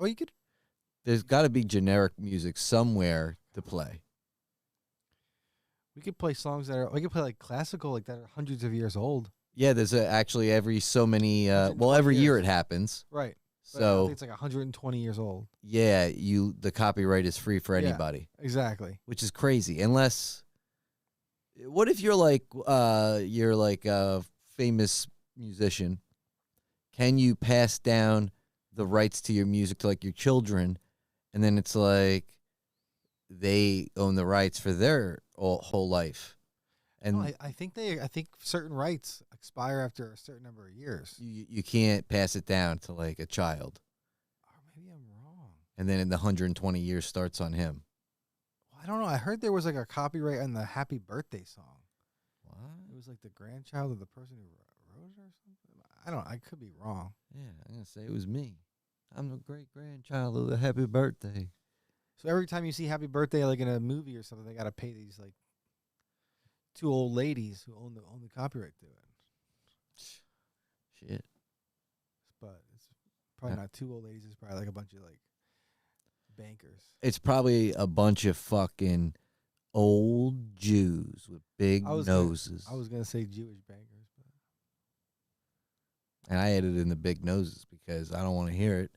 Oh, you could. There's got to be generic music somewhere to play. We could play songs that are. We could play like classical, like that are hundreds of years old. Yeah, there's actually every so many. Well, 120 every year years. it happens. Right. But I So think it's like 120 years old. yeah, the copyright is free for Yeah. anybody, Exactly. which is crazy. Unless, what if you're like a famous musician? Can you pass down the rights to your music to like your children, and then it's like they own the rights for their whole life? And No, I think I think certain rights expire after a certain number of years. you can't pass it down to like a child. Or maybe I'm wrong. And then in the 120 years starts on him. Well, I don't know. I heard there was like a copyright on the Happy Birthday song. What? It was like the grandchild of the person who wrote it or something. I don't. I could be wrong. Yeah, I'm gonna say it was me. I'm the great grandchild of the Happy Birthday. So every time you see Happy Birthday, like in a movie or something, they got to pay these like two old ladies who own the copyright to it. Shit. But it's probably not two old ladies. It's probably like a bunch of like bankers. It's probably a bunch of fucking old Jews with big noses. I was gonna say Jewish bankers, but And I added in the big noses because I don't want to hear it.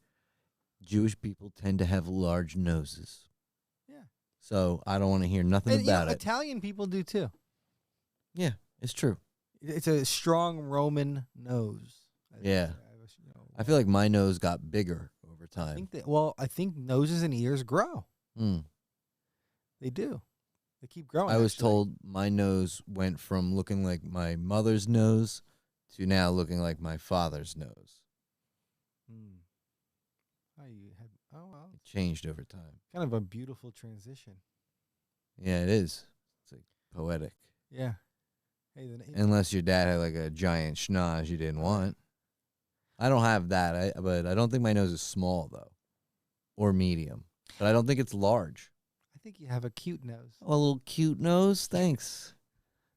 Jewish people tend to have large noses. yeah. So I don't want to hear nothing And, about it. Italian people do too. Yeah, it's true. It's a strong Roman nose. Yeah. I feel like my nose got bigger over time. I think noses and ears grow. Mm. They do. They keep growing. I was actually. told my nose went from looking like my mother's nose to now looking like my father's nose. Hmm. Oh, you had. Oh well. It changed over time. Kind of a beautiful transition. Yeah, it is. It's like poetic. Yeah. Hey, then. Unless your dad had like a giant schnoz you didn't want. I don't have that, but I don't think my nose is small though, or medium. But I don't think it's large. I think you have a cute nose. Oh, a little cute nose. Thanks.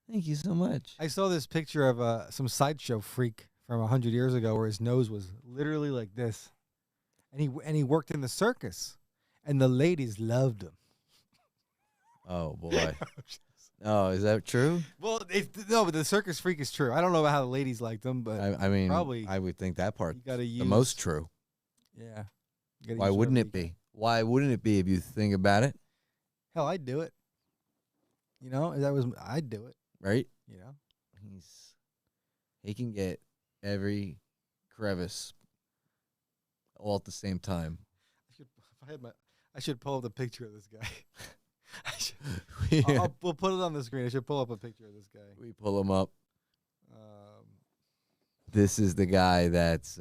Thank you so much. I saw this picture of some sideshow freak from 100 years ago where his nose was literally like this, and he worked in the circus, and the ladies loved him. Oh boy. Oh, is that true? Well, no, but the circus freak is true. I don't know how the ladies liked him, but I mean, probably I would think that part you gotta the most true. Yeah. You gotta Why use wouldn't it whatever you be? Why wouldn't it be if you think about it? can. Hell, I'd do it. You know, I'd do it. Right? You know, He can get every crevice all at the same time. I should pull up the picture of this guy. Yeah. We'll put it on the screen. I should pull up a picture of this guy. We pull him up. Um, This is the guy that's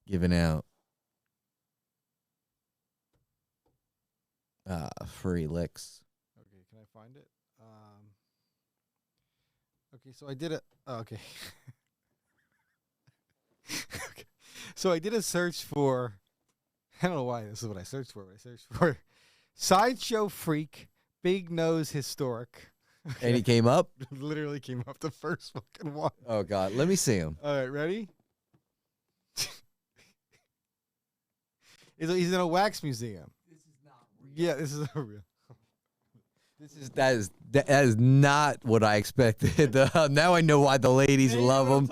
giving out free licks. okay, can I find it? Okay, so I did it. Oh, okay. Okay. So I did a search for. I don't know why this is what I searched for, but I searched for sideshow freak, big nose historic. And he came up? Literally came up the first fucking one. Oh, God. Let me see him. All right, ready? He's in a wax museum. This is not real. Yeah, this is real. That is not what I expected. Now I know why the ladies love him.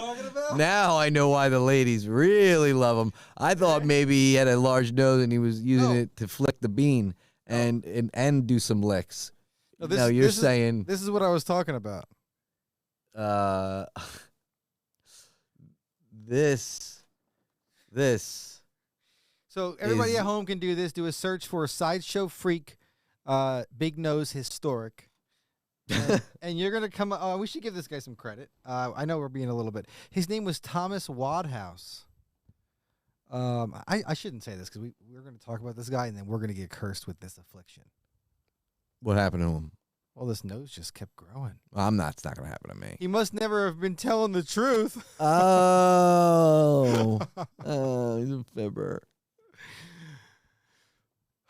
Now I know why the ladies really love him. I thought maybe he had a large nose and he was using it to flick the bean and do some licks. No, you're saying this is what I was talking about. This. So everybody is- at home can do this. Do a search for sideshow freak, big nose historic, and you're gonna come. Oh, we should give this guy some credit. I know we're being a little bit. His name was Thomas Wadhouse. I shouldn't say this because we're going to talk about this guy and then we're going to get cursed with this affliction. What happened to him? Well, this nose just kept growing. It's not gonna happen to me. He must never have been telling the truth. Oh, he's a fibber.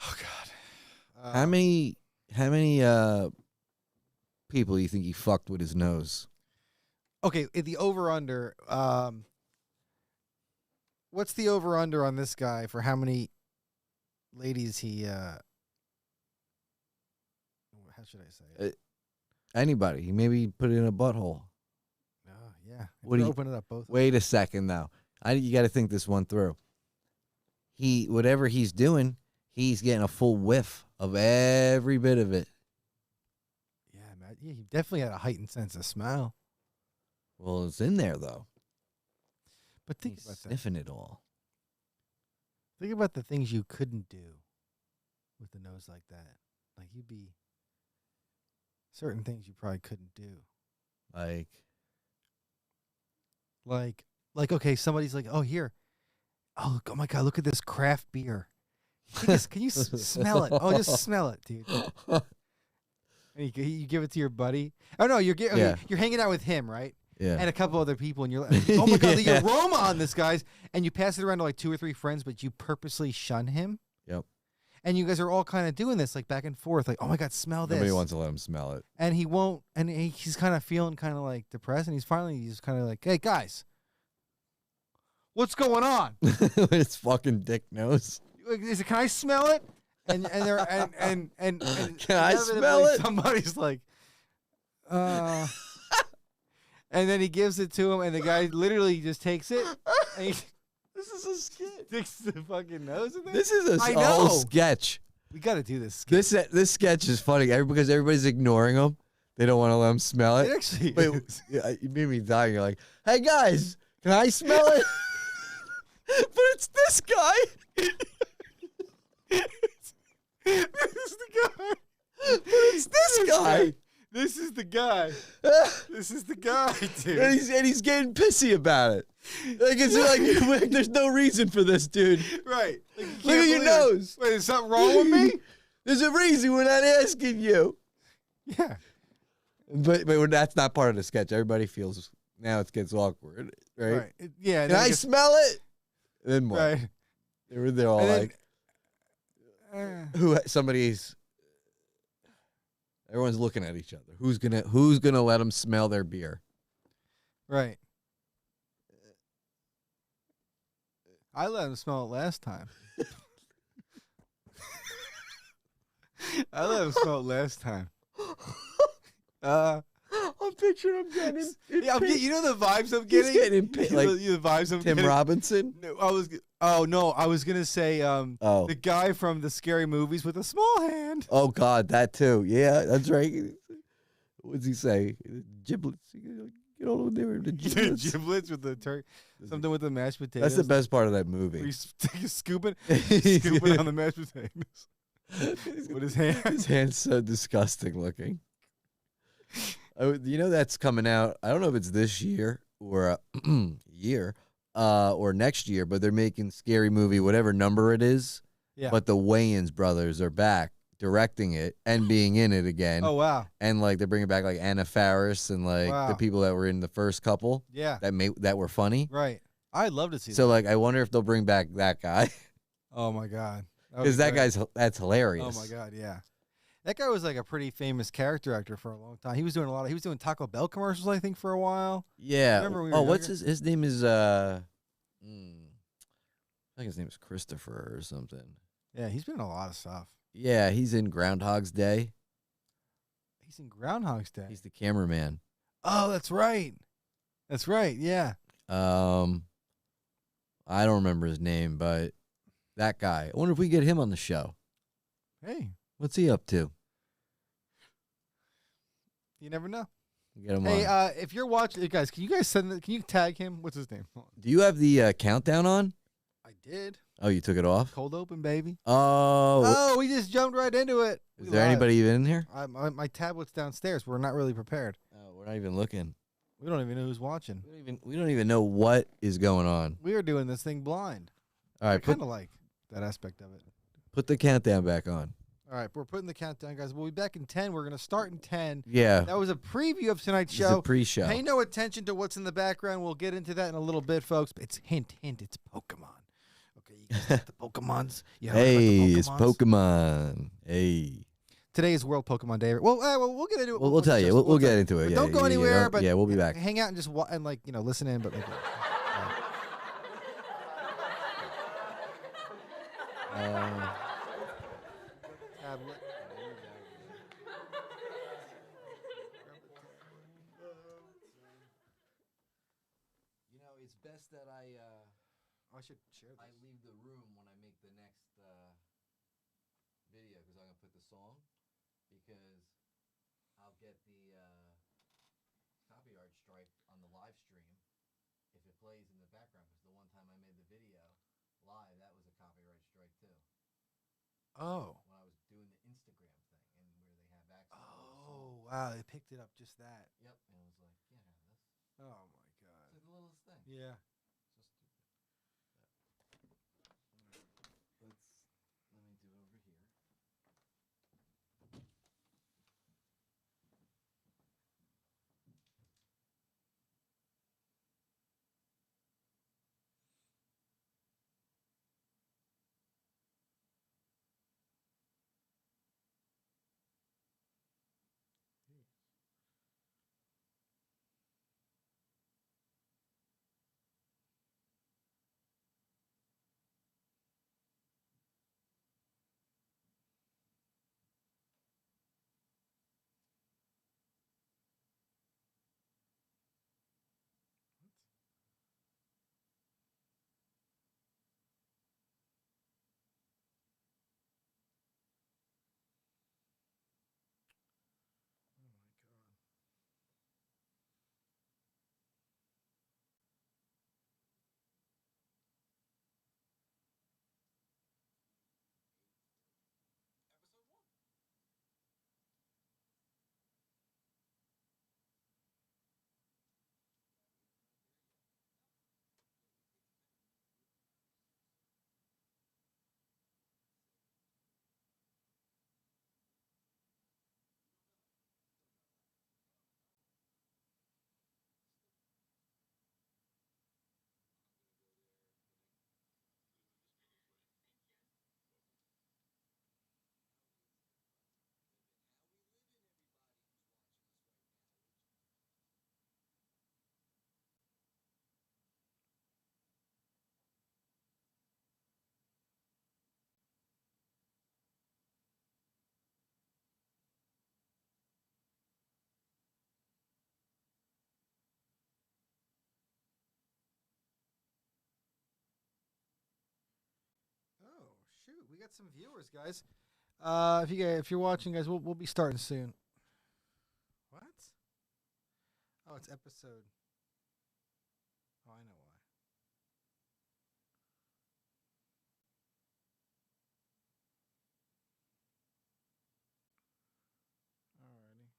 Oh God. How many people do you think he fucked with his nose? Okay, the over under. what's the over under on this guy for how many ladies he? How should I say it? Anybody. He maybe put it in a butthole. Oh yeah. What do you open it up both? Wait a second, though. You got to think this one through. Whatever he's doing, he's getting a full whiff of every bit of it. Yeah, man. Yeah, he definitely had a heightened sense of smell. Well, it's in there though. But think He's about that. sniffing it all. Think about the things you couldn't do with the nose like that. Like you'd be certain things you probably couldn't do. Like okay, somebody's like, "Oh, here. Oh my God, look at this craft beer. Can you smell it? Oh, just smell it, dude." And you give it to your buddy. Oh no, you're hanging out with him, right? Yeah. And a couple other people, and you're like, "Oh my God, Yeah. the aroma on this guy's," and you pass it around to like 2 or 3 friends, but you purposely shun him. Yep. And you guys are all kind of doing this, like back and forth, like, "Oh my God, smell this." Nobody wants to let him smell it. And he won't, and he's kind of feeling kind of like depressed, and he's kind of like, "Hey guys, what's going on? With his fucking dick nose. Can I smell it?" And they're and Can I smell it? Somebody's like, and then he gives it to him, and the guy literally just takes it. And he This is a sketch. sticks the fucking nose in there. This is I a whole know. sketch. We got to do this. This sketch is funny because everybody's ignoring him. They don't want to let him smell It it. actually Wait, is. you made me die. You're like, "Hey guys, can I smell it?" But it's this guy. This is the guy. But it's this guy. This is the guy. This is the guy, dude. and he's getting pissy about it. Like it's like there's no reason for this, dude. Right. Like, you Look can't at your believe it. nose. Wait, is something wrong with me? There's a reason we're not asking you. Yeah. But that's not part of the sketch. Everybody feels now it gets awkward, right? Right. Yeah. Can I smell it? And then what? Right. They're all And then, like, somebody's. Everyone's looking at each other. Who's gonna let them smell their beer? right. I let him smell it last time. I let him smell it last time. I'm picturing him getting. Yeah, you know the vibes I'm He's getting. getting in pit, like the vibes I'm Tim getting. Robinson. No, I was gonna say Oh. the guy from the scary movies with a small hand. Oh God, that too. Yeah, that's right. What's he say? Giblets. Get all over there. The giblets. Giblets with the turkey. Something with the mashed potatoes. That's the best part of that Where movie. he's scooping on the mashed potatoes with his hand. His hand's so disgusting looking. You know that's coming out. I don't know if it's this year or or next year, but they're making Scary Movie, whatever number it is. Yeah. But the Wayans brothers are back directing it and being in it again. Oh wow. And like they're bringing back like Anna Faris and like Wow. the people that were in the first couple Yeah. that were funny. Right. I'd love to see So that. like I wonder if they'll bring back that guy Oh my god. would because be that great. that's hilarious. Oh my god. Yeah. That guy was like a pretty famous character actor for a long time. He was doing Taco Bell commercials, I think, for a while. Yeah. Remember when we were what's younger? his name is I think his name is Christopher or something. Yeah, he's been in a lot of stuff. Yeah, he's in Groundhog's Day. He's in Groundhog's Day. He's the cameraman. Oh, that's right. That's right. Yeah. I don't remember his name, but that guy. I wonder if we get him on the show. Hey, What's he up to? you never know. Get him Hey, on. if you're watching, guys, can you tag him? What's his name? Hold on. Do you have the countdown on? I did. Oh, you took it off? Cold open, baby. Oh. Oh, we just jumped right into it. Is We there live. anybody even in here? My tablet's downstairs. We're not really prepared. Oh, we're not even looking. We don't even know who's watching. We don't even know what is going on. We are doing this thing blind. All I right, kind of like that aspect of it. put the countdown back on. All right, we're putting the countdown, guys. We'll be back in 10. We're going to start in 10. Yeah. That was a preview of tonight's This is a show. pre-show. Pay no attention to what's in the background. We'll get into that in a little bit, folks. It's hint, it's Pokemon. Okay, you guys got the Pokemons? You heard about Hey, the it's Pokemons? Pokemon. Hey. Today is World Pokemon Day. Well, we'll get into it. We'll tell you. We'll get into it. But Yeah, don't go yeah, anywhere. yeah, But yeah, we'll be back. Hang out and just listen in. But Tablet. You know, it's best that I Oh, I should share I this. leave the room when I make the next video because I'm gonna put the song because I'll get the copyright strike on the live stream if it plays in the background. Because the one time I made the video live, that was a copyright strike too. Oh. When I was doing the Instagram thing and where they have access to the Oh, songs. wow. They picked it up just that. Yep, and it was like, can't have this. Oh, my God. It's like the littlest thing. Yeah. So stupid. Let me do it over here. Oh, my God. Oh, shoot. We got some viewers, guys. If you're watching, guys, we'll be starting soon. What? Oh, it's episode. Oh, I know why. Alrighty.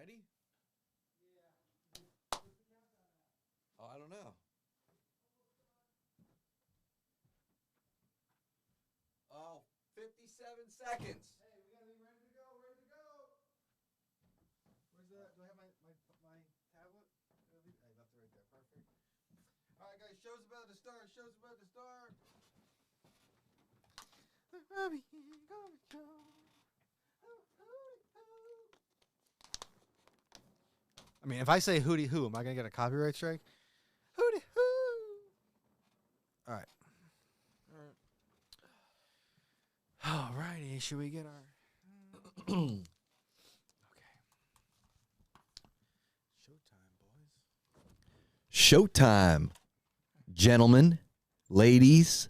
ready? Oh, I don't know. Oh, 57 seconds. Hey, we gotta be ready to go. Ready to go. Where's that? Do I have my tablet? I left it right there. Perfect. All right, guys. Show's about to start. Show's about to start. The Robbie and Garmin Show. I mean, if I say hootie hoo, am I gonna get a copyright strike? Hootie hoo. All right. All righty. Should we get our? Okay. Showtime, boys. Showtime, gentlemen, ladies,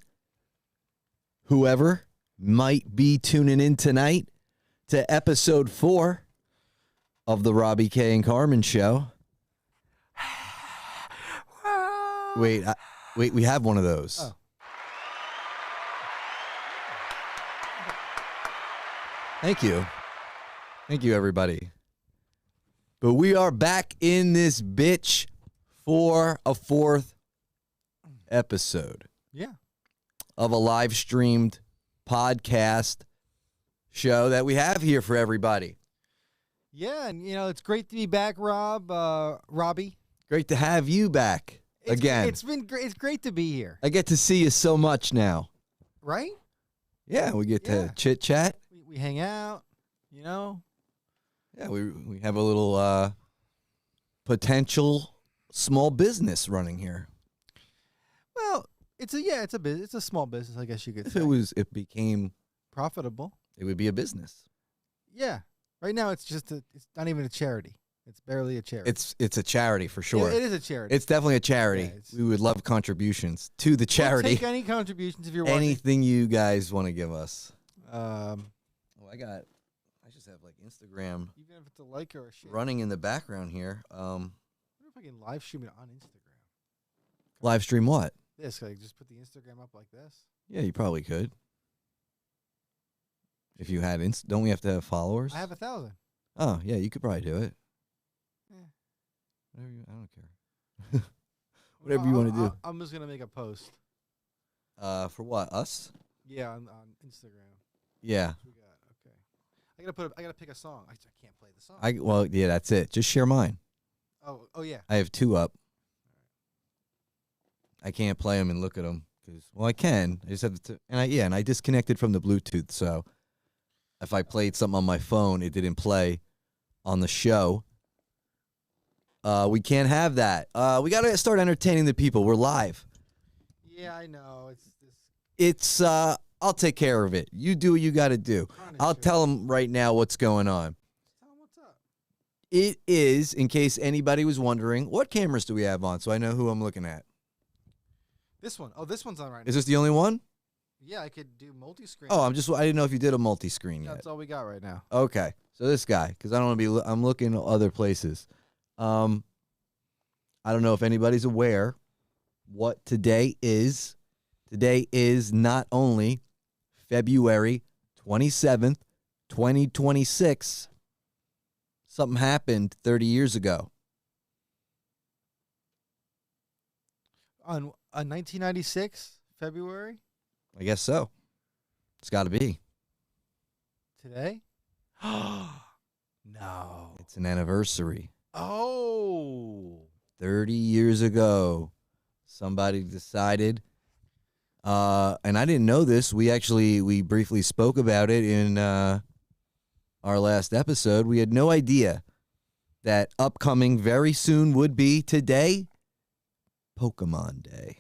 whoever might be tuning in tonight to episode 4 of the Robbie K and Carmen Show. Wait, we have one of those. Oh. Thank you. Thank you, everybody. But we are back in this bitch for a 4th episode Yeah. of a live streamed podcast show that we have here for everybody. Yeah, and it's great to be back, Robbie. Great to have you back again. It's been great. It's great to be here, I get to see you so much now. right? Yeah, we get Yeah. to chit chat. We hang out, Yeah, we have a little potential small business running here. Well, it's a business. It's a small business, I guess you could If say. it became, Profitable. it would be a business. Yeah. Right now, it's not even a charity. It's barely a charity. It's a charity for sure. It is a charity. It's definitely a charity. Yeah, it's- We would love contributions to the We'll charity. take any contributions if you're watching. Anything you guys want to give us. Oh, I just have like Instagram Even if it's a like or a share. running in the background here. I wonder if I can live stream it on Instagram. Live stream what? This, like, just put the Instagram up like this. Yeah, you probably could. If you had don't we have to have followers? I have 1,000. Oh, yeah, you could probably do it. Yeah. I don't care. Whatever you want to do. I'm just gonna make a post. For what? Us? Yeah, on Instagram. Yeah. What we got? Okay. I gotta pick a song. I can't play the song. Well, yeah, that's it. Just share mine. Oh yeah. I have 2 up. I can't play them and look at them because, well, I can. I just have to, and I disconnected from the Bluetooth. So if I played something on my phone, it didn't play on the show. We can't have that. We got to start entertaining the people. We're live. Yeah, I know. It's this. It's, I'll take care of it. You do what you got to do. I'll tell them right now what's going on. Tell them what's up. It is, in case anybody was wondering, what cameras do we have on so I know who I'm looking at? This one. Oh, this one's on right Is now. this the only one? Yeah, I could do multi-screen. Oh, I didn't know if you did a multi-screen yet. That's all we got right now. Okay, so this guy, because I don't want to be. I'm looking other places. I don't know if anybody's aware what today is. Today is not only February 27th, 2026. Something happened 30 years ago. On 1996 February I guess so. It's got to be. today. No. It's an anniversary. Oh. 30 years ago, somebody decided, and I didn't know this. We briefly spoke about it in our last episode. We had no idea that upcoming very soon would be today, Pokemon Day.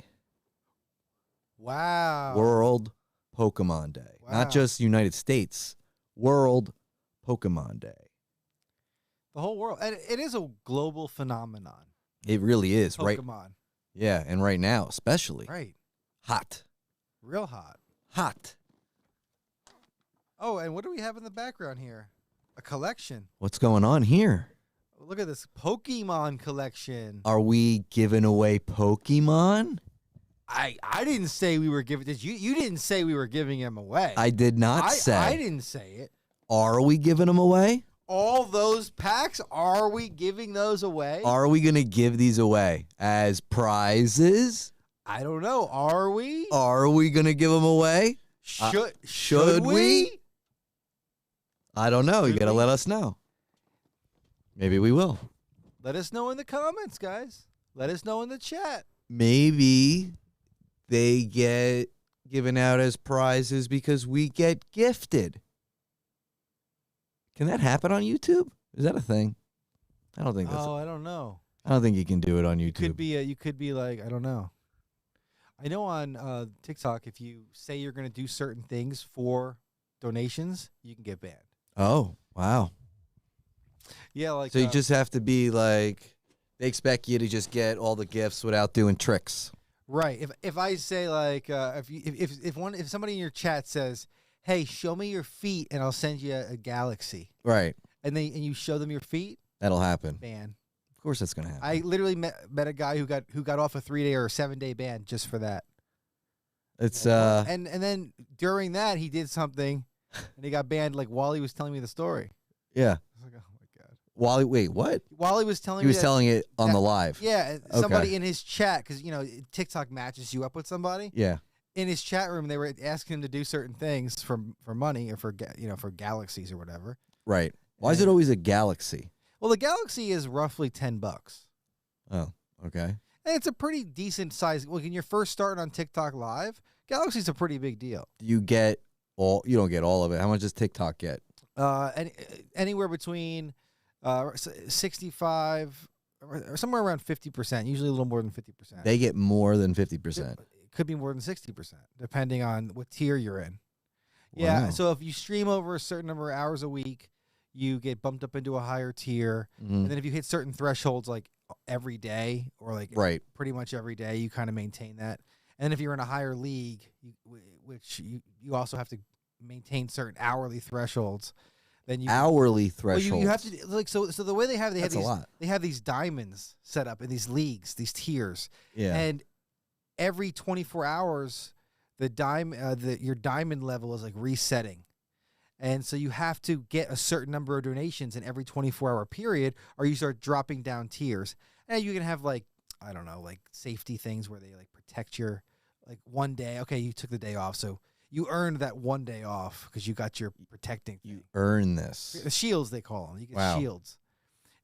Wow. World Pokemon Day. Wow. Not just United States, World Pokemon Day. The whole world. And it is a global phenomenon. It really is, right? Pokemon. Yeah, and right now, especially. Right. Hot. Real hot. Hot. Oh, and what do we have in the background here? A collection. What's going on here? Look at this Pokemon collection. Are we giving away Pokemon? I didn't say we were giving this. You didn't say we were giving them away. I did not say. I didn't say it. Are we giving them away? All those packs? Are we giving those away? Are we going to give these away as prizes? I don't know. Are we? Are we going to give them away? Should we? I don't know. You Should got to we? let us know. Maybe we will. Let us know in the comments, guys. Let us know in the chat. Maybe they get given out as prizes because we get gifted. Can that happen on YouTube? Is that a thing? I don't think that's. I don't know. I don't think you can do it on YouTube. You could be like, I don't know. I know on TikTok, if you say you're going to do certain things for donations, you can get banned. Oh, wow. Yeah, like So you just have to be like, they expect you to just get all the gifts without doing tricks. right. If I say like if somebody in your chat says, "Hey, show me your feet and I'll send you a galaxy," Right. and you show them your feet, That'll happen. ban. Of course that's going to happen. I literally met a guy who got off a 3-day or a 7-day ban just for that. It's and then during that he did something, and he got banned like while he was telling me the story. yeah. I was like, oh my god. Wait, what? While he was telling He me was that- telling it on that- the live. Yeah, Okay. somebody in his chat, because TikTok matches you up with somebody. Yeah. In his chat room, they were asking him to do certain things for money or for galaxies or whatever. Right. Why is it always a galaxy? Well, the galaxy is roughly $10, Oh, okay. and it's a pretty decent size. Like when you're first starting on TikTok Live, galaxy's a pretty big deal. You get all. You don't get all of it. How much does TikTok get? Anywhere between 65 or somewhere around 50%. Usually a little more than 50%. They get more than 50%. It could be more than 60%, depending on what tier you're in. Yeah, Wow. so if you stream over a certain number of hours a week, you get bumped up into a higher tier. Mhm. And then if you hit certain thresholds like every day or like Right. pretty much every day, you kind of maintain that. And if you're in a higher league, which you also have to maintain certain hourly thresholds, then you Hourly well, threshold. you have to like so the way they have That's a lot. they have these diamonds set up in these leagues, these tiers. Yeah. And every 24 hours, your diamond level is like resetting. And so you have to get a certain number of donations in every 24-hour period, or you start dropping down tiers. And you can have like, I don't know, like safety things where they like protect your, like one day. Okay, you took the day off, so you earned that one day off because you got your protecting thing. You earn this. The shields, they call them. You get Wow. shields.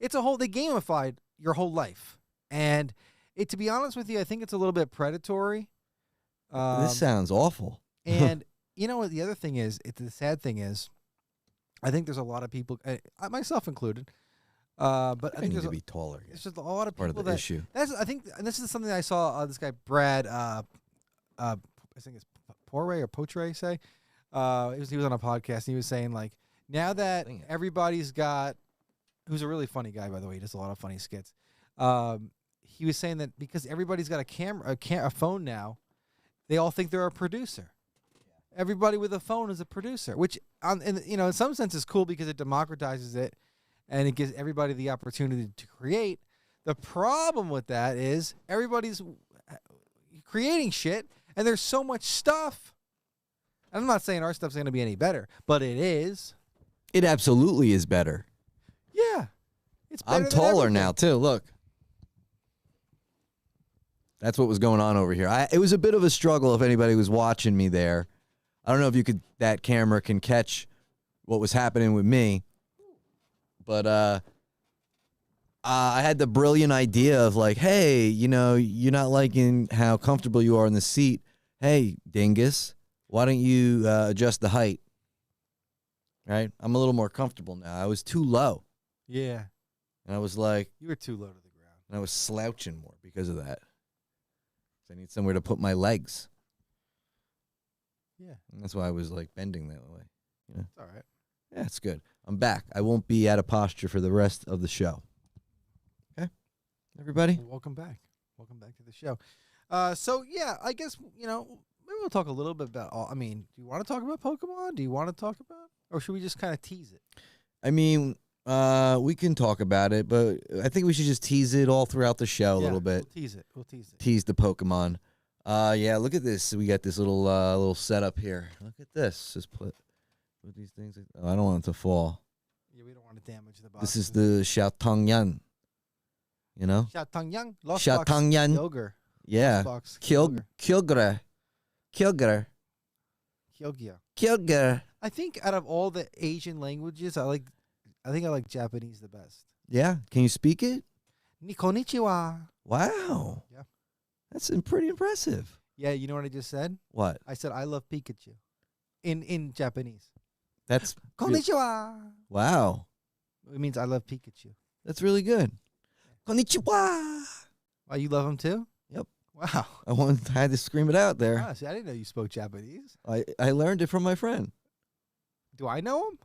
It's they gamified your whole life. And to be honest with you, I think it's a little bit predatory. This sounds awful. And you know what? The other thing is, the sad thing is, I think there's a lot of people, myself included, but I I think need there's to be taller. it's just a lot of Part of people the that issue. I think, and this is something I saw this guy Brad, I think it's Potre say, he was on a podcast and he was saying like, now that Dang it. everybody's got, who's a really funny guy by the way, he does a lot of funny skits. He was saying that because everybody's got a phone now, they all think they're a producer. Everybody with a phone is a producer, which in some sense is cool because it democratizes it and it gives everybody the opportunity to create. The problem with that is everybody's creating shit and there's so much stuff. I'm not saying our stuff's going to be any better, but it is. It absolutely is better. Yeah. It's better I'm than taller everything. now too. Look. That's what was going on over here. It was a bit of a struggle if anybody was watching me there. I don't know if that camera can catch what was happening with me. But I had the brilliant idea of like, hey, you're not liking how comfortable you are in the seat. Hey, dingus, why don't you adjust the height? Right? I'm a little more comfortable now. I was too low. Yeah. And I was like, You were too low to the ground. and I was slouching more because of that. So I need somewhere to put my legs. Yeah. And that's why I was like bending that way. It's all right. Yeah, it's good. I'm back. I won't be out of posture for the rest of the show. Okay? Everybody? Well, welcome back. Welcome back to the show. So yeah, I guess, maybe we'll talk a little bit about do you want to talk about Pokemon? Do you want to talk about, or should we just kind of tease it? I mean, we can talk about it, but I think we should just tease it all throughout the show a little bit. We'll tease it. We'll tease it. Tease the Pokemon. Yeah, look at this. We got this little setup here. Look at this. Just put these things. Oh, I don't want it to fall. Yeah, we don't want to damage the box. This is the Xiaotongyan. You know? Xiaotongyan. Lost Xiaotongyan. Box. Yeah. Box. Kyogre. Kyogre. Kyogre. I think out of all the Asian languages, I think I like Japanese the best. Yeah. Can you speak it? Konnichiwa. Wow. Yeah. That's pretty impressive. Yeah, you know what I just said? What? I said I love Pikachu. In Japanese. That's Konnichiwa. wow. It means I love Pikachu. That's really good. Konnichiwa. Oh, you love him too? Yep. Wow. I had to scream it out there. Ah, see, I didn't know you spoke Japanese. I learned it from my friend. Do I know him?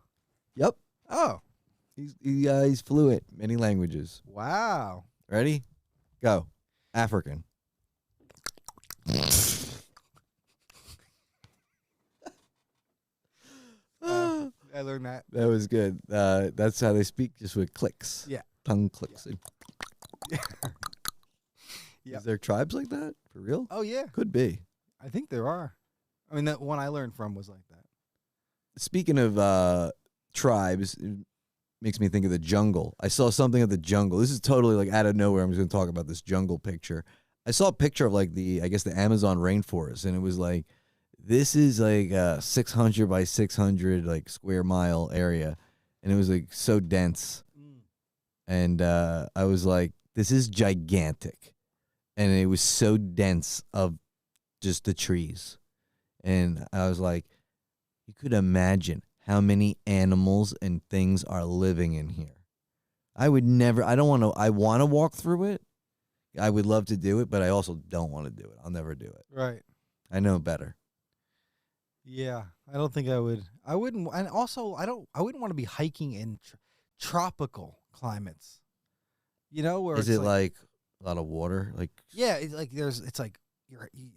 Yep. Oh. He's fluent, many languages. Wow. Ready? Go. African. I learned that. That was good. That's how they speak, just with clicks. Yeah. Tongue clicks. Yeah. Yep. Is there tribes like that? For real? Oh, yeah. Could be. I think there are. I mean, that one I learned from was like that. Speaking of tribes, it makes me think of the jungle. I saw something of the jungle. This is totally like out of nowhere. I'm just going to talk about this jungle picture. I saw a picture of like the Amazon rainforest, and it was like, this is like a 600 by 600 like square mile area, and it was like so dense. And I was like, this is gigantic. And it was so dense of just the trees. And I was like, you could imagine how many animals and things are living in here. I would never, I want to walk through it. I would love to do it, but I also don't want to do it. I'll never do it. Right. I know better. Yeah. I don't think I would. I wouldn't. And also, I wouldn't want to be hiking in tropical climates. You know, where is it's it like a lot of water? Like, yeah, it's like you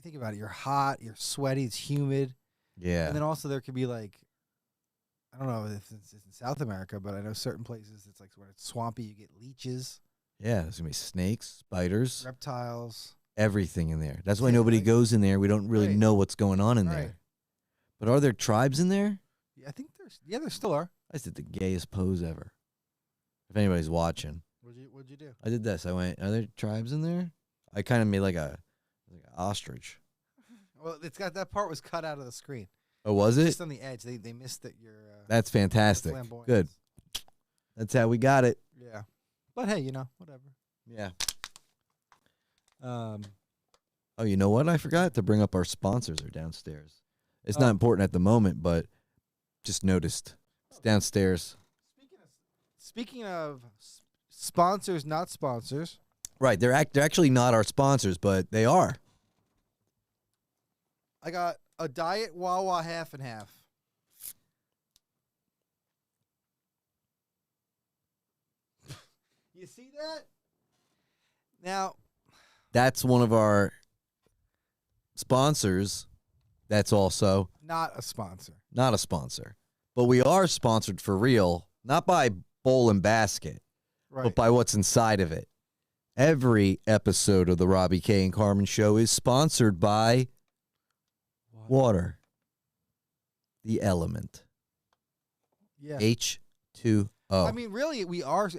think about it, you're hot, you're sweaty, it's humid. yeah. And then also there could be like, I don't know if it's in South America, but I know certain places it's like when it's swampy, you get leeches, Yeah, there's going to be snakes, spiders, reptiles. everything in there. That's why Yeah, nobody like- goes in there. We don't really Right. know what's going on in Right. there. But are there tribes in there? Yeah, I think there still are. I did the gayest pose ever. If anybody's watching. What'd you do? I did this. I went, are there tribes in there? I kind of made like an ostrich. Well, it's got that part was cut out of the screen. Oh, was it? Just on the edge. They missed that your That's fantastic. flamboyance. Good. That's how we got it. Yeah. But hey, whatever. Yeah. Um Oh, you know what? I forgot to bring up our sponsors are downstairs. It's Oh. not important at the moment, but just noticed. It's downstairs. Speaking of sponsors, not sponsors. Right. They're actually not our sponsors, but they are. I got a Diet Wawa half and half. You see that? Now, That's one of our sponsors. That's also not a sponsor. not a sponsor. But we are sponsored for real, not by Bowl and Basket, Right. but by what's inside of it. Every episode of the Robbie K. and Carmen Show is sponsored by water. The element. Yeah. H2O. I mean, really,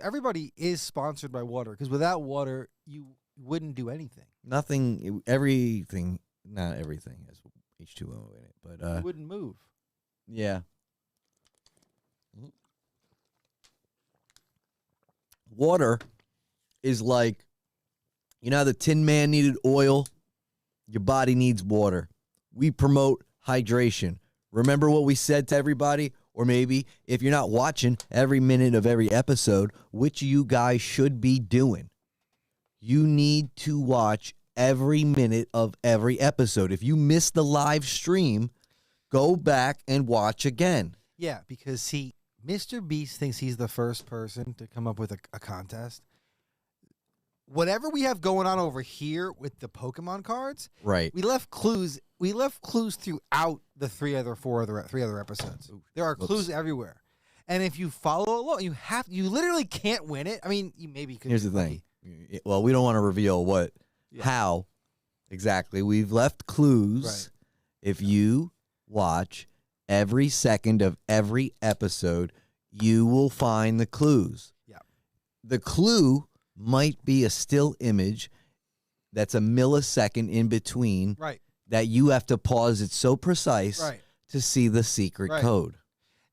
everybody is sponsored by water because without water, you wouldn't do anything. Nothing, everything, not everything has H2O in it, but You wouldn't move. yeah. Water is like, you know how the Tin Man needed oil? Your body needs water. We promote hydration. Remember what we said to everybody? Or maybe if you're not watching every minute of every episode, which you guys should be doing, you need to watch every minute of every episode. If you miss the live stream, go back and watch again. Yeah, because Mr. Beast thinks he's the first person to come up with a contest. Whatever we have going on over here with the Pokemon cards, Right. we left clues. We left clues throughout the three other episodes. There are clues everywhere, and if you follow along, you literally can't win it. I mean, you maybe could. Here's the thing. Well, we don't want to reveal how exactly. We've left clues. Right. If you watch every second of every episode, you will find the clues. Yeah. The clue might be a still image that's a millisecond in between Right. that you have to pause it so precise Right. to see the secret Right. code.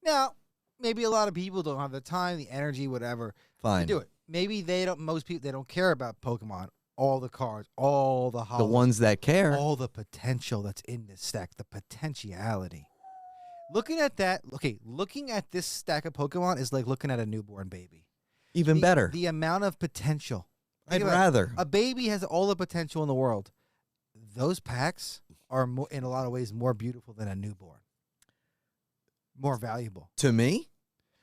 Now, maybe a lot of people don't have the time, the energy, whatever to Fine. do it. Maybe they don't. Most people, they don't care about Pokemon, all the cards, all the The hollows, ones that care. all the potential that's in this stack, the potentiality. Looking at that, okay, looking at this stack of Pokemon is like looking at a newborn baby. Even better. The amount of potential. I'd Think about it. rather. A baby has all the potential in the world. Those packs are more, in a lot of ways, more beautiful than a newborn. More valuable. To me,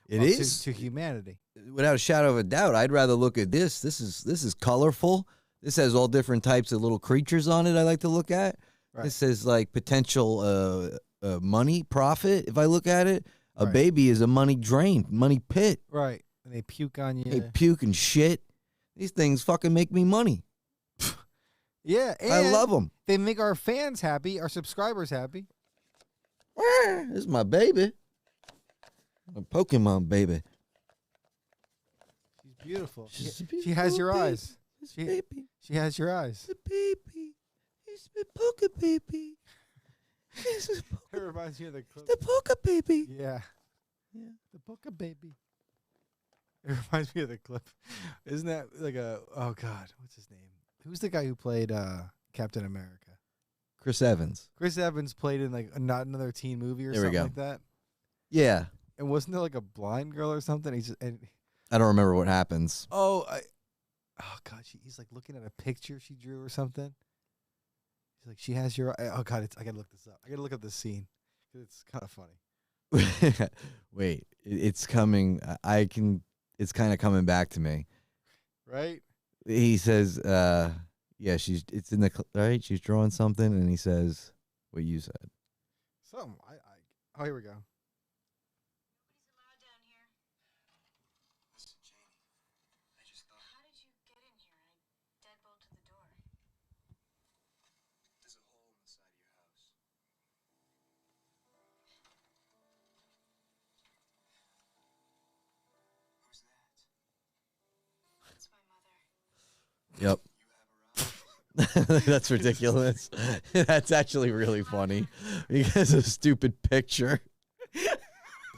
it Well, is. to humanity. Without a shadow of a doubt, I'd rather look at this. This is colorful. This has all different types of little creatures on it I like to look at. Right. This is like potential money, profit, if I look at it. A Right. baby is a money drain, money pit. Right. And they puke on you. They puke and shit. These things fucking make me money. Yeah. And I love them. they make our fans happy, our subscribers happy. This is my baby. A Pokemon baby. She's beautiful. She's a She has your beautiful eyes. This She- baby. She has your eyes. The baby. It's the Poke baby. It's the It reminds me of the clip. Poke baby. Yeah. Yeah. The Boca Baby. It reminds me of the clip. Isn't that like oh God, what's his name? Who's the guy who played Captain America? Chris Evans. Chris Evans played in like not another teen movie or There we something go. like that. Yeah. And wasn't there like a blind girl or something? I don't remember what happens. Oh God, he's like looking at a picture she drew or something. He's like, she has your oh God, I gotta look this up. I gotta look up this scene. It's kind of funny. Wait, it's coming. It's kind of coming back to me. Right? He says, yeah, it's in the, right? She's drawing something, and he says what you said. Something. Oh, here we go. Nobody's allowed down here. Listen, Janie, I just thought How did you get in here? I deadbolted the door. there's a hole in the side of your house. Who's that? That's my mother. Yep. You have a right. That's ridiculous. That's actually really funny because of a stupid picture.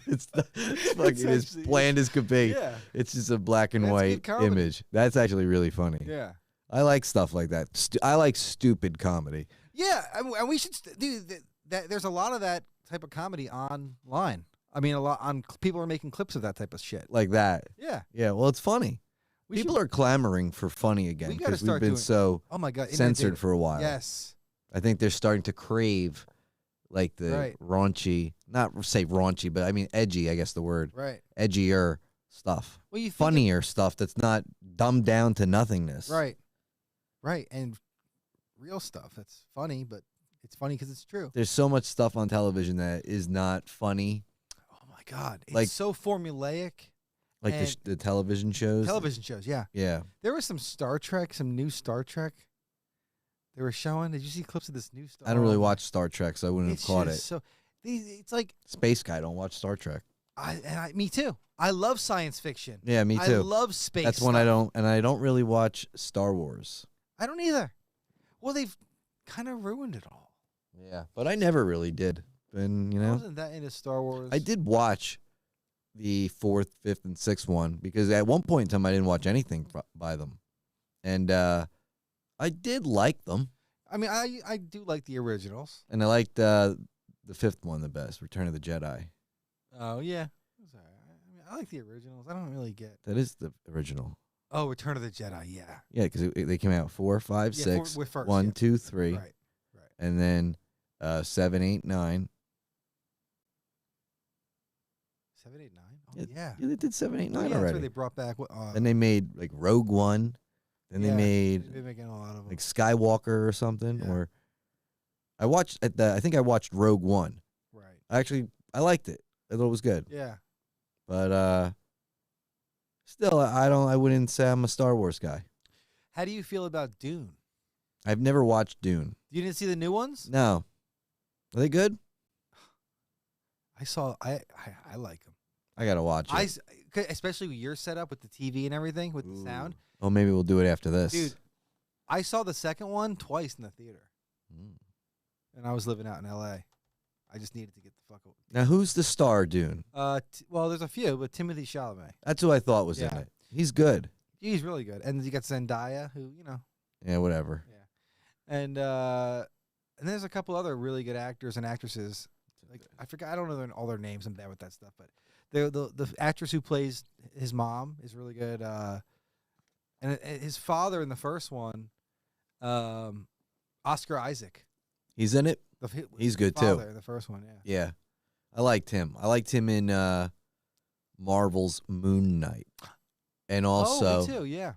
It's fucking as actually- bland as could be. Yeah. It's just a black and That's good white comedy. image. That's actually really funny. Yeah. I like stuff like that. I like stupid comedy. Yeah, and we should do that. There's a lot of that type of comedy online. I mean, a lot on people are making clips of that type of shit. Like that. Yeah, Yeah, well, it's funny. we People should, are clamoring for funny again We gotta because we've start been doing- so Oh my god, censored inundated. for a while. Yes, I think they're starting to crave like the Right. raunchy, not say raunchy, but I mean edgy, I guess the word. right. Edgier stuff. Well, you think Funnier stuff that's not dumbed down to nothingness. right, right, and real stuff. That's funny, but it's funny because it's true. There's so much stuff on television that is not funny, Oh my god, it's Like- so formulaic. like And the television shows. Television shows, yeah. Yeah. There was some Star Trek, some new Star Trek. They were showing. Did you see clips of this new Star? I don't really Oh, watch Star Trek, so I wouldn't have it's caught just it. So it's like Space guy, don't watch Star Trek. me too. I love science fiction. Yeah, me I too. love space. That's one I stuff. don't, and I don't really watch Star Wars. I don't either. Well, they've kind of ruined it all. Yeah, but I never really did. And you I know, wasn't that into Star Wars. I did watch the 4th, 5th, and 6th one because at one point in time I didn't watch anything by them, and I did like them, I mean, I do like the originals. and I liked the 5th one the best, Return of the Jedi. Oh yeah, It's all right. I mean, I like the originals. I don't really get. That is the original. Oh, Return of the Jedi. Yeah. Yeah, because they came out 4, 5, Yeah, 6, with first, 1, yeah. 2, 3, Right. and then 7, 8, 9. 7, 8, 9. Oh Yeah, yeah. Yeah, they did 7, 8, 9 Oh, yeah, that's already. where they brought back. Then they made like Rogue One. Then they Yeah, made They've been making a lot of them. like Skywalker or something. Yeah. Or I watched I think I watched Rogue One. Right. I liked it. I thought it was good. Yeah. But still I wouldn't say I'm a Star Wars guy. How do you feel about Dune? I've never watched Dune. You didn't see the new ones? No. Are they good? I saw. I like them. I gotta watch it. Especially with your setup with the TV and everything with the sound. Oh, maybe we'll do it after this. Dude, I saw the second one twice in the theater, Mm. and I was living out in L.A. I just needed to get the fuck away. Now, who's the star, Dune? Well, there's a few, but Timothy Chalamet. That's who I thought was in Yeah. it. He's good. He's really good, and you got Zendaya, who Yeah, whatever. and there's a couple other really good actors and actresses. Like I forgot, I don't know all their names. I'm bad with that stuff, but the actress who plays his mom is really good. And his father in the first one, Oscar Isaac. He's in it? He's good, too. In the first one, yeah. Yeah. I liked him. I liked him in Marvel's Moon Knight. And also me too, yeah.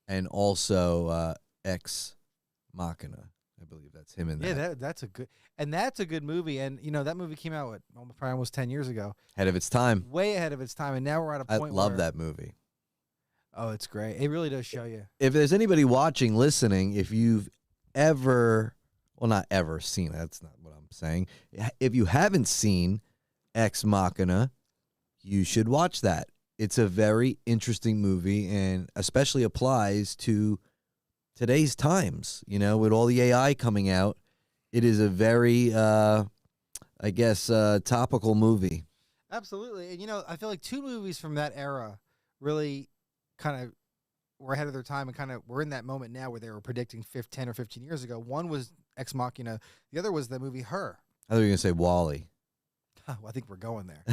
and also Ex Machina. I believe that's him in that. Yeah, that's a good movie. And that movie came out probably almost 10 years ago. Ahead of its time. Way ahead of its time, and now we're at a I point love where, that movie. Oh, it's great. It really does show you. If there's anybody watching, listening, if you've ever, well, not ever seen it, that's not what I'm saying. If you haven't seen Ex Machina, you should watch that. It's a very interesting movie and especially applies to today's times. With all the AI coming out, it is a very, topical movie. Absolutely. And, I feel like two movies from that era really kind of were ahead of their time and kind of we're in that moment now where they were predicting 10 or 15 years ago. One was Ex Machina. The other was the movie Her. I thought you were going to say Wall-E. Well, I think we're going there.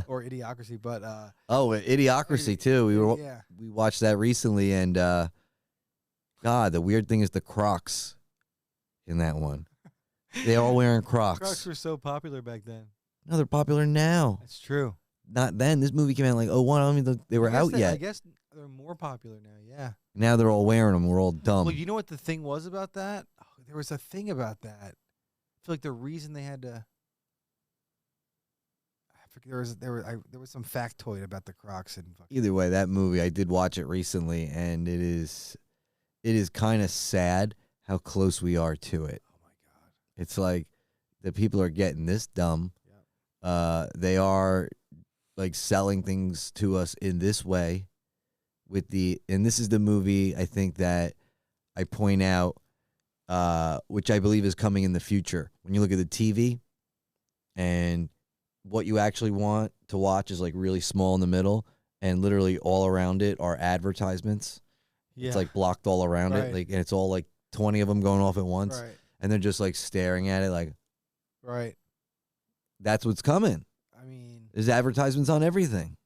Or Idiocracy. But Idiocracy, too. yeah. We watched that recently, and God, the weird thing is the Crocs in that one. They all wearing Crocs. Crocs were so popular back then. No, they're popular now. That's true. Not then. This movie came out in like 01. I don't even think they were out yet. I guess they're more popular now, yeah. Now they're all wearing them. We're all dumb. Well, you know what the thing was about that? Oh, there was a thing about that. I feel like the reason they had to. I forget, there was some factoid about the Crocs and. Either way, that movie, I did watch it recently, and it is kind of sad how close we are to it. Oh my God! It's like the people are getting this dumb. Yep. They are like selling things to us in this way and this is the movie I think that I point out, which I believe is coming in the future. When you look at the TV and what you actually want to watch is like really small in the middle and literally all around it are advertisements. Yeah. It's like blocked all around it. Right. Like, and it's all like 20 of them going off at once. Right. And they're just like staring at it like, Right. that's what's coming. I mean, There's advertisements on everything.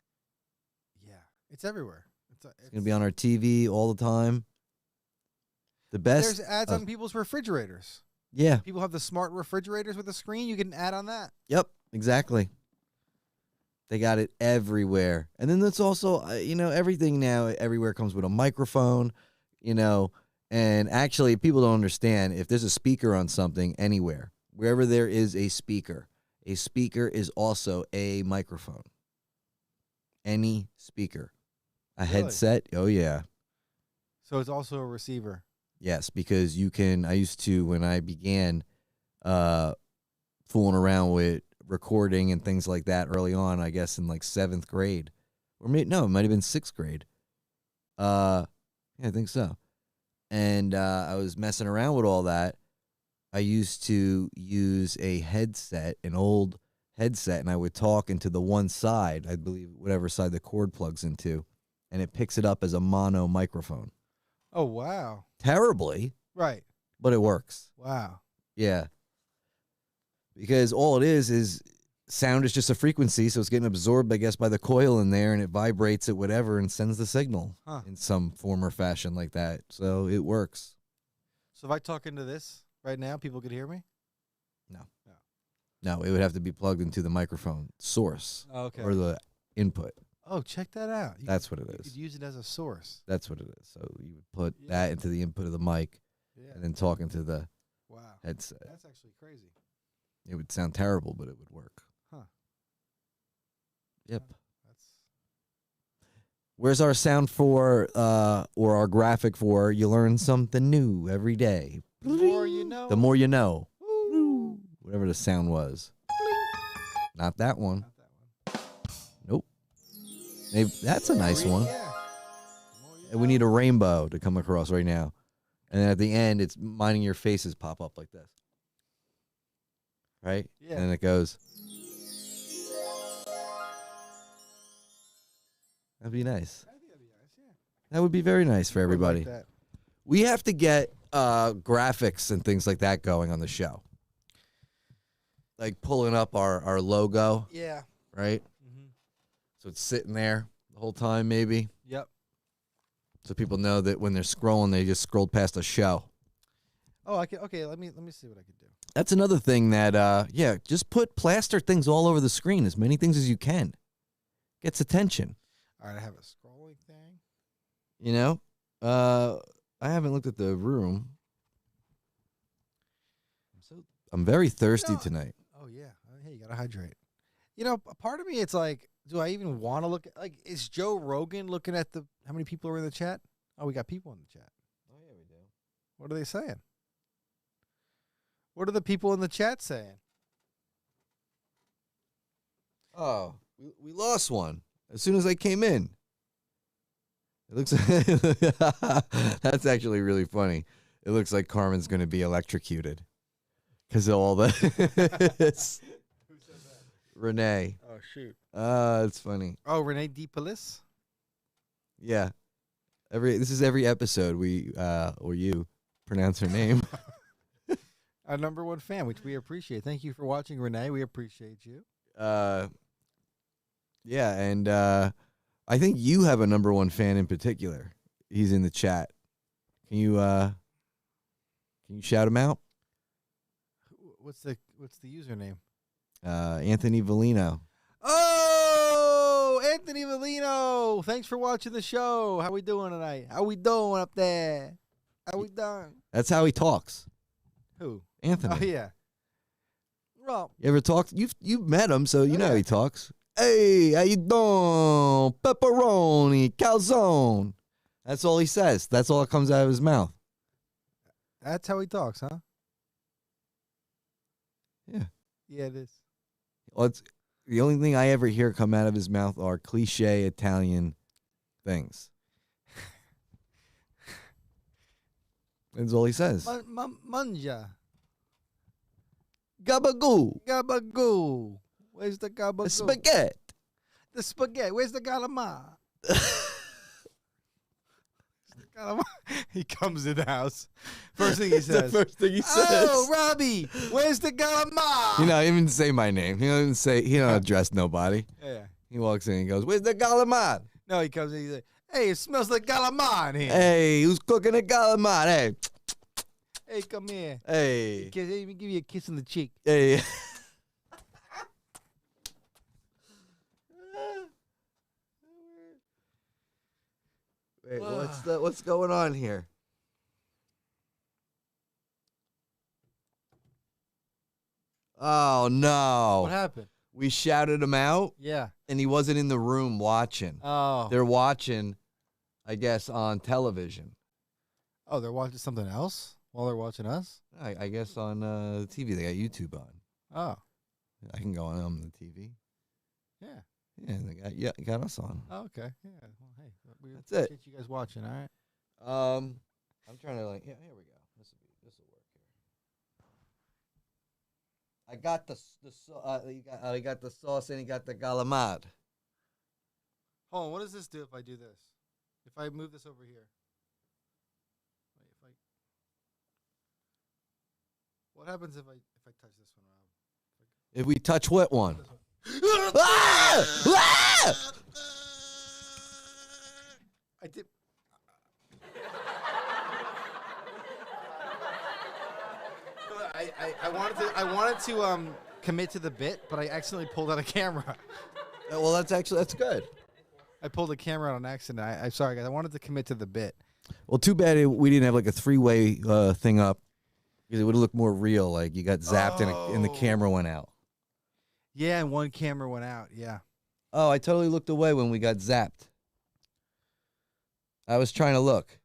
yeah, it's everywhere. It's going to be on our TV all the time. The best. There's ads on people's refrigerators. Yeah. People have the smart refrigerators with a screen. You get an ad on that. Yep. Exactly. They got it everywhere. And then that's also, everything now, everywhere comes with a microphone, and actually people don't understand if there's a speaker on something anywhere, wherever there is a speaker is also a microphone. Any speaker. A Really? headset. Oh, yeah. So it's also a receiver. Yes, because I used to, when I began fooling around with recording and things like that early on, I guess in like 7th grade. It might have been 6th grade. Yeah, I think so. And I was messing around with all that. I used to use a headset, an old headset, and I would talk into the one side, I believe, whatever side the cord plugs into, and it picks it up as a mono microphone. Oh, wow. Terribly, Right. but it works. Wow. Yeah. Because all it is sound is just a frequency, so it's getting absorbed, I guess, by the coil in there, and it vibrates at whatever and sends the signal in some form or fashion like that. So it works. So if I talk into this right now, people could hear me? No, it would have to be plugged into the microphone source Oh, okay. or the input. Oh, check that out. That's what it You could is. use it as a source. That's what it is. So you would put Yeah. that into the input of the mic Yeah. and then talk into the Wow. headset. That's actually crazy. It would sound terrible, but it would work. Huh. Yep. That's Where's our sound for, or our graphic for, you learn something new every day? the more you know. The more you know. Woo. Whatever the sound was. Not that one. Not that one. Nope. Maybe that's a nice one. Yeah. And we need a rainbow to come across right now. And then at the end, it's minding your faces pop up like this. Right? Yeah. And then it goes. That'd be nice. That would be very nice for everybody. Like that. We have to get graphics and things like that going on the show. Like pulling up our logo, Yeah. right? Mm-hmm. So it's sitting there the whole time, maybe. Yep. So people know that when they're scrolling, they just scrolled past a show. Oh, I can. Okay, let me see what I can do. That's another thing that, just put plaster things all over the screen, as many things as you can. Gets attention. All right, I have a scrolling thing. You know? I haven't looked at the room. I'm very thirsty No. tonight. Oh yeah. Hey, you gotta hydrate. You know, a part of me, it's like, do I even want to look at? Like, is Joe Rogan looking at the how many people are in the chat? Oh, we got people in the chat. Oh, yeah, we do. What are they saying? What are the people in the chat saying? Oh, we lost one as soon as I came in. It looks that's actually really funny. It looks like Carmen's going to be electrocuted because of all the Renee. Oh shoot. It's funny. Oh, Renee DePalis. Yeah. This is every episode we or you pronounce her name. Our #1 fan, which we appreciate. Thank you for watching, Renee. We appreciate you. Yeah, and I think you have a #1 fan in particular. He's in the chat. Can you shout him out? What's the username? Anthony Valino. Oh, Anthony Valino. Thanks for watching the show. How we doing tonight? How we doing up there? How we doing? That's how he talks. Who? Anthony. Oh yeah. Well, You ever talked? You've met him, so you know yeah. how he talks. Hey, how you doing? Pepperoni, calzone. That's all he says. That's all that comes out of his mouth. that's how he talks, huh? Yeah. Yeah, it is. Well, it's the only thing I ever hear come out of his mouth are cliche Italian things. That's all he says. Manja. Gabagoo. Gabagoo. Where's the gabagoo? Spaghetti. The spaghetti. Where's the calamar? He comes in the house. First thing he That's the says. first thing he says. Oh, Robbie, where's the calamar? You know, he didn't say my name. He don't address nobody. Yeah. He walks in and goes, "Where's the calamar? No, he comes in. He's like, "Hey, it smells like calamar in here. Hey, who's cooking the calamar? Hey, Hey, come here. hey, Let me give you a kiss on the cheek." hey." Wait, what's going on here? Oh no. What happened? We shouted him out Yeah. and he wasn't in the room watching. Oh. They're watching, I guess, on television. Oh, they're watching something else while they're watching us? I guess on the TV. They got YouTube on. Oh. I can go on the TV. Yeah. Yeah, they got us on. Oh, okay. Yeah. Well, hey, we That's it. appreciate you guys watching, all right? I'm trying to here we go. This will work here. I got I got the sauce and he got the galamad. Hold on, what does this do if I do this? If I move this over here? Wait, what happens if I touch this one, Rob? If we touch what one? This one. Ah! Ah! I did. I wanted to commit to the bit, but I accidentally pulled out a camera. Well, that's good. I pulled the camera out on accident. I'm sorry, guys. I wanted to commit to the bit. Well, too bad we didn't have like a three-way thing up because it would have looked more real. Like you got zapped and the camera went out. Yeah, and one camera went out. Yeah. Oh, I totally looked away when we got zapped. I was trying to look.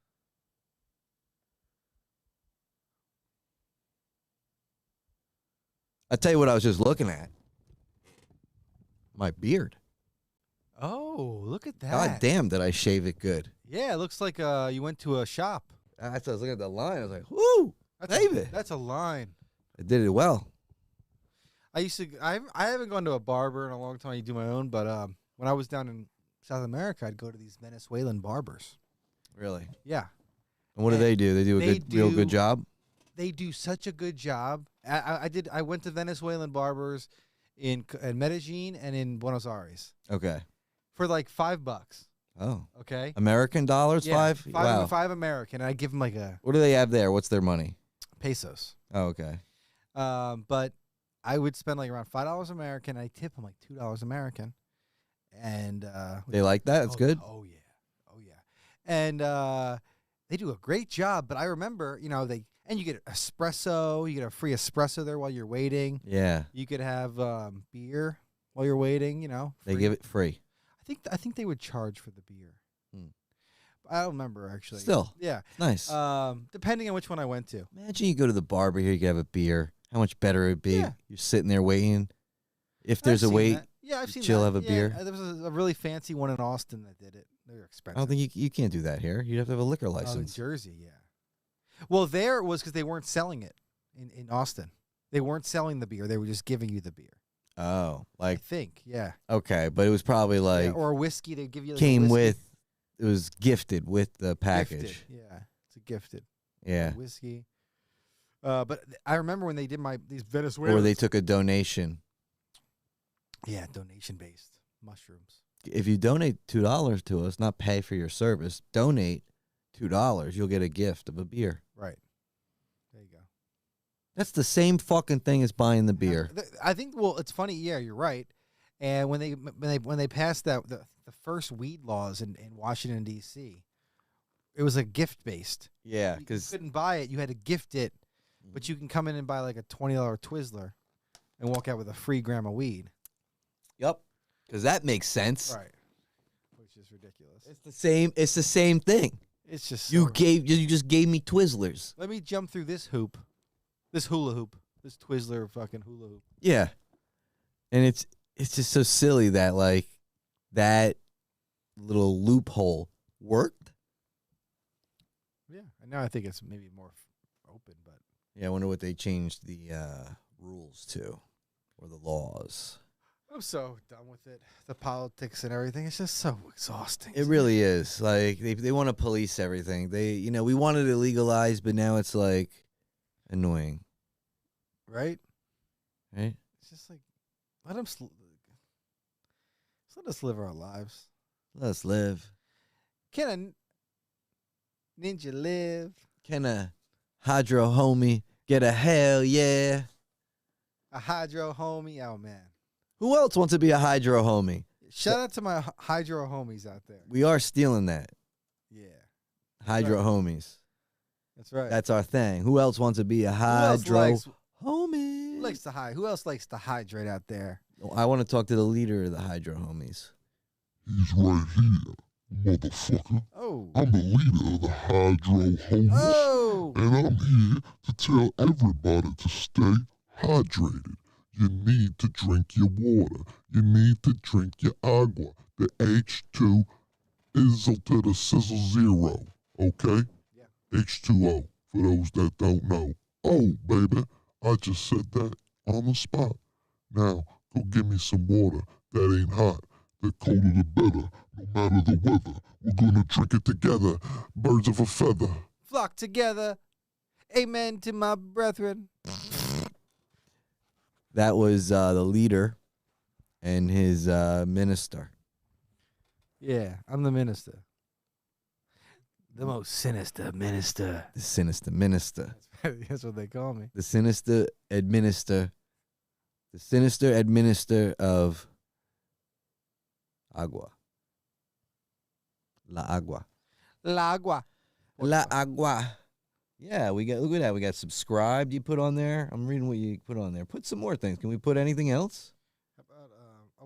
I'll tell you what I was just looking at. My beard. Oh, look at that. God damn, did I shave it good? Yeah, it looks like you went to a shop. I was looking at the line. I was like, whoo, baby. That's a line. I did it well. I used to. I haven't gone to a barber in a long time. I do my own, but when I was down in South America, I'd go to these Venezuelan barbers. Really? Yeah, And what do they do? They do a They real do- good job? they do such a good job. I did. I went to Venezuelan barbers in Medellin and in Buenos Aires Okay. for like $5. Oh. Okay, American dollars, yeah, five? Wow. five American. And I give them like a What do they have there? What's their money? pesos. Oh, okay. But I would spend like around $5 American. I tip them like $2 American, and They like that? It's oh, good? Oh yeah, oh yeah, and they do a great job. But I remember, and you get espresso. You get a free espresso there while you're waiting. Yeah. You could have beer while you're waiting. They free. give it free. I think they would charge for the beer. Hmm. I don't remember actually. Still. yeah. Nice. Depending on which one I went to. Imagine you go to the barber here, you have a beer. How much better it would be? Yeah. You're sitting there waiting. If there's I've a seen wait, that. Yeah, I've you seen chill, that. have a Yeah, beer. There was a really fancy one in Austin that did it. They're expensive. I don't think you can't do that here. You'd have to have a liquor Oh, in license. Jersey, yeah. Well, there it was because they weren't selling it in Austin. They weren't selling the beer. They were just giving you the beer. Oh, I like, think, yeah. okay, but it was probably like, Yeah, or a whiskey. They'd give you like came a whiskey. with, it was gifted with the package. Gifted, yeah, it's a gifted Yeah. whiskey. But I remember when they did these Venezuelans. Or they took a donation. Yeah, donation based mushrooms. If you donate $2 to us, not pay for your service, donate $2, you'll get a gift of a beer. Right. There you go. That's the same fucking thing as buying the beer. I think. Well, it's funny. Yeah, you're right. And when they passed that the first weed laws in Washington D.C., it was a gift based. Yeah, You because couldn't buy it; you had to gift it. But you can come in and buy like a $20 Twizzler, and walk out with a free gram of weed. yep, because that makes sense. Right. Which is ridiculous. It's the same. It's the same thing. It's just You so- you just gave me Twizzlers. Let me jump through this hoop, this hula hoop, this Twizzler fucking hula hoop. Yeah, and it's just so silly that like that little loophole worked. Yeah, and now I think it's maybe more open, but Yeah, I wonder what they changed the rules to, or the laws. I'm so done with it. The politics and everything. It's just so exhausting. It really is. Like they want to police everything. We wanted it legalized, but now it's like annoying, right? right? It's just like let them. Just let us live our lives. Let us live. Can a ninja live? Can a hydro homie get a hell yeah? A hydro homie. Oh man! Who else wants to be a hydro homie? Shout out to my hydro homies out there. We are stealing that. Yeah, Hydro homies. that's right. That's our thing. Who else wants to be a Who else hydro likes, homie? likes to Who else likes to hydrate out there? I want to talk to the leader of the hydro homies. He's right here, motherfucker. Oh, I'm the leader of the Hydro Homies, oh, and I'm here to tell everybody to stay hydrated. You need to drink your water. You need to drink your agua. The H2 is to the sizzle zero, okay? Yeah. H2O, for those that don't know. Oh, baby, I just said that on the spot. Now, go give me some water that ain't hot. The colder the better, no matter the weather. We're gonna drink it together, birds of a feather. flock together. Amen to my brethren. That was the leader and his minister. Yeah, I'm the minister. The most sinister minister. The sinister minister. That's what they call me. The sinister administer. The sinister administer of agua. La agua. La agua. La agua. Yeah, we got, look at that. We got subscribed you put on there. I'm reading what you put on there. Put some more things. Can we put anything else? How about,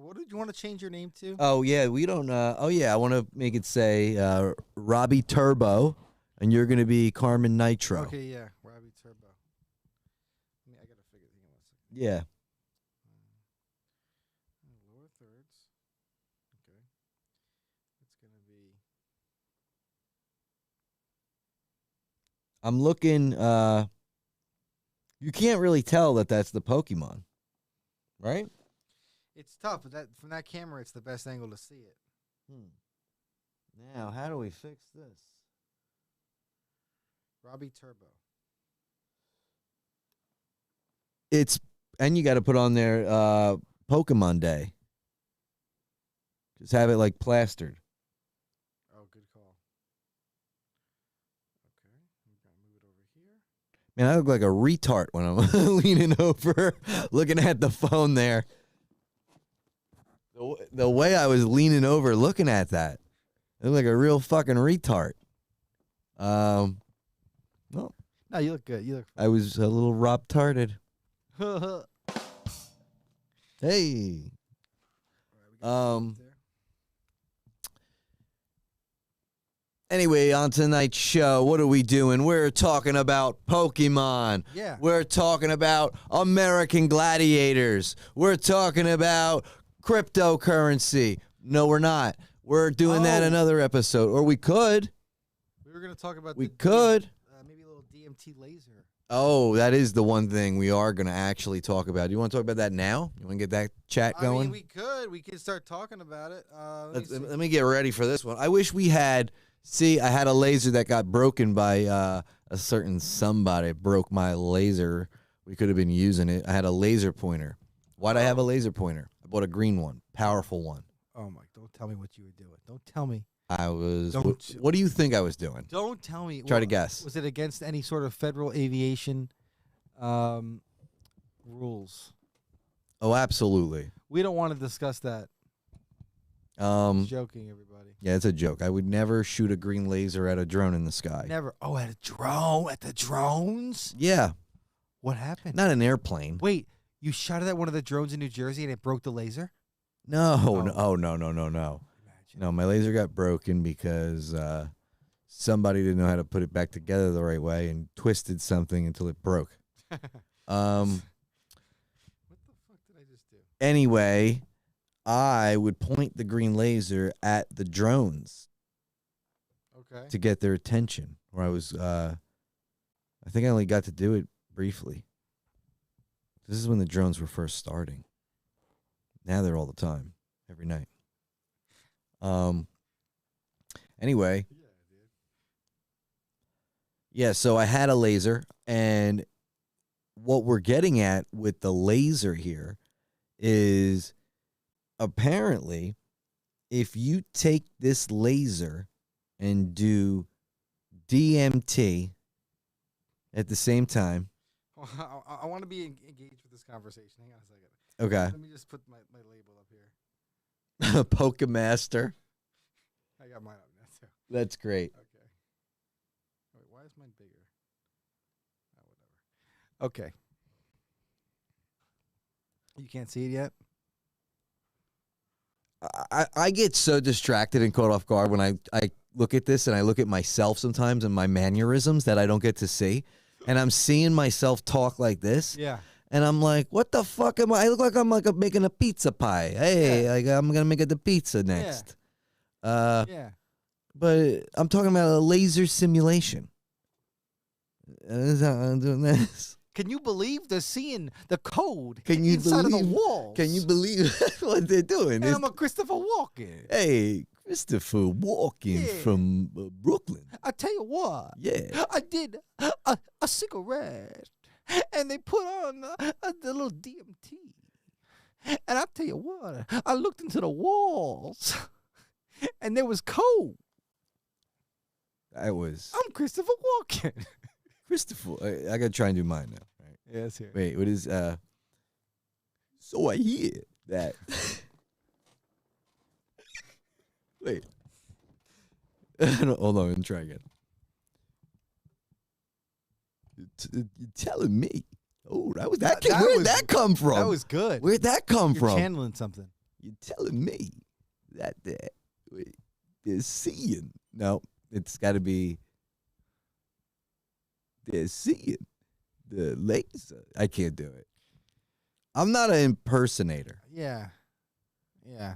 what did you want to change your name to? Oh, yeah, we don't, oh, yeah, I want to make it say Robbie Turbo, and you're going to be Carmen Nitro. Okay, yeah. Robbie Turbo. I got to figure it out. Yeah. Lower thirds. Okay. I'm looking. You can't really tell that that's the Pokemon, right? It's tough, but that from that camera, it's the best angle to see it. Now, how do we fix this? Robbie Turbo. And you got to put on there Pokemon Day. Just have it like plastered. Oh, good call. Okay, we gotta move it over here. Man, I look like a retard when I'm leaning over, looking at the phone there. The way I was leaning over, looking at that, I look like a real fucking retard. No, No, you look good. You look. I was a little Rob-tarded. All Hey. right, we got it there. Anyway, on tonight's show, what are we doing? We're talking about Pokemon. Yeah. We're talking about American Gladiators. We're talking about cryptocurrency. No, we're not. We're doing that Oh. another episode. Or we could. We were gonna talk about. We the could. maybe a little DMT laser. Oh, that is the one thing we are going to actually talk about. Do you want to talk about that now? You want to get that chat I going? mean, we could. We could start talking about it. Let me get ready for this one. I wish we had. See, I had a laser that got broken by a certain somebody. Broke my laser. We could have been using it. I had a laser pointer. Why'd I have a laser pointer? I bought a green one, powerful one. Oh my! Don't tell me what you were doing. Don't tell me. I was. Don't- What do you think I was doing? Don't tell me. Try to guess. Was it against any sort of federal aviation rules? Oh, absolutely. We don't want to discuss that. Joking, everybody. Yeah, it's a joke. I would never shoot a green laser at a drone in the sky. Never. Oh, at a drone. At the drones. Yeah, What happened? not an airplane. Wait, you shot it at one of the drones in New Jersey and it broke the laser? No, Oh. no, oh, no. Imagine. No, my laser got broken because somebody didn't know how to put it back together the right way and twisted something until it broke. What the fuck did I just do? Anyway, I would point the green laser at the drones Okay. to get their attention. Where I was, I think I only got to do it briefly. This is when the drones were first starting. Now they're all the time, every night. Anyway, Yeah, dude. yeah, so I had a laser, and what we're getting at with the laser here is apparently if you take this laser and do DMT at the same time. Well, I want to be engaged with this conversation. Hang on a second. Okay. Let me just put my label up here. Pokemaster. I got mine up now too. That's great. Okay. Wait, why is mine bigger? Oh, whatever. Okay. You can't see it yet? I get so distracted and caught off guard when I look at this and I look at myself sometimes and my mannerisms that I don't get to see. And I'm seeing myself talk like this. Yeah. And I'm like, what the fuck am I? I look like I'm like making a pizza pie. Hey, Yeah. like I'm going to make it the pizza next. Yeah. But I'm talking about a laser simulation. That's how I'm doing this. Can you believe they're seeing the code Can you inside of the believe- walls? Can you believe what they're doing? And It's- I'm a Christopher Walken. Hey, Christopher Walken Yeah. from Brooklyn. I tell you what. Yeah. I did a cigarette, and they put on the little DMT. And I tell you what, I looked into the walls, and there was code. That was I'm Christopher Walken. Christopher. I got to try and do mine now. Right. Yes, here. Wait, what is so I hear that wait. Hold on, let me try again. You're telling me. Oh, where'd that come from? That was good. Where'd that come You're from? channeling something. You're telling me that they're seeing. No, it's got to be they're seeing the laser. I can't do it. I'm not an impersonator. Yeah. Yeah.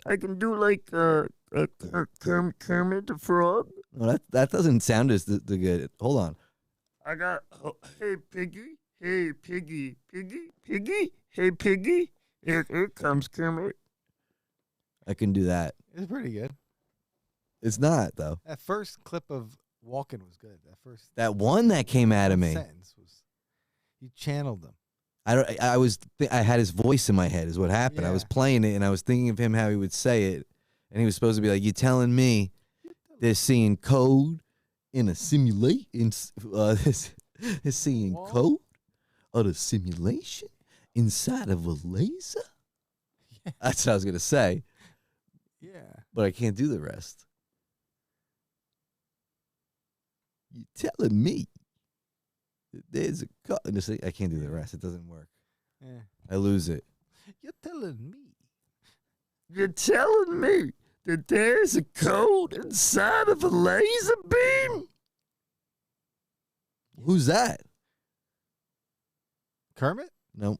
I can do like Kermit the Frog. Well, that doesn't sound as the good. Hold on. I got, hey, Piggy. Hey, Piggy. Piggy. Hey, Piggy. Here comes Kermit. I can do that. It's pretty good. It's not though. That first clip of Walking was good. That first That one that came out of me. sentence was, you channeled them. I had his voice in my head is what happened. I was Yeah. playing it and I was thinking of him how he would say it, and he was supposed to be like, "You telling me they're seeing code in a simulation? They're seeing What? code of a simulation inside of a laser?" Yeah. That's what I was gonna say, Yeah. but I can't do the rest. You telling me that there's a code? I can't do the rest. It doesn't work. Yeah. I lose it. You're telling me. You're telling me that there's a code inside of a laser beam? Who's that? Kermit? Nope.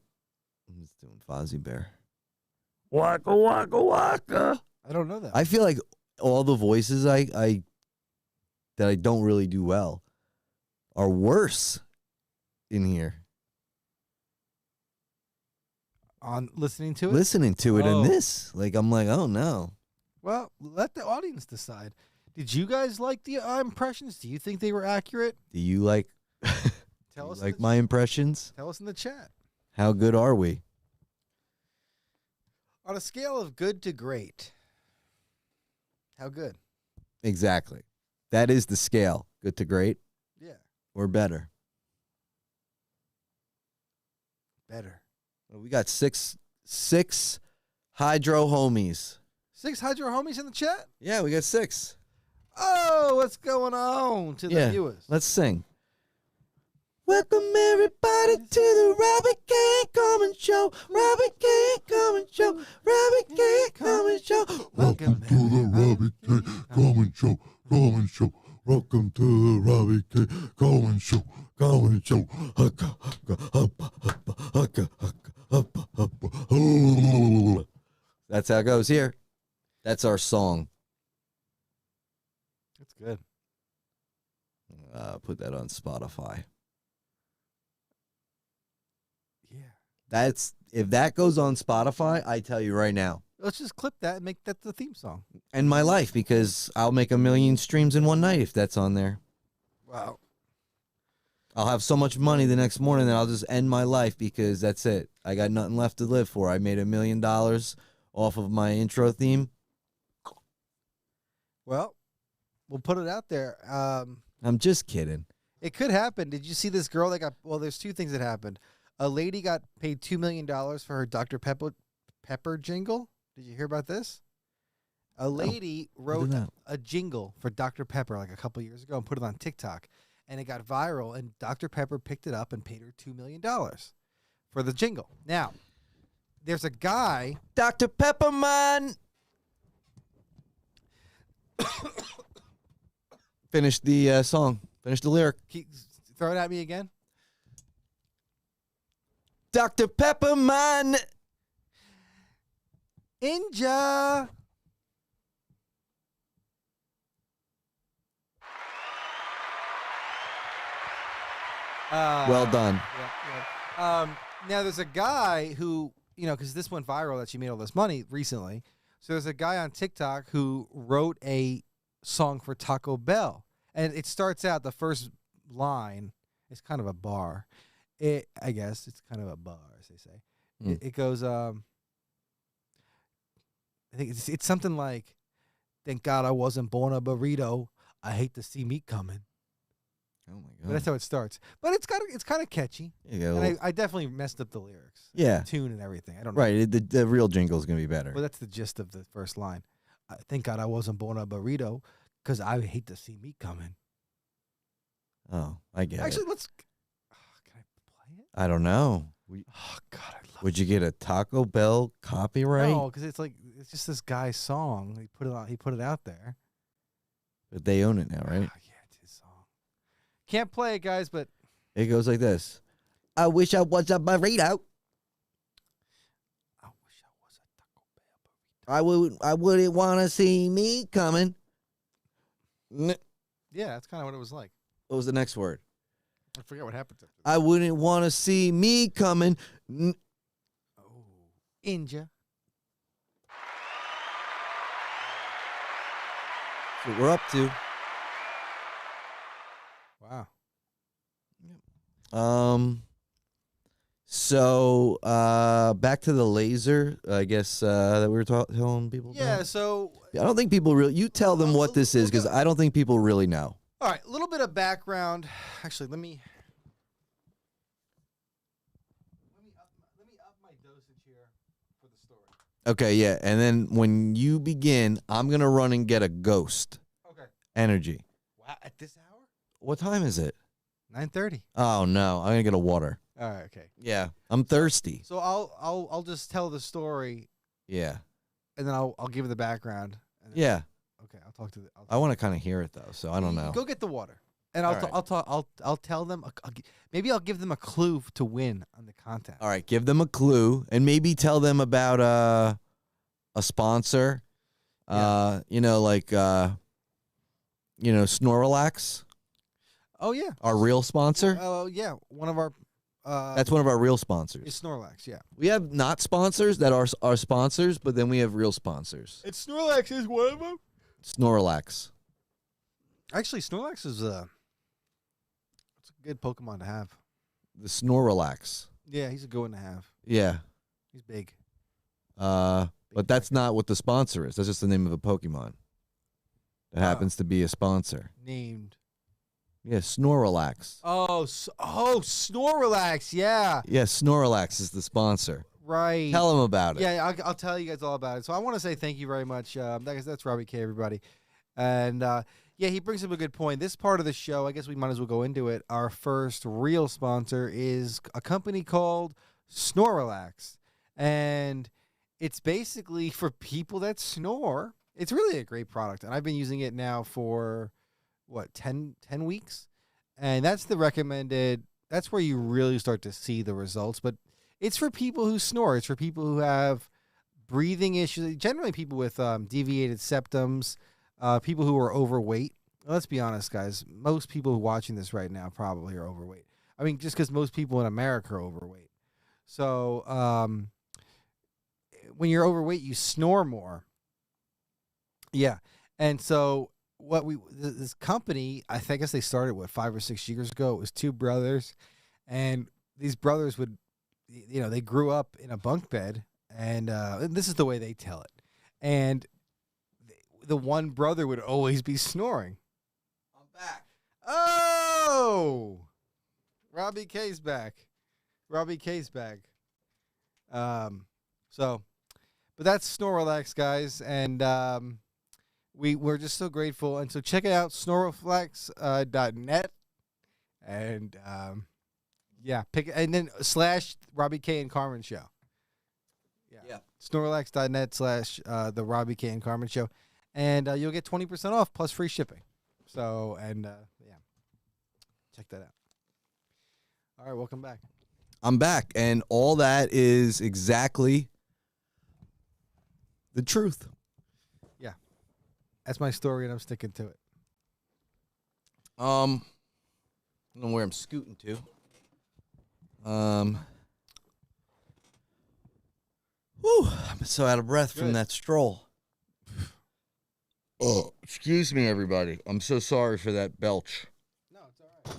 I'm just doing Fozzie Bear. Waka, waka, waka. I don't know that. I feel like all the voices I that I don't really do well are worse in here. On listening to it? Listening to it Oh. in this, like I'm like, oh no. Well, let the audience decide. Did you guys like the impressions? Do you think they were accurate? Do you like Tell do us you in like the my impressions? Tell us in the chat. How good are we? On a scale of good to great, how good? Exactly. That is the scale. Good to great Yeah, or better. better. Well, we got six hydro homies. 6 hydro homies in the chat? Yeah, we got 6. Oh, what's going on to the Yeah. viewers? Let's sing. Welcome everybody to the Robbie K. Common Show. Robbie K. Common Show. Robbie K. Common Show. Welcome to the Robbie K. Coleman Show. Coleman Show. Welcome to the Robbie K. Coleman Show. Coleman Show. Hukka, hukka, huppa, huppa, hukka, hukka, huppa, huppa. That's how it goes here. That's our song. That's good. Put that on Spotify. Yeah. That's if that goes on Spotify, I tell you right now. Let's just clip that and make that the theme song. And my life, because I'll make 1 million streams in one night if that's on there. Wow. I'll have so much money the next morning that I'll just end my life because that's it. I got nothing left to live for. I made $1 million off of my intro theme. Well, we'll put it out there. I'm just kidding. It could happen. Did you see this girl that got? Well, there's 2 things that happened. A lady got paid $2 million for her Dr. Pepper jingle. Did you hear about this? A lady wrote know. a jingle for Dr. Pepper like a couple years ago and put it on TikTok, and it got viral. And Dr. Pepper picked it up and paid her $2 million for the jingle. Now, there's a guy. Dr. Pepperman. Finish the song. Finish the lyric. Throw it at me again. Dr. Pepperman. Inja. Well done. Now there's a guy who, because this went viral that she made all this money recently. So there's a guy on TikTok who wrote a song for Taco Bell, and it starts out, the first line is kind of a bar. I guess it's kind of a bar, as they say. Mm. It goes, I think it's something like, "Thank God I wasn't born a burrito. I hate to see meat coming." Oh my But that's how it starts. But it's kind of catchy. Yeah, And I definitely messed up the lyrics, yeah. tune and everything. I don't know. Right. The real jingle is gonna be better. Well, that's the gist of the first line. Thank God I wasn't born a burrito, because I hate to see meat coming. Oh, I get Actually, it. let's. Can I play it? I don't know. Oh God, I love. Would you get a Taco Bell copyright? No, because it's just this guy's song. He put it out there. But they own it now, right? Yeah, it's his song. Can't play it, guys, but It goes like this. I wish I was a burrito. I wish I was a Taco Bell burrito. I wouldn't want to see me coming. Yeah, that's kind of what it was like. What was the next word? I forget what happened to it. I wouldn't want to see me coming. Oh, Inja. That's what we're up to. Wow. So back to the laser, I guess that we were telling people. Yeah. about. So, I don't think people really. You tell them what this is because I don't think people really know. all right, a little bit of background. Actually, let me up my dosage here for the story. Okay, yeah, and then when you begin, I'm gonna run and get a ghost Okay. energy. Wow. At this hour? What time is it? 9:30. Oh no, I'm gonna get a water. All right. Okay. Yeah, I'm thirsty. So I'll just tell the story, Yeah, and then I'll give the background. And then, yeah. Okay. I'll talk to the. I want to kind of hear it though, so I don't know. Go get the water, and All I'll right. I'll talk. I'll tell them. Maybe I'll give them a clue to win on the contest. All right, give them a clue and maybe tell them about a sponsor. You know, like Snorlax, Oh yeah. our real sponsor. Oh yeah. One of our. That's one of our real sponsors. It's Snorlax. Yeah. We have not sponsors that are our sponsors, but then we have real sponsors. It's Snorlax is one of them. Snorlax. Actually, Snorlax is it's a good Pokemon to have. The Snorlax. Yeah, he's a good one to have. Yeah. He's big. But that's not what the sponsor is. That's just the name of a Pokemon. That happens to be a sponsor. Named. Yeah, Snorlax. Oh, Snorlax. Yeah. Yeah, Snorlax is the sponsor. Right. Tell them about it. Yeah, I'll tell you guys all about it. So I want to say thank you very much. That's Robbie K, everybody. And yeah, he brings up a good point. This part of the show, I guess we might as well go into it. Our first real sponsor is a company called Snorlax. And it's basically for people that snore. It's really a great product. And I've been using it now for, 10 weeks? And that's the recommended. That's where you really start to see the results. But it's for people who snore. It's for people who have breathing issues. Generally, people with deviated septums, people who are overweight. Let's be honest, guys. Most people who are watching this right now probably are overweight. I mean, just because most people in America are overweight. So when you're overweight, you snore more. Yeah. And so this company, I guess they started, 5 or 6 years ago. It was two brothers. And these brothers would, they grew up in a bunk bed. And this is the way they tell it. And the one brother would always be snoring. I'm back. Oh! Robbie K's back. But that's Snorlax, guys. And we're just so grateful. And so check it out, snorlax.net. And yeah, pick and then / Robbie K and Carmen Show. Yeah. Snorlax.net / the Robbie K and Carmen Show. And you'll get 20% off plus free shipping. So, and yeah, check that out. All right, welcome back. I'm back. And all that is exactly the truth. Yeah. That's my story, and I'm sticking to it. I don't know where I'm scooting to. Whew, I'm so out of breath from Good. that stroll. Oh, excuse me, everybody. I'm so sorry for that belch. No, it's all right.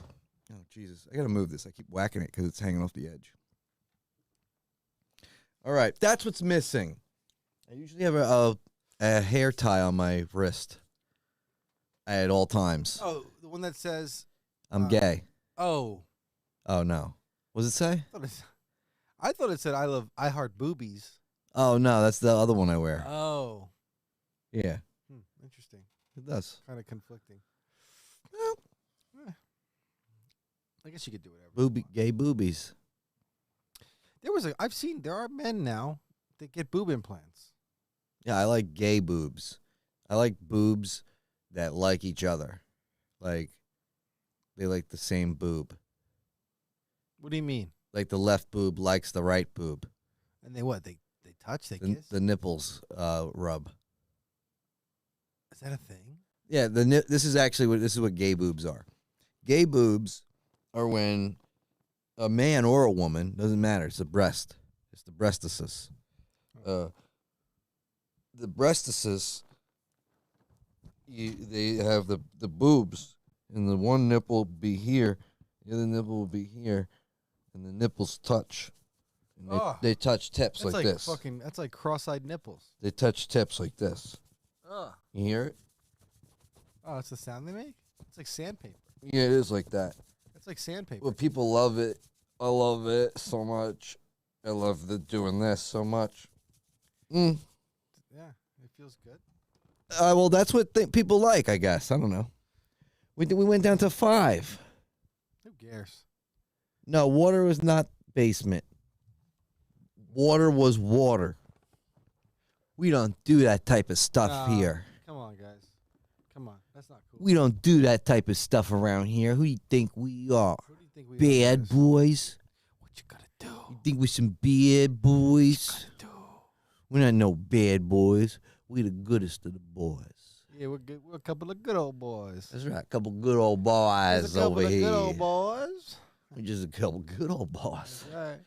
Oh, Jesus. I got to move this. I keep whacking it because it's hanging off the edge. All right. That's what's missing. I usually have a hair tie on my wrist at all times. Oh, the one that says, I'm gay. oh. Oh, no. What does it say? I thought it said, I heart boobies. Oh, no. That's the other one I wear. Oh. Yeah. Interesting. It does. Kind of conflicting. I guess you could do whatever. Gay boobies. There are men now that get boob implants. Yeah, I like gay boobs. I like boobs that like each other. Like, they like the same boob. What do you mean? Like the left boob likes the right boob. And they what? They touch? They The, kiss? the nipples rub. Is that a thing? Yeah, this is what gay boobs are. Gay boobs are when a man or a woman, doesn't matter, it's the breast. It's the breastises. The breastises, they have the boobs, and the one nipple will be here, the other nipple will be here, and the nipples touch. And they touch tips That's like this. That's like cross-eyed nipples. They touch tips like this. Ugh. You hear it? Oh, that's the sound they make? It's like sandpaper. Yeah, it is like that. It's like sandpaper. Well, people love it. I love it so much. I love doing this so much. Yeah, it feels good. Well, that's what people like, I guess. I don't know. We went down to 5. Who cares? No, water was not basement. Water was water. We don't do that type of stuff No. here. Come on, guys. Come on. That's not cool. We don't do that type of stuff around here. Who you think we are? Who do you think we Bad are, guys? boys? What you gotta do? You think we some bad boys? Do. We're not no bad boys. We the goodest of the boys. Yeah, we're good. We're a couple of good old boys. That's right. A couple good old There's boys a couple over of here. good old boys. We're just a couple good old boys. Right.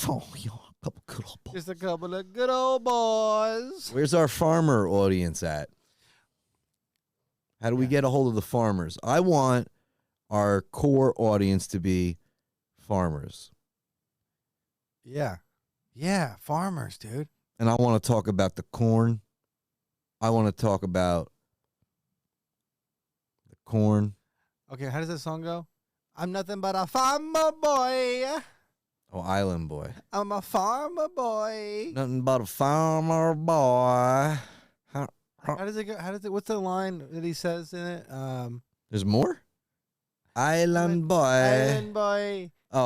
Oh, you a couple good old boys. Just a couple of good old boys. Where's our farmer audience at? How do we get a hold of the farmers? I want our core audience to be farmers. Yeah. Yeah, farmers, dude. And I want to talk about the corn. I want to talk about the corn. Okay, how does that song go? I'm nothing but a farmer boy. Oh, Island Boy. I'm a farmer boy. Nothing but a farmer boy. How does it go? What's the line that he says in it? There's more? Island Boy. Island boy. Oh,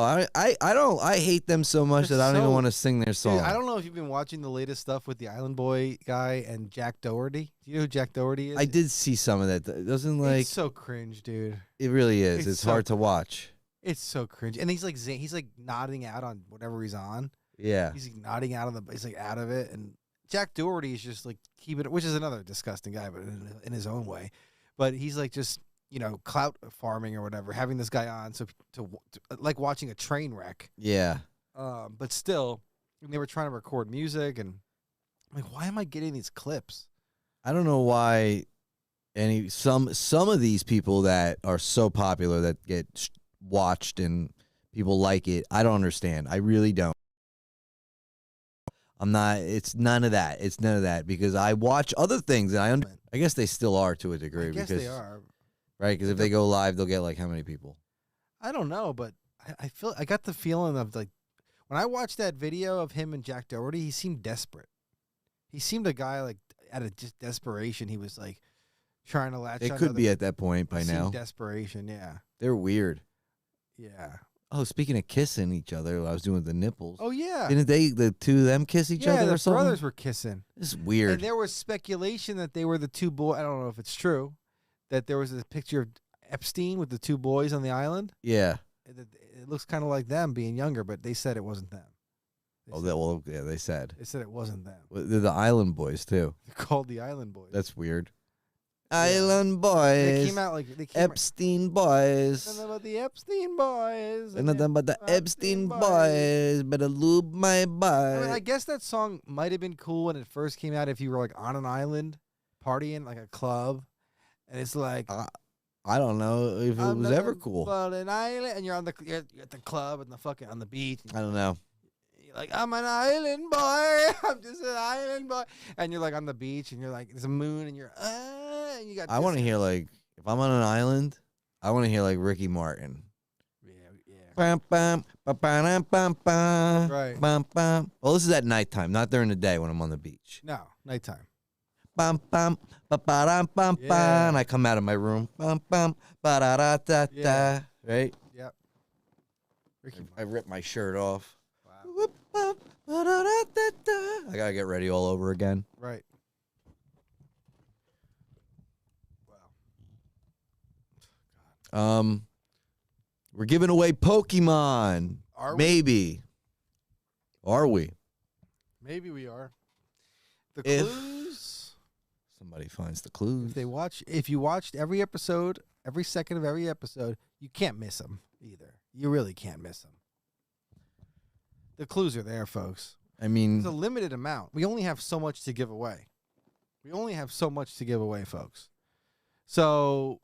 I hate them so much They're that I don't even so- want to sing their song. Dude, I don't know if you've been watching the latest stuff with the Island Boy guy and Jack Doherty. Do you know who Jack Doherty is? I did see some of that. It doesn't like It's so cringe, dude. it really is. it's It's so hard to watch. It's so cringe. And he's like nodding out on whatever he's on. Yeah. He's like nodding out on the. He's like out of it. And Jack Doherty is just like keeping it, which is another disgusting guy, but in his own way. But he's like just clout farming or whatever, having this guy on to like watching a train wreck. Yeah. But still, they were trying to record music, and I'm like, why am I getting these clips? I don't know why some of these people that are so popular that get watched and people like it. I don't understand. I really don't. It's none of that. It's none of that because I watch other things and I guess they still are to a degree. I guess because, they are. Right? Because if they go live, they'll get like how many people? I don't know, but I got the feeling of like when I watched that video of him and Jack Doherty, he seemed desperate. He seemed a guy like out of just desperation. He was like trying to latch. It on could to be the, at that point by it seemed now. Desperation, yeah, They're weird. yeah. Oh, speaking of kissing each other, I was doing the nipples. Oh yeah, Didn't the two of them kiss each yeah. other The or something? brothers were kissing, This is weird. and there was speculation that they were the two boys. I don't know if it's true. That there was a picture of Epstein with the two boys on the island. Yeah. It looks kind of like them being younger, but they said it wasn't them. They said. They said it wasn't them. Well, they're the Island Boys too. They're called the Island Boys. That's weird. Yeah. Island Boys. They came out like they came Epstein Boys. Nothing about the Epstein boys. And nothing but the Epstein Boys. Better lube my I butt. mean, I guess that song might have been cool when it first came out if you were like on an island partying, like a club, and it's like I don't know if it I'm was ever nothing cool. but an island, and you're you're at the club and on the beach. I don't know. You're like, I'm an island boy. I'm just an island boy, and you're like on the beach, and you're like, there's a moon, and you're and you got. I want to this- hear like if I'm on an island, I want to hear like Ricky Martin. Yeah. Bam, bam, ba, ba, dum, bam, bam, Right. bam, bam. Well, this is at nighttime, not during the day when I'm on the beach. No, nighttime. Bam, bam, ba, ba, dum, bam, Yeah. bam. And I come out of my room. Bam, bam, ba, da, da, da, Yeah. da. Right? Yep. Ricky. I rip my shirt off. Wow. Whoop, bam, ba, da, da, da, da. I gotta get ready all over again. Right. Wow. We're giving away Pokemon. Are we? Maybe. Are we? Maybe we are. The If- clues. Somebody finds the clues. If you watched every episode, every second of every episode, you can't miss them either. You really can't miss them. The clues are there, folks. I mean, It's a limited amount. We only have so much to give away. Folks. So,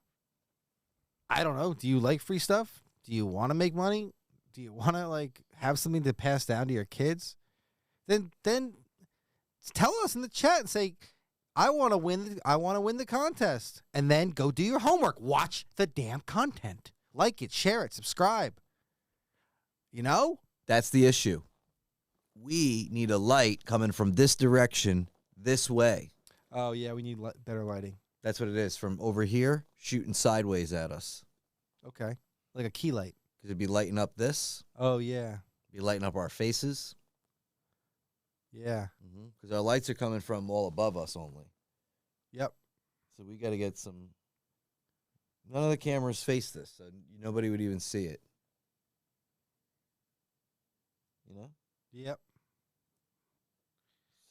I don't know. Do you like free stuff? Do you want to make money? Do you want to like have something to pass down to your kids? Then tell us in the chat and say, I want to win the contest. And then go do your homework. Watch the damn content. Like it, share it, subscribe. You know? that's the issue. We need a light coming from this direction, this way. Oh, yeah, we need better lighting. That's what it is. From over here, shooting sideways at us. Okay. Like a key light. Because it'd be lighting up this, Oh, yeah. be lighting up our faces. Yeah. Because our lights are coming from all above us only. Yep. So we got to get some. None of the cameras face this, so nobody would even see it. You know? Yep.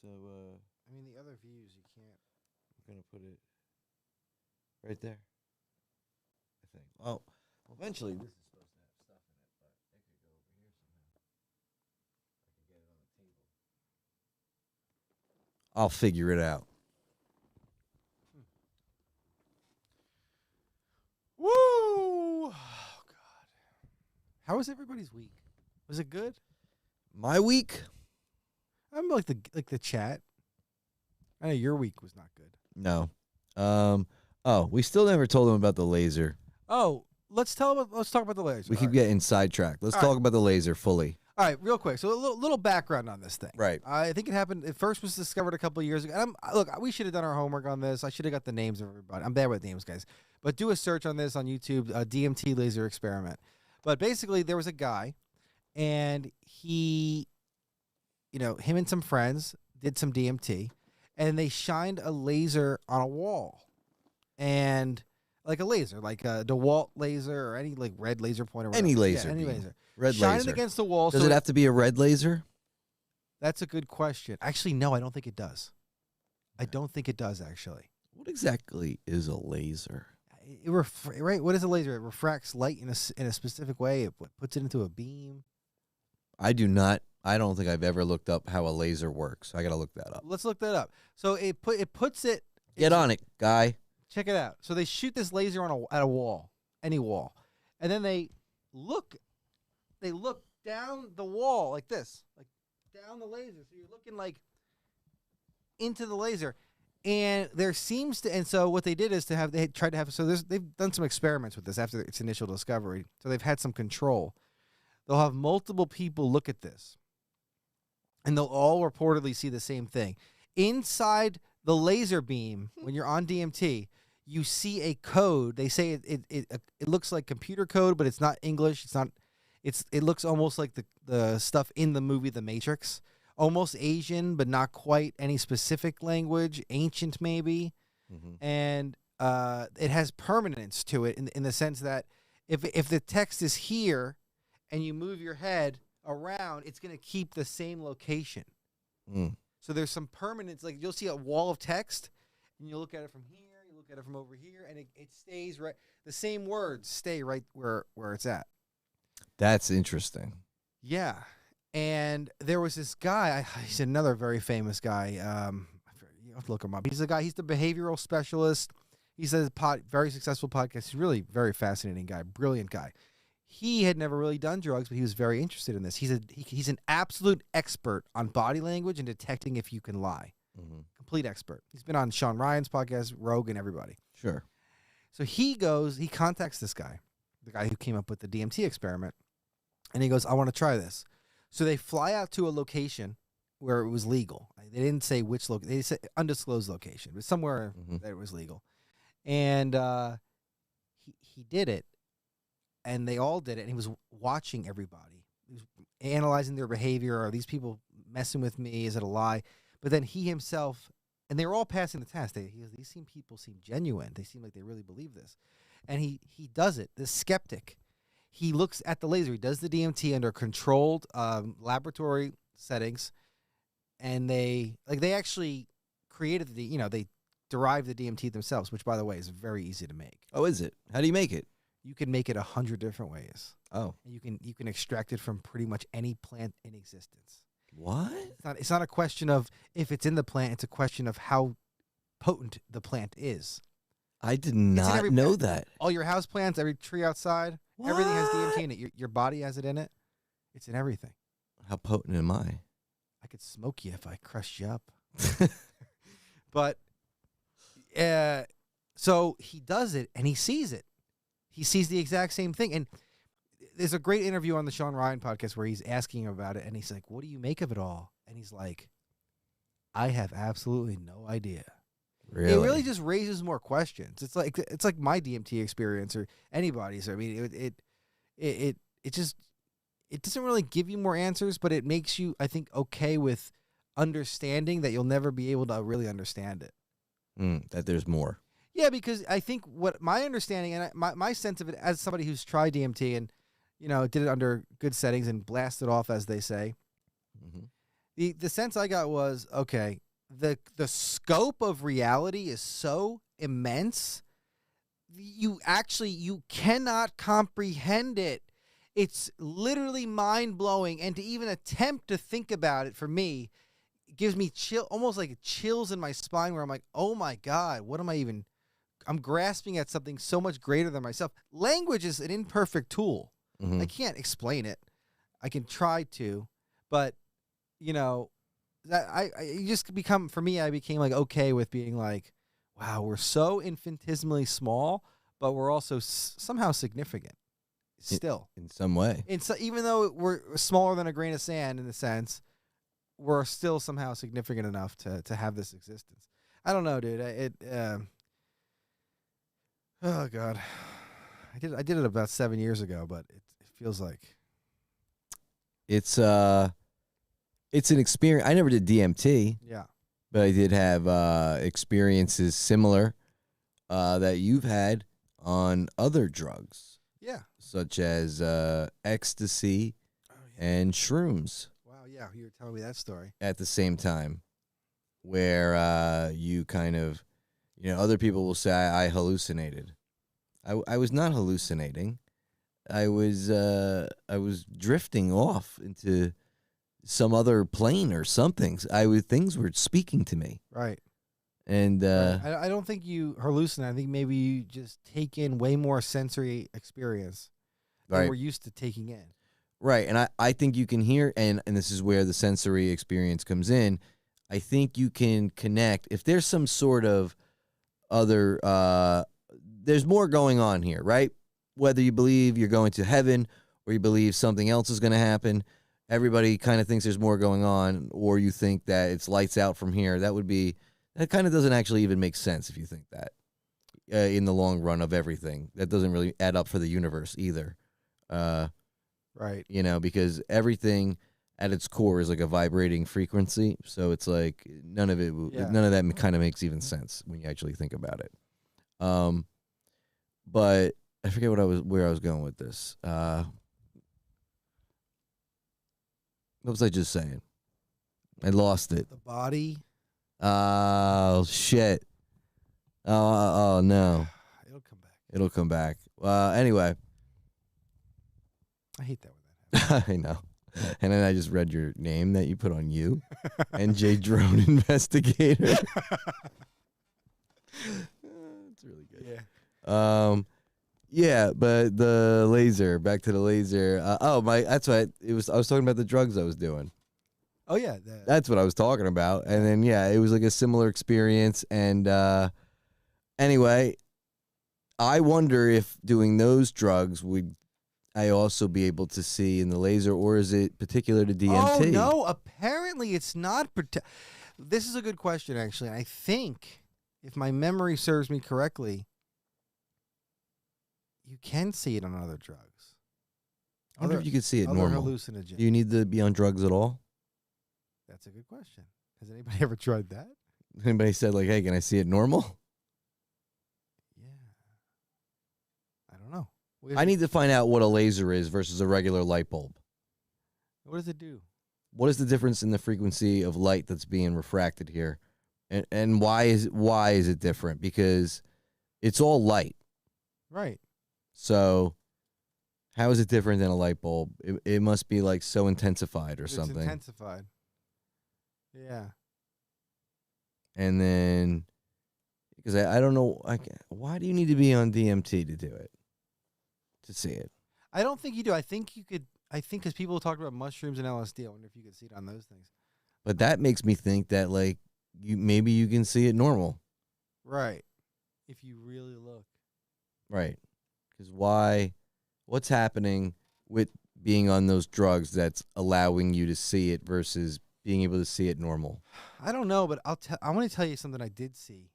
So I mean, the other views, you can't. we're going to put it right there. I think. Well, eventually this is supposed to have stuff in it, but it could go over here somehow. I could get it on the table. I'll figure it out. Woo! Oh, God. How was everybody's week? Was it good? My week? I'm like the chat. I know your week was not good. No. Oh, we still never told them about the laser. Oh, let's talk about the laser. We keep getting sidetracked. Let's All talk about the laser fully. All right, real quick. So a little background on this thing. Right. I think it happened. It first was discovered a couple of years ago. And look, we should have done our homework on this. I should have got the names of everybody. I'm bad with names, guys. But do a search on this on YouTube, DMT laser experiment. But basically, there was a guy, and he, him and some friends did some DMT, and they shined a laser on a wall, and like a laser, like a DeWalt laser or any like red laser pointer. Any laser. Yeah, any beam. laser. Red Shine laser. it against the wall. Does so it have to be a red laser? That's a good question. Actually, no, I don't think it does. I don't think it does, actually. What exactly is a laser? Right? What is a laser? It refracts light in a specific way. It puts it into a beam. I don't think I've ever looked up how a laser works. I got to look that up. Let's look that up. So it puts it. Get on it, guy. Check it out. So they shoot this laser at a wall, any wall, and then they look down the wall like this, like down the laser. So you're looking like into the laser. And there seems to, and so what they did is they've done some experiments with this after its initial discovery. So they've had some control. They'll have multiple people look at this, and they'll all reportedly see the same thing. Inside the laser beam, when you're on DMT, you see a code. They say it looks like computer code, but it's not English. It looks almost like the stuff in the movie The Matrix. Almost Asian, but not quite any specific language, ancient maybe. Mm-hmm. And it has permanence to it in the sense that if the text is here and you move your head around, it's going to keep the same location. Mm. So there's some permanence. Like you'll see a wall of text, and you look at it from here, you look at it from over here, and it stays right. The same words stay right where it's at. That's interesting. Yeah. And there was this guy. He's another very famous guy. You have to look him up. He's the behavioral specialist. He's a very successful podcast. He's really very fascinating guy, brilliant guy. He had never really done drugs, but he was very interested in this. He's an absolute expert on body language and detecting if you can lie. Mm-hmm. Complete expert. He's been on Sean Ryan's podcast, Rogan, everybody. Sure. So he contacts this guy, the guy who came up with the DMT experiment, and he goes, I want to try this. So they fly out to a location where it was legal. They didn't say which location. They said undisclosed location, but somewhere that it was legal. And he did it, and they all did it, and he was watching everybody. He was analyzing their behavior. Are these people messing with me? Is it a lie? But then he himself, and they were all passing the test. These people seem genuine. They seem like they really believe this. And he does it, this skeptic. He looks at the laser. He does the DMT under controlled laboratory settings, and they actually created they derive the DMT themselves, which, by the way, is very easy to make. Oh, is it? How do you make it? You can make it 100 different ways. Oh, You can extract it from pretty much any plant in existence. what? It's not a question of if it's in the plant. It's a question of how potent the plant is. I did in not every know plant. that. All your house plants, every tree outside, everything has DMT What? in it. Your body has it in it. It's in everything. How potent am I? I could smoke you if I crushed you up. But so he does it and he sees it. He sees the exact same thing. And there's a great interview on the Sean Ryan podcast where he's asking him about it. And he's like, what do you make of it all? And he's like, I have absolutely no idea. Really? It really just raises more questions. It's like my DMT experience or anybody's. I mean, it doesn't really give you more answers, but it makes you, I think, okay with understanding that you'll never be able to really understand it. That there's more. Yeah, because I think what my understanding and my sense of it as somebody who's tried DMT and, did it under good settings and blasted off, as they say, Mm-hmm. the sense I got was, okay, the scope of reality is so immense, you cannot comprehend it. It's literally mind-blowing, and to even attempt to think about it, for me, gives me almost like chills in my spine where I'm like, oh my God, what am I even... I'm grasping at something so much greater than myself. Language is an imperfect tool. Mhm. I can't explain it. I can try to, but, that I just become, for me, I became like okay with being like, wow, we're so infinitesimally small, but we're also somehow significant still. In some way. And so even though we're smaller than a grain of sand in a sense, we're still somehow significant enough to have this existence. I don't know, dude. Oh God, I did it about 7 years ago, but it feels like It's an experience. I never did DMT, yeah. but I did have experiences similar that you've had on other drugs, Yeah. such as ecstasy Oh yeah. and shrooms Wow. Yeah. You were telling me that story. at the same time, where you kind of, other people will say I hallucinated. I was not hallucinating. I was drifting off into some other plane or something. Things were speaking to me, Right. and Right. I don't think you hallucinate. I think maybe you just take in way more sensory experience than right, we're used to taking in. right. And I think you can hear, and this is where the sensory experience comes in. I think you can connect if there's some sort of other. There's more going on here, right? Whether you believe you're going to heaven or you believe something else is going to happen, everybody kind of thinks there's more going on, or you think that it's lights out from here. That kind of doesn't actually even make sense if you think that in the long run of everything. That doesn't really add up for the universe either. Right. Because everything at its core is like a vibrating frequency. So it's like none of that kind of makes even sense when you actually think about it. But I forget where I was going with this. What was I just saying? I lost it. The body. Oh shit. Oh no. It'll come back. It'll come back. Anyway. I hate that when that happens. I know. And then I just read your name that you put on you. NJ Drone Investigator. It's really good. Yeah. Yeah, but the laser, back to the laser. That's what it was. I was talking about the drugs I was doing. Oh yeah. That's what I was talking about. And then, yeah, it was like a similar experience. And anyway, I wonder if doing those drugs would I also be able to see in the laser, or is it particular to DMT? Oh no! Apparently, it's not. This is a good question, actually. I think, if my memory serves me correctly, you can see it on other drugs. I wonder if you could see it other normal. hallucinogens. Do you need to be on drugs at all? That's a good question. Has anybody ever tried that? Anybody said like, "Hey, can I see it normal?" Yeah. I don't know. I need to find out what a laser is versus a regular light bulb. What does it do? What is the difference in the frequency of light that's being refracted here And why is it different? Because it's all light. Right. So how is it different than a light bulb? It must be like so intensified or It's something. intensified. Yeah. And then because I don't know, why do you need to be on DMT to do it? To see it? I don't think you do. I think you could. I think because people talk about mushrooms and LSD. I wonder if you could see it on those things. But that makes me think that like maybe you can see it normal. Right. If you really look. Right. Because what's happening with being on those drugs that's allowing you to see it versus being able to see it normal? I don't know, but I want to tell you something I did see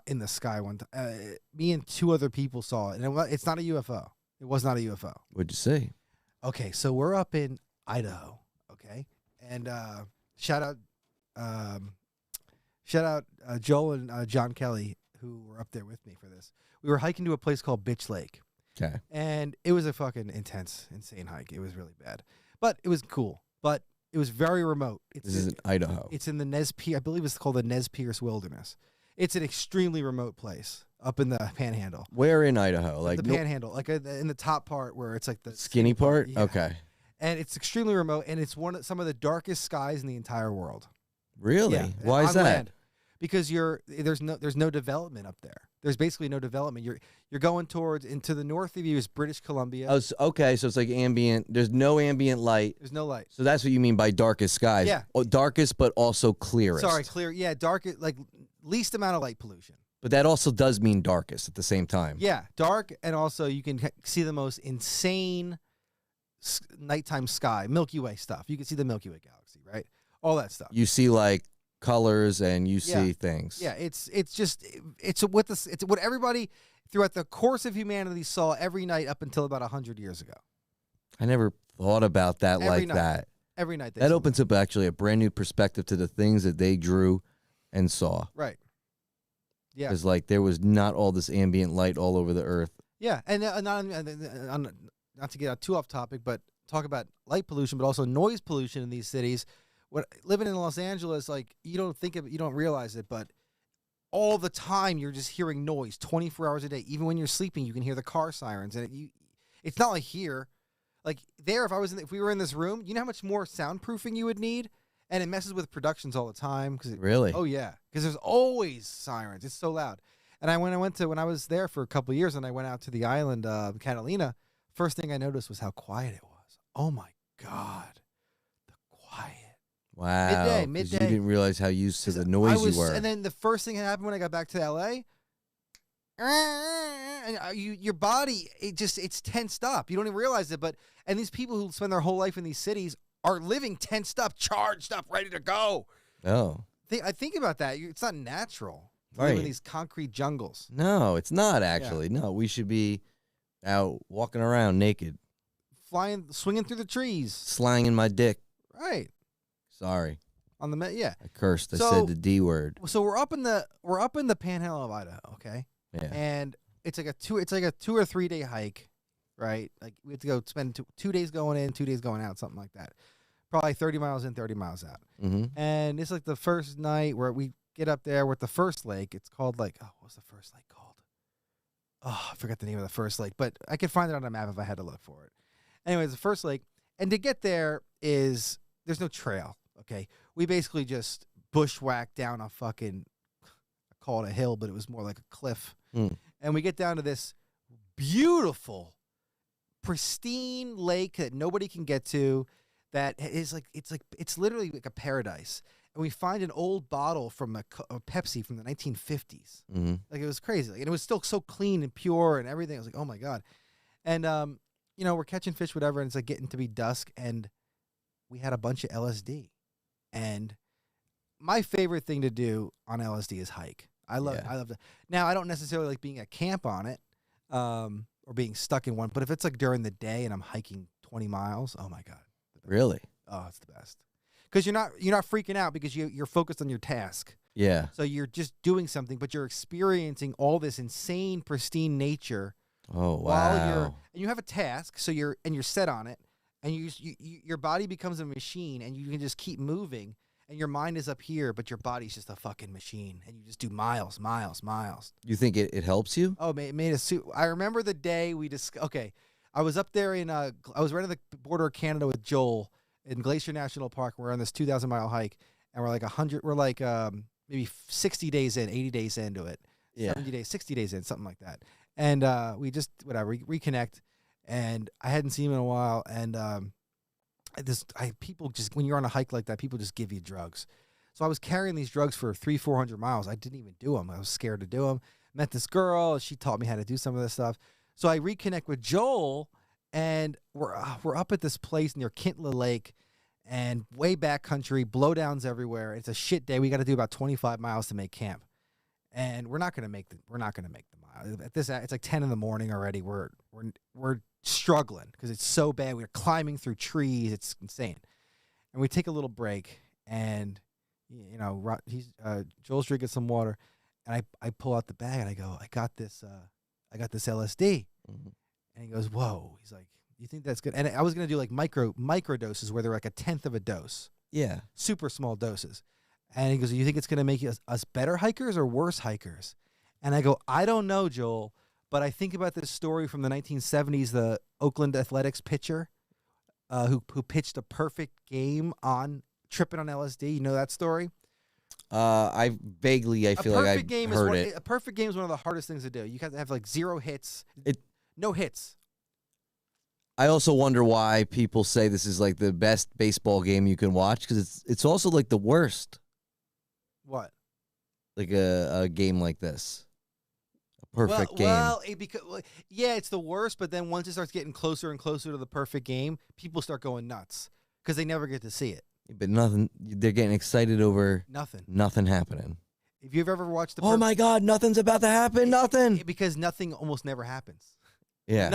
in the sky one time. Me and two other people saw it, and it's not a UFO. It was not a UFO. What'd you see? Okay, so we're up in Idaho. Okay, and shout out Joel and John Kelly, who were up there with me for this. We were hiking to a place called Bitch Lake. Okay. And it was a fucking insane hike. It was really bad. But it was cool. But it was very remote. This is in Idaho. It's in the Nez Perce, I believe it's called the Nez Perce Wilderness. It's an extremely remote place up in the Panhandle. Where in Idaho? Like the Panhandle, like in the top part where it's like the skinny part? Yeah. Okay. And it's extremely remote, and it's some of the darkest skies in the entire world. Really? Yeah, Why is on that? land. Because there's no development up there. There's basically no development. You're going towards into the north of you is British Columbia. Oh, okay. So it's like ambient. There's no ambient light. There's no light. So that's what you mean by darkest skies. Yeah. Oh, darkest, but also clearest. Sorry, clear. Yeah, dark. Like least amount of light pollution. But that also does mean darkest at the same time. Yeah, dark, and also you can see the most insane nighttime sky, Milky Way stuff. You can see the Milky Way galaxy, right? All that stuff. You see like colors and you see things. Yeah, it's what everybody throughout the course of humanity saw every night up until about 100 years ago. I never thought about that Every like night. that. Every night. That opens up actually a brand new perspective to the things that they drew and saw. Right. Yeah. Because like there was not all this ambient light all over the earth. Yeah, and not to get too off topic, but talk about light pollution, but also noise pollution in these cities. Living in Los Angeles, like you don't realize it, but all the time you're just hearing noise 24 hours a day. Even when you're sleeping, you can hear the car sirens, and it's not like here, like there. If we were in this room, you know how much more soundproofing you would need, and it messes with productions all the time. Really? Oh yeah, because there's always sirens. It's so loud. And when I was there for a couple of years, and I went out to the island of Catalina, first thing I noticed was how quiet it was. Oh my God, the quiet. Wow. Midday. 'Cause you didn't realize how used to the noise you were. And then the first thing that happened when I got back to LA, and your body, it's tensed up. You don't even realize it. And these people who spend their whole life in these cities are living tensed up, charged up, ready to go. Oh. I think about that. It's not natural to live Right. in these concrete jungles. No, it's not actually. No, we should be out walking around naked, Swinging through the trees. slanging my dick. Right. Sorry. On the yeah. I cursed. I So- said the D word. So we're up in the Panhandle of Idaho, okay? Yeah. And it's like a 2 or 3 day hike, right? Like we have to go spend 2 days going in, 2 days going out, something like that. Probably 30 miles in, 30 miles out. Mm-hmm. And it's like the first night where we get up there with the first lake. It's called what's the first lake called? Oh, I forgot the name of the first lake, but I could find it on a map if I had to look for it. Anyways, the first lake. And to get there there's no trail, okay? We basically just bushwhacked down a fucking, I call it a hill, but it was more like a cliff. Mm. And we get down to this beautiful, pristine lake that nobody can get to. That is it's literally like a paradise. And we find an old bottle from a Pepsi from the 1950s. Mm-hmm. Like it was crazy. And it was still so clean and pure and everything. I was like, oh my God. And we're catching fish, whatever, and it's like getting to be dusk, and we had a bunch of LSD. And my favorite thing to do on LSD is hike. I love it. Now I don't necessarily like being at camp on it, or being stuck in one, but if it's like during the day and I'm hiking 20 miles, oh my God. Really? Oh, it's the best. Because you're not freaking out because you're focused on your task. Yeah. So you're just doing something, but you're experiencing all this insane, pristine nature. Oh, While you have a task, so you're set on it, and your body becomes a machine, and you can just keep moving, and your mind is up here, but your body's just a fucking machine, and you just do miles, miles, miles. You think it helps you? Oh, it made a suit. I remember the day we okay, I was up there in I was right on the border of Canada with Joel in Glacier National Park. We're on this 2,000-mile hike, and we're like 100. We're like maybe 60 days in, 80 days into it, Yeah. 70 days, 60 days in, something like that. And we just reconnect, and I hadn't seen him in a while, and people just, when you're on a hike like that, people just give you drugs. So I was carrying these drugs for 300-400 miles. I didn't even do them. I was scared to do them. Met this girl. She taught me how to do some of this stuff. So I reconnect with Joel, and we're up at this place near Kintla Lake, and way back country, blowdowns everywhere. It's a shit day. We got to do about 25 miles to make camp, and we're not gonna make the mile. At this, it's like 10 in the morning already. We're struggling because it's so bad. We're climbing through trees. It's insane. And we take a little break, and Joel's drinking some water, and I pull out the bag and I go, I got this LSD. Mm-hmm. And he goes, whoa. He's like, you think that's good? And I was gonna do like micro doses where they're like 1/10 of a dose, Yeah. super small doses. And he goes, you think it's gonna make us better hikers or worse hikers? And I go, I don't know, Joel, but I think about this story from the 1970s, the Oakland Athletics pitcher who pitched a perfect game on tripping on LSD. You know that story? I feel like I've heard it. A perfect game is one of the hardest things to do. You have to have like 0 hits, no hits. I also wonder why people say this is like the best baseball game you can watch, because it's also like the worst. What? Like a game like this, a perfect game. Yeah, it's the worst. But then once it starts getting closer and closer to the perfect game, people start going nuts because they never get to see it. But nothing. They're getting excited over Nothing happening. If you've ever watched the Oh my God! Nothing's about to happen. Nothing. because nothing almost never happens. Yeah.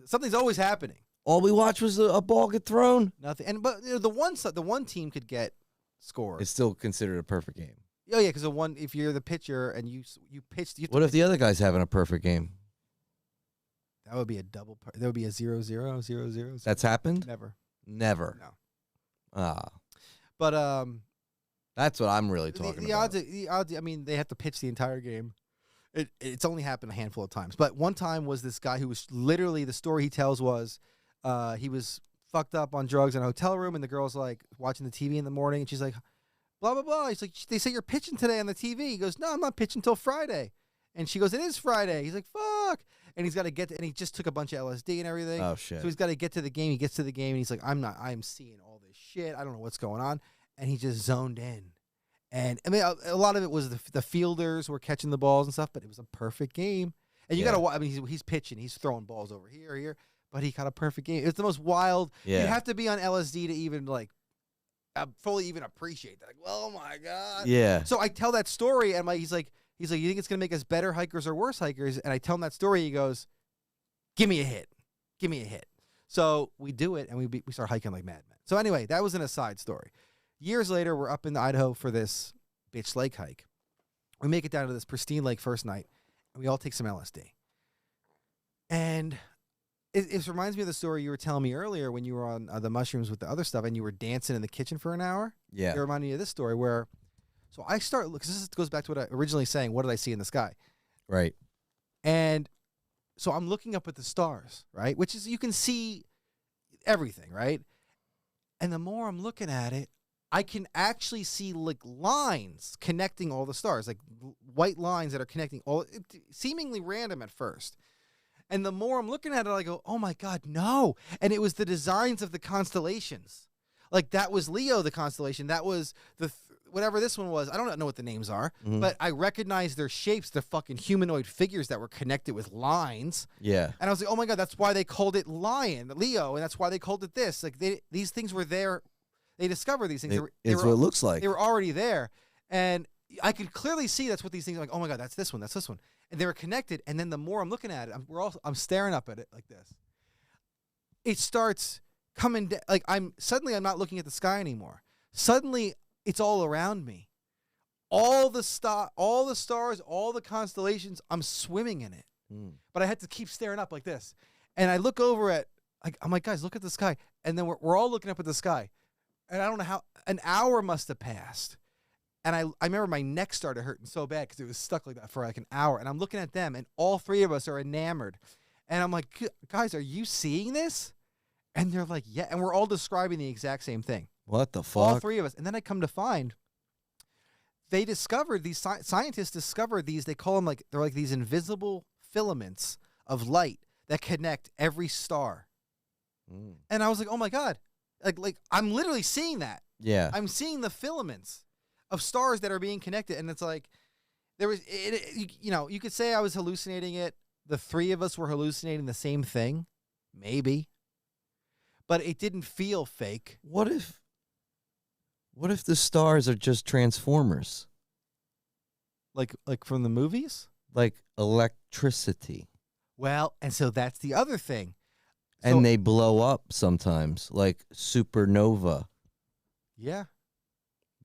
Something's always happening. All we watched was a ball get thrown. Nothing. But the one team could get scores. It's still considered a perfect game. Oh yeah, because if you're the pitcher and you pitched, What if the other guy's having a perfect game? that would be a double. That would be a 0-0, 0-0. That's happened? Never. Never. No. Ah, But that's what I'm really talking the about. odds. I mean, they have to pitch the entire game. It's only happened a handful of times. But one time was this guy who was literally, the story he tells was, he was fucked up on drugs in a hotel room, and the girl's like watching the TV in the morning, and she's like, blah blah blah. He's like, they say you're pitching today on the TV. He goes, no, I'm not pitching till Friday. And she goes, it is Friday. He's like, fuck. And he's got to get to, and he just took a bunch of LSD and everything. Oh shit. So he's got to get to the game. He gets to the game, and he's like, I'm seeing all this shit. I don't know what's going on. And he just zoned in. And I mean, a lot of it was the fielders were catching the balls and stuff, but it was a perfect game. And you got to, I mean, he's pitching, he's throwing balls over here, but he got a perfect game. It's the most wild. Yeah. You have to be on LSD to even like fully even appreciate that. Like, well, oh my God. Yeah. So I tell that story, and he's like, you think it's gonna make us better hikers or worse hikers? And I tell him that story. He goes, give me a hit. So we do it, and we start hiking like madmen. So anyway, that was an aside story. Years later, we're up in Idaho for this bitch lake hike. We make it down to this pristine lake first night, and we all take some LSD. And it reminds me of the story you were telling me earlier when you were on the mushrooms with the other stuff, and you were dancing in the kitchen for an hour. Yeah. It reminded me of this story where, so I start, because this goes back to what I originally saying, what did I see in the sky? Right. And so I'm looking up at the stars, right? Which is, you can see everything, right? And the more I'm looking at it, I can actually see like lines connecting all the stars, like white lines that are connecting seemingly random at first. And the more I'm looking at it, I go, oh my God, no. And it was the designs of the constellations. Like that was Leo, the constellation. That was whatever this one was. I don't know what the names are, but I recognized their shapes, the fucking humanoid figures that were connected with lines. Yeah. And I was like, oh my God, that's why they called it Leo, and that's why they called it this. Like these things were there. They discovered these things. It's what it looks like. They were already there. And I could clearly see that's what these things are like, oh my God, that's this one, that's this one. And they were connected. And then the more I'm looking at it, I'm staring up at it like this. It starts coming down. Like I'm not looking at the sky anymore. Suddenly it's all around me. All the stars, all the constellations, I'm swimming in it. But I had to keep staring up like this. And I look over at, I'm like, guys, look at the sky. And then we're all looking up at the sky. And I don't know how an hour must have passed. And I remember my neck started hurting so bad because it was stuck like that for like an hour. And I'm looking at them, and all three of us are enamored. And I'm like, guys, are you seeing this? And they're like, yeah. And we're all describing the exact same thing. What the fuck? All three of us. And then I come to find they discovered, these scientists discovered these, they call them like, they're like these invisible filaments of light that connect every star. Mm. And I was like, oh my God. Like I'm literally seeing that. Yeah. I'm seeing the filaments of stars that are being connected. And it's like, there was, you could say I was hallucinating it. The three of us were hallucinating the same thing. Maybe. But it didn't feel fake. What if the stars are just transformers? Like from the movies? Like electricity. Well, and so that's the other thing. And So- they blow up sometimes, like supernova, Yeah.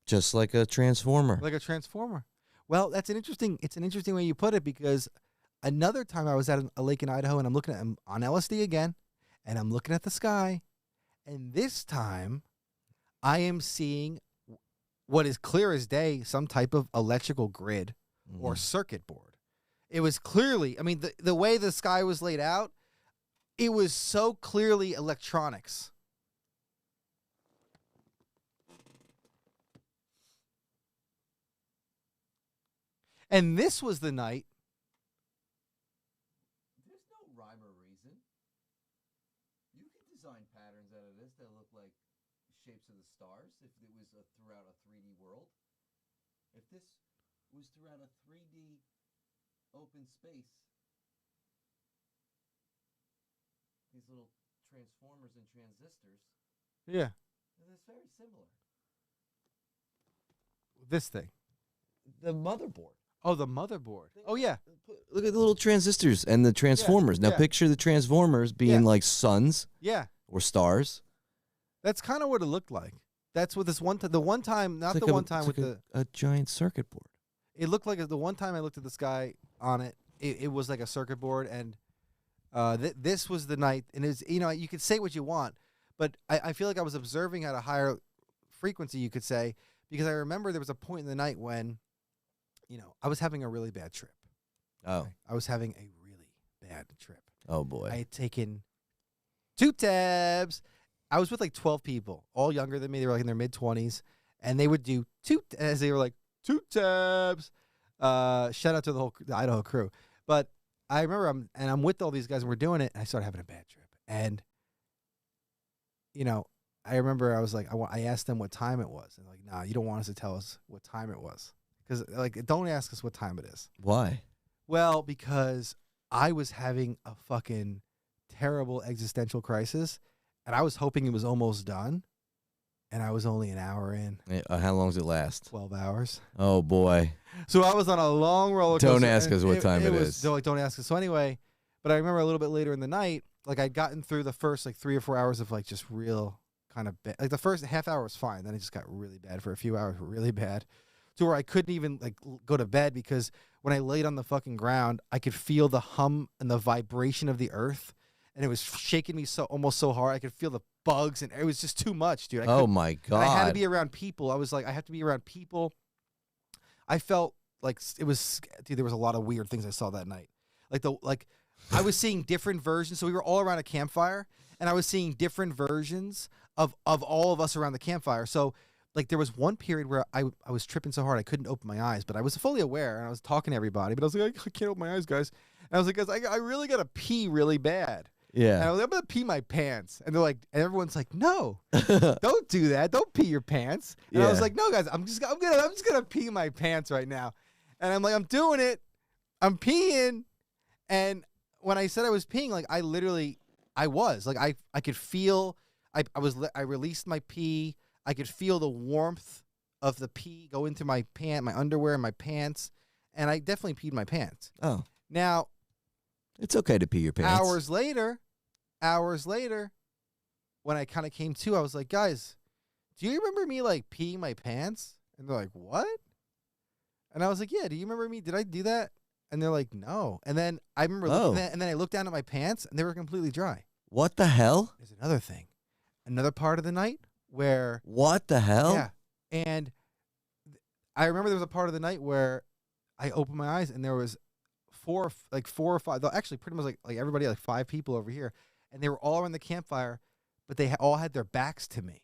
just like a transformer. Like a transformer. Well, it's an interesting way you put it, because another time I was at a lake in Idaho, and I'm looking at, I'm on LSD again, and I'm looking at the sky, and this time I am seeing what is clear as day, some type of electrical grid or Mhm. circuit board. It was clearly, I mean, the way the sky was laid out, it was so clearly electronics. And this was the night. There's no rhyme or reason. You can design patterns out of this that look like shapes of the stars if it was throughout a 3D world. If this was throughout a 3D open space, these little transformers and transistors, Yeah. it's very similar. This thing. The motherboard. Oh, the motherboard. Oh, yeah. Look at the little transistors and the transformers. Now yeah. picture the transformers being Yeah. like suns Yeah. or stars. That's kind of what it looked like. That's what this one time, the one time, not It's the like one time it's with like the, a giant circuit board. it looked like the one time I looked at the sky on it, it was like a circuit board. And this was the night. And it's, you could say what you want, but I feel like I was observing at a higher frequency, you could say, because I remember there was a point in the night when, I was having a really bad trip. Oh, I was having a really bad trip. oh boy. I had taken 2 tabs. I was with like 12 people, all younger than me. They were like in their mid-20s, and they would do as they were like 2 tabs. Shout out to the Idaho crew. But I remember I'm with all these guys, and we're doing it, and I started having a bad trip. And I remember I was like, I asked them what time it was, and like, nah, you don't want us to tell us what time it was, because like, don't ask us what time it is. Why? Well, because I was having a fucking terrible existential crisis, and I was hoping it was almost done, and I was only an hour in. How long does it last? 12 hours. Oh boy. So I was on a long roller coaster. Don't ask and us what time it was, is. Don't ask us. So anyway, but I remember a little bit later in the night, like I'd gotten through the first like 3 or 4 hours of like just real kind of bad. Like the first half hour was fine. Then it just got really bad for a few hours, really bad, to where I couldn't even like go to bed, because when I laid on the fucking ground, I could feel the hum and the vibration of the earth, and it was shaking me almost so hard. I could feel the bugs, and it was just too much, dude. Oh my And god. I had to be around people. I was like, I have to be around people. I felt like it was, dude, there was a lot of weird things I saw that night. I was seeing different versions. So we were all around a campfire, and I was seeing different versions of all of us around the campfire. So like there was one period where I was tripping so hard I couldn't open my eyes, but I was fully aware, and I was talking to everybody, but I was like, I can't open my eyes, guys. And I was like, guys, I really got to pee really bad. And I Yeah. was like, I'm gonna pee my pants, and they're like, and everyone's like, no, don't do that, don't pee your pants. And I was Yeah. like, no, guys, I'm just gonna pee my pants right now, and I'm like, I'm doing it, I'm peeing, and when I said I was peeing, like I was like I could feel, I released my pee, I could feel the warmth of the pee go into my underwear and my pants, and I definitely peed my pants. Oh, Now it's okay to pee your pants. hours later, when I kind of came to, I was like, guys, do you remember me like peeing my pants? And they're like, what? And I was like, yeah, do you remember me? Did I do that? And they're like, no. And then I remember looking at, and then I looked down at my pants, and they were completely dry. What the hell? There's another thing. Another part of the night where What the hell? yeah, and I remember there was a part of the night where I opened my eyes and there was four or five, actually pretty much like everybody, like 5 people over here, and they were all around the campfire, but they all had their backs to me.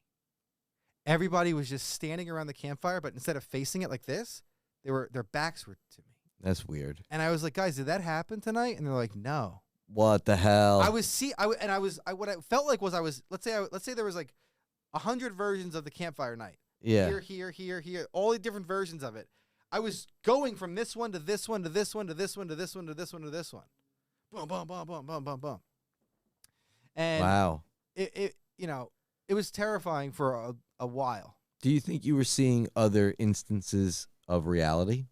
Everybody was just standing around the campfire, but instead of facing it like this, their backs were to me. That's weird. And I was like, guys, did that happen tonight? And they're like, no. What the hell? What I felt like was let's say there was like 100 versions of the campfire night. yeah. Here, all the different versions of it. I was going from this one to this one to this one to this one to this one to this one to this one. Boom, boom, boom, boom, boom, boom, boom. And Wow. it it was terrifying for a while. Do you think you were seeing other instances of reality?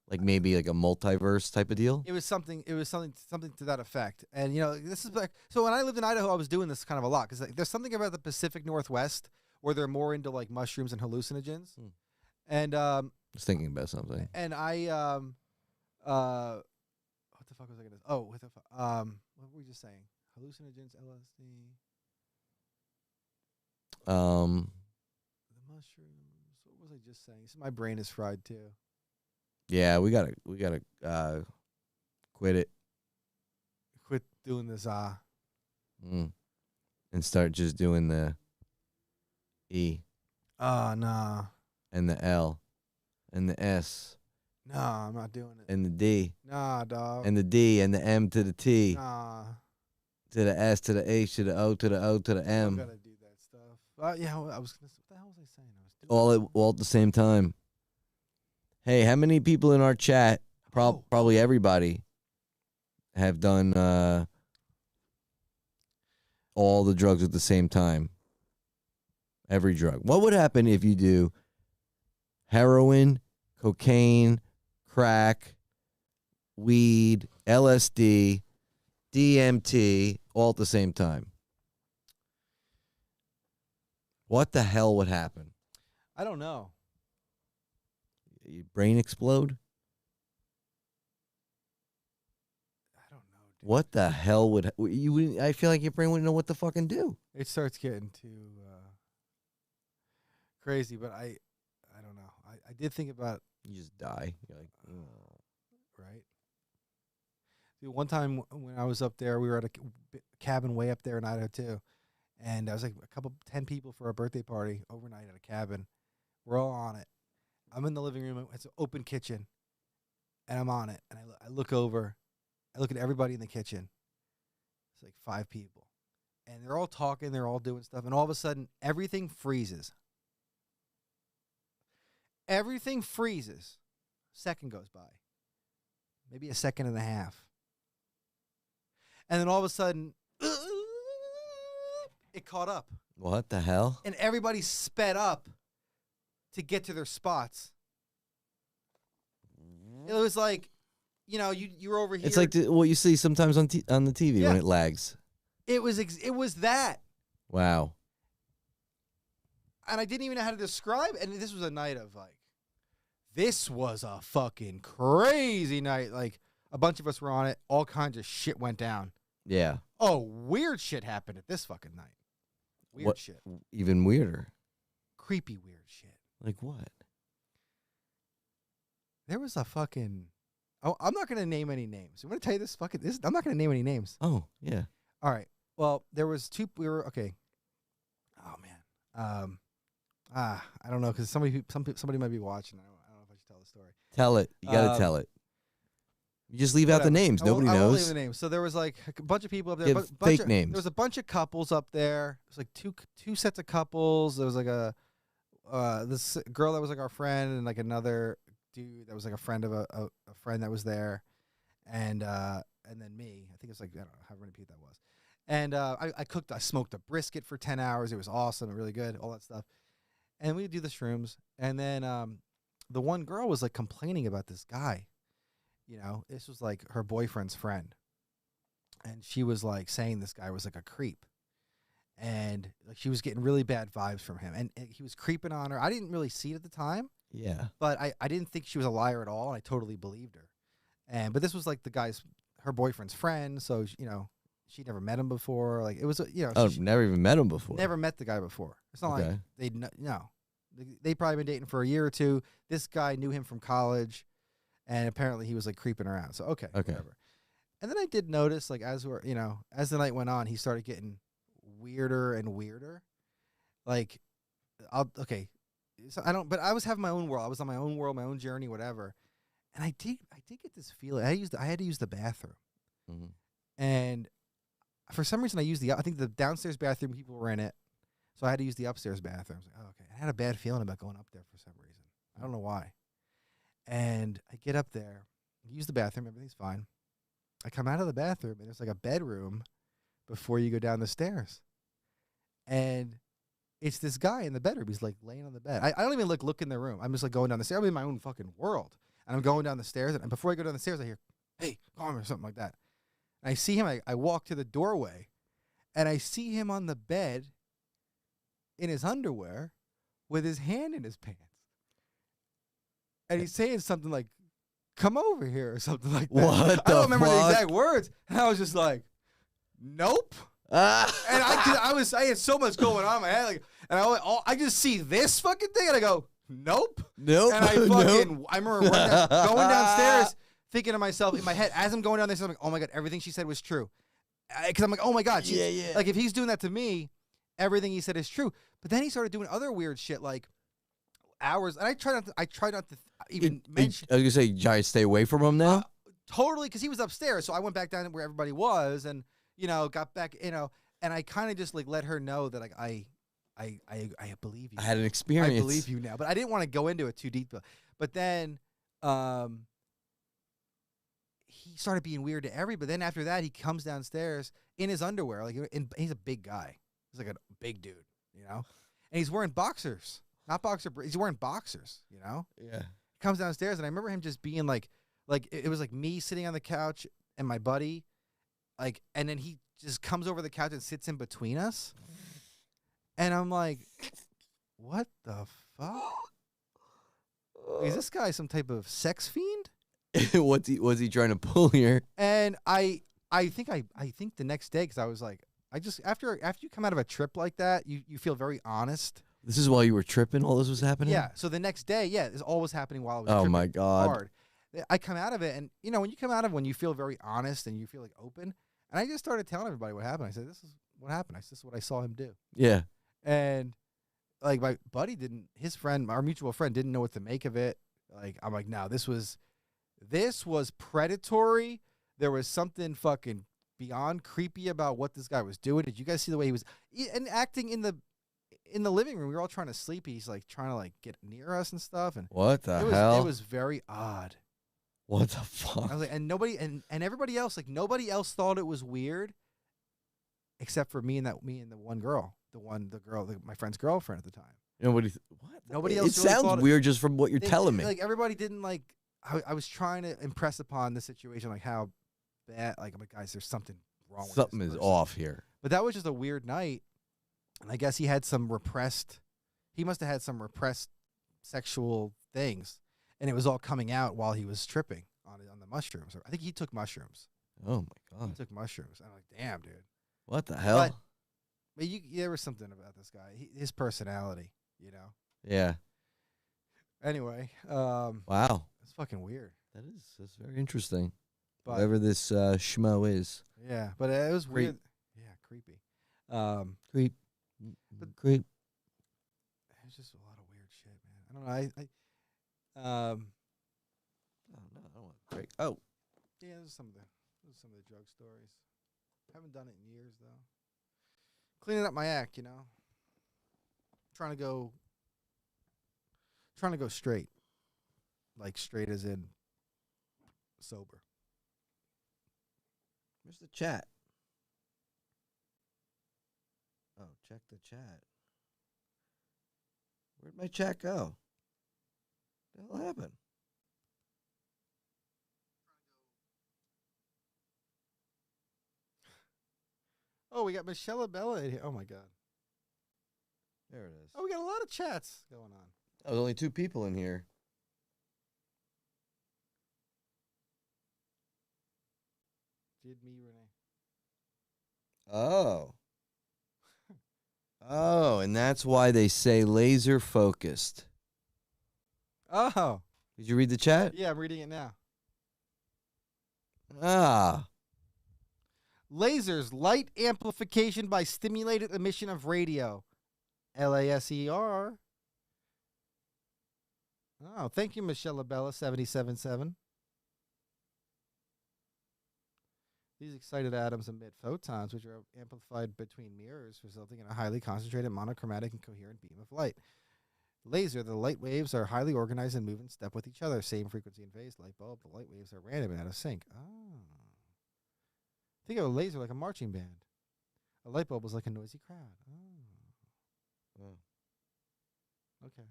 Like maybe like a multiverse type of deal? It was something to that effect. And this is like, so when I lived in Idaho, I was doing this kind of a lot because there's something about the Pacific Northwest where they're more into like mushrooms and hallucinogens. Hmm. And I was thinking about something. and I what the fuck was I gonna? Oh, what were we just saying? Hallucinogens, LSD, Um, the mushrooms. What was I just saying? So my brain is fried too. yeah, we gotta quit it Quit doing this. and start just doing the E Nah, and the L and the S nah, I'm not doing it. and the D Nah, dog. and the D and the M to the T Nah, to the S to the H to the O to the O to the I'm M, gonna do that stuff. Yeah, I was gonna. What the hell was I saying? I was doing all at the same time. Hey, how many people in our chat? Oh. Probably everybody have done all the drugs at the same time. Every drug. What would happen if you do heroin, cocaine, crack, weed, LSD, DMT, all at the same time? What the hell would happen? I don't know. Your brain explode? I don't know. Dude. What the hell would you? Wouldn't, I feel like your brain wouldn't know what to fucking do. It starts getting too crazy, but I don't know. I did think about You just die. You're like, right. Dude, one time when I was up there, we were at a cabin way up there in Idaho too, and I was like 10 people for a birthday party overnight at a cabin. We're all on it. I'm in the living room. It's an open kitchen, and I'm on it. And I look over. I look at everybody in the kitchen. It's like 5 people, and they're all talking. They're all doing stuff, and all of a sudden, everything freezes. Everything freezes. Second goes by. Maybe a second and a half. And then all of a sudden, it caught up. what the hell? And everybody sped up to get to their spots. It was like, you're over here. It's like what you see sometimes on on the TV when Yeah. it lags. it was that. Wow. And I didn't even know how to describe it. And this was a night of like, this was a fucking crazy night. Like, a bunch of us were on it. All kinds of shit went down. Yeah. Oh, weird shit happened at this fucking night. Weird What- shit. Even weirder. Creepy weird shit. Like what? There was a fucking... Oh, I'm not going to name any names. I'm going to tell you this fucking... I'm not going to name any names. Oh, yeah. All right. Well, there was 2... We were... Okay. Oh, man. I don't know, because somebody might be watching. I don't know if I should tell the story. Tell it. You got to Um, tell it. You just leave out the Whatever. names. Nobody I won't knows. leave the names. So there was like a bunch of people up there. Yeah, bunch fake of, names. There was a bunch of couples up there. It was like two sets of couples. There was like this girl that was like our friend, and like another dude that was like a friend of a friend that was there, and then me. I think it was like, I don't know how many people that was. And I smoked a brisket for 10 hours. It was awesome and really good, all that stuff. And we do the shrooms, and then the one girl was like complaining about this guy. This was like her boyfriend's friend. And she was like saying this guy was like a creep. And like she was getting really bad vibes from him. And he was creeping on her. I didn't really see it at the time, Yeah. but I didn't think she was a liar at all. And I totally believed her. But this was like her boyfriend's friend. So, she never met him before. Like it was, Oh, she never even met him before. never met the guy before. It's not like Okay. no. They probably been dating for a year or two. This guy knew him from college, and apparently he was like creeping her out. So okay, whatever. And then I did notice, like as the night went on, he started getting weirder and weirder. Like, so but I was having my own world. I was on my own world, my own journey, whatever. And I did get this feeling. I had to use the bathroom, Mhm. and for some reason I think the downstairs bathroom people were in it, so I had to use the upstairs bathroom. I was like, oh, okay. I had a bad feeling about going up there for some reason. I don't know why. And I get up there, use the bathroom, everything's fine. I come out of the bathroom, and there's like a bedroom before you go down the stairs. And it's this guy in the bedroom. He's like laying on the bed. I don't even look in the room. I'm just like going down the stairs. I'm in my own fucking world. And I'm going down the stairs. And before I go down the stairs, I hear, hey, calm or something like that. And I see him. I walk to the doorway, and I see him on the bed in his underwear with his hand in his pants. And he's saying something like, come over here or something like that. What I don't the remember the fuck? exact words. And I was just like, nope. Ah. And I had so much going on in my head. Like, and I just see this fucking thing, and I go, nope. Nope. And I Nope. I remember going downstairs, thinking to myself in my head, as I'm going down there, I'm like, oh my God, everything she said was true. Because I'm like, oh my God. Yeah. Like, if he's doing that to me, everything he said is true. But then he started doing other weird shit, like hours. And I try not to even mention. I was gonna say, you try to stay away from him now. Totally, because he was upstairs. So I went back down where everybody was, and got back, and I kind of just like let her know that like I believe you. I had an experience. I believe you now, but I didn't want to go into it too deep. But then, he started being weird to everybody. But then after that, he comes downstairs in his underwear, like, he's a big guy. He's like a big dude, and he's wearing boxers, not boxer. He's wearing boxers, Yeah. Comes downstairs, and I remember him just being like it was like me sitting on the couch and my buddy, like, and then he just comes over the couch and sits in between us, and I'm like, what the fuck? Is this guy some type of sex fiend? Was he trying to pull here? And I think the next day, because I was like, after you come out of a trip like that, you feel very honest. This is while you were tripping. All this was happening. Yeah. So the next day, this all was happening while I was Oh tripping my God. hard. I come out of it, and when you come out of it, when you feel very honest and you feel like open, and I just started telling everybody what happened. I said, this is what happened. This is what I saw him do. Yeah. And like my buddy his friend, our mutual friend, didn't know what to make of it. Like, I'm like, no, this was predatory. There was something fucking beyond creepy about what this guy was doing. Did you guys see the way he was and acting in the living room? We were all trying to sleep. He's like trying to like get near us and stuff. And What the it hell? was very odd. What the fuck? I was like, and nobody and everybody else, like nobody else thought it was weird, except for me and the one girl, my friend's girlfriend at the time. Nobody. What? Nobody It else really sounds thought weird just from what you're telling me. Like everybody didn't like. I was trying to impress upon the situation, like how bad. Like, I'm like, guys, there's something wrong. Something with is this person. off here. But that was just a weird night, and I guess he had some repressed. He must have had some repressed sexual things, and it was all coming out while he was tripping on the mushrooms. I think he took mushrooms. Oh my He God. took mushrooms. I'm like, damn, dude. What the hell? But there was something about this guy. His personality, Yeah. Anyway, Wow. it's fucking weird. That's very interesting. But Whatever this schmo is. yeah, but it was Creep. weird. Yeah, creepy. Creep. But- Creep. It's just a lot of weird shit, man. I don't know. Oh no, I don't want creep. Oh. Yeah, those are some of the drug stories. Haven't done it in years though. Cleaning up my act, Trying to go straight. Like straight as in sober. Where's the chat? Oh, check the chat. Where'd my chat go? What the hell happened? Oh, we got Michelle Abella in here. Oh my God. There it is. Oh, we got a lot of chats going on. Oh, there's only 2 people in here. Did me, Renee. Oh. Oh, and that's why they say laser focused. Oh, Did you read the chat? yeah, I'm reading it now. Ah. Lasers, light amplification by stimulated emission of radio. LASER. Oh, thank you, Michelle Abella, 777. These excited atoms emit photons, which are amplified between mirrors, resulting in a highly concentrated, monochromatic, and coherent beam of light. Laser, the light waves are highly organized and move in step with each other. Same frequency and phase. Light bulb, the light waves are random and out of sync. Oh. Think of a laser like a marching band. A light bulb was like a noisy crowd. Oh. Okay.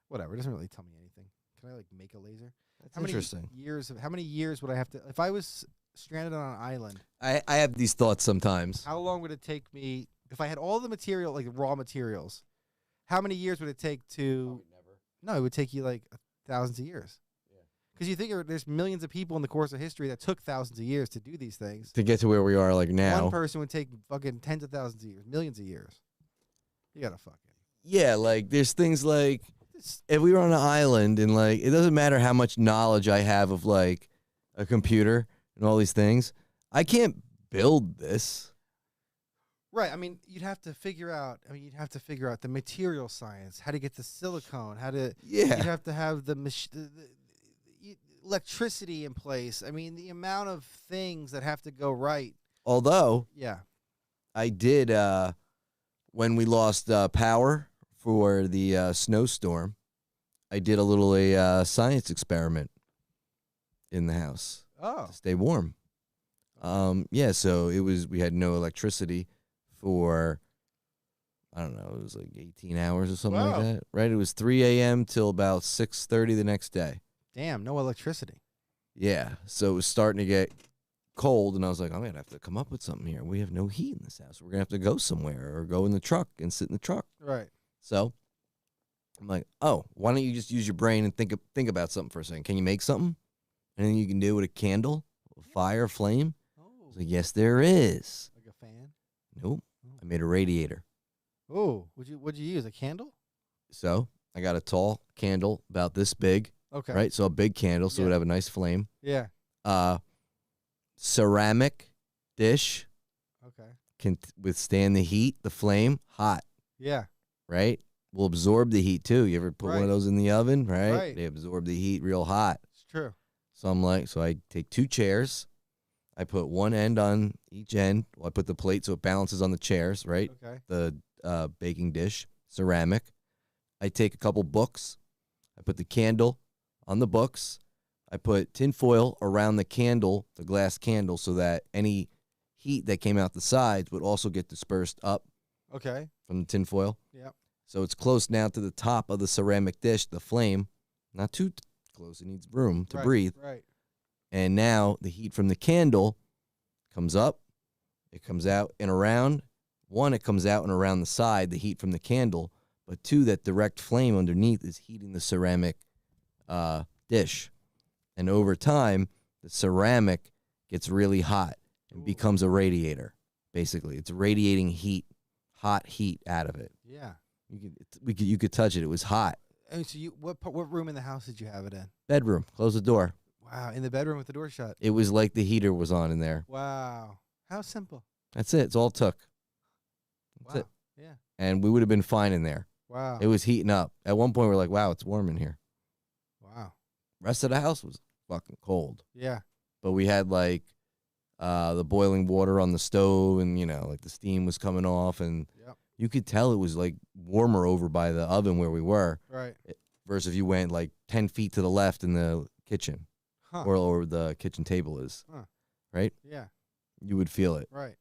Whatever. It doesn't really tell me anything. Can I like make a laser? That's How interesting. How many years would I have to if I was stranded on an island? I have these thoughts sometimes. How long would it take me if I had all the material, like raw materials? How many years would it take to? No, it would take you like thousands of years. Because you think there's millions of people in the course of history that took thousands of years to do these things. To get to where we are like now. One person would take fucking tens of thousands of years, millions of years. You gotta fucking. Yeah, like there's things like if we were on an island and like it doesn't matter how much knowledge I have of like a computer and all these things, I can't build this. Right. I mean, you'd have to figure out. You'd have to figure out the material science, how to get the silicone, how to. Yeah. You'd have to have the electricity in place. I mean, the amount of things that have to go right. Although Yeah. I did when we lost power for the snowstorm, I did a little science experiment in the house Oh. to stay warm. Yeah, so we had no electricity for I don't know, it was like 18 hours or something Wow. like that. Right? It was 3 a.m. till about 6:30 the next day. Damn. No electricity. Yeah. So it was starting to get cold, and I was like, I'm gonna have to come up with something here. We have no heat in this house. We're gonna have to go somewhere or go in the truck and sit in the truck. Right. So I'm like, oh, why don't you just use your brain and think about something for a second? Can you make something? And then you can do it with a candle, a fire, flame. I Oh. was like, yes, there is. Like a fan. Nope. I made a radiator. Oh. What'd you use? A candle? So I got a tall candle about this big, Okay. right? So a big candle, so it would Yeah. have a nice flame. Yeah. Ceramic dish Okay. can withstand the heat, the flame, hot, Yeah. right? Will absorb the heat too. You ever put one Right. of those in the oven, right? Right. They absorb the heat real hot. It's true. So I'm like, so I take 2 chairs. I put one end on each end. Well, I put the plate so it balances on the chairs, right? Okay. The baking dish, ceramic. I take a couple books. I put the candle on the books. I put tin foil around the candle, the glass candle, so that any heat that came out the sides would also get dispersed up Okay. from the tin foil. Yep. So it's close now to the top of the ceramic dish, the flame. Not too close. It needs room to Right, breathe. Right. And now the heat from the candle comes up. It comes out and around. One, it comes out and around the side, the heat from the candle. But two, that direct flame underneath is heating the ceramic dish. And over time, the ceramic gets really hot and Ooh. becomes a radiator. Basically, it's radiating heat, hot heat out of it. Yeah. You could touch it. It was hot. And so what room in the house did you have it in? Bedroom. Close the door. Wow. In the bedroom with the door shut. It was like the heater was on in there. Wow. How simple. That's it. It's all it took. That's Wow. it. Yeah. And we would have been fine in there. Wow. It was heating up. At one point, we're like, wow, it's warm in here. Wow. Rest of the house was fucking cold. Yeah. But we had like the boiling water on the stove, and like the steam was coming off, and Yep. you could tell it was like warmer over by the oven where we were Right. versus if you went like 10 feet to the left in the kitchen Huh. or the kitchen table is. Huh. Right? Yeah. You would feel it. Right.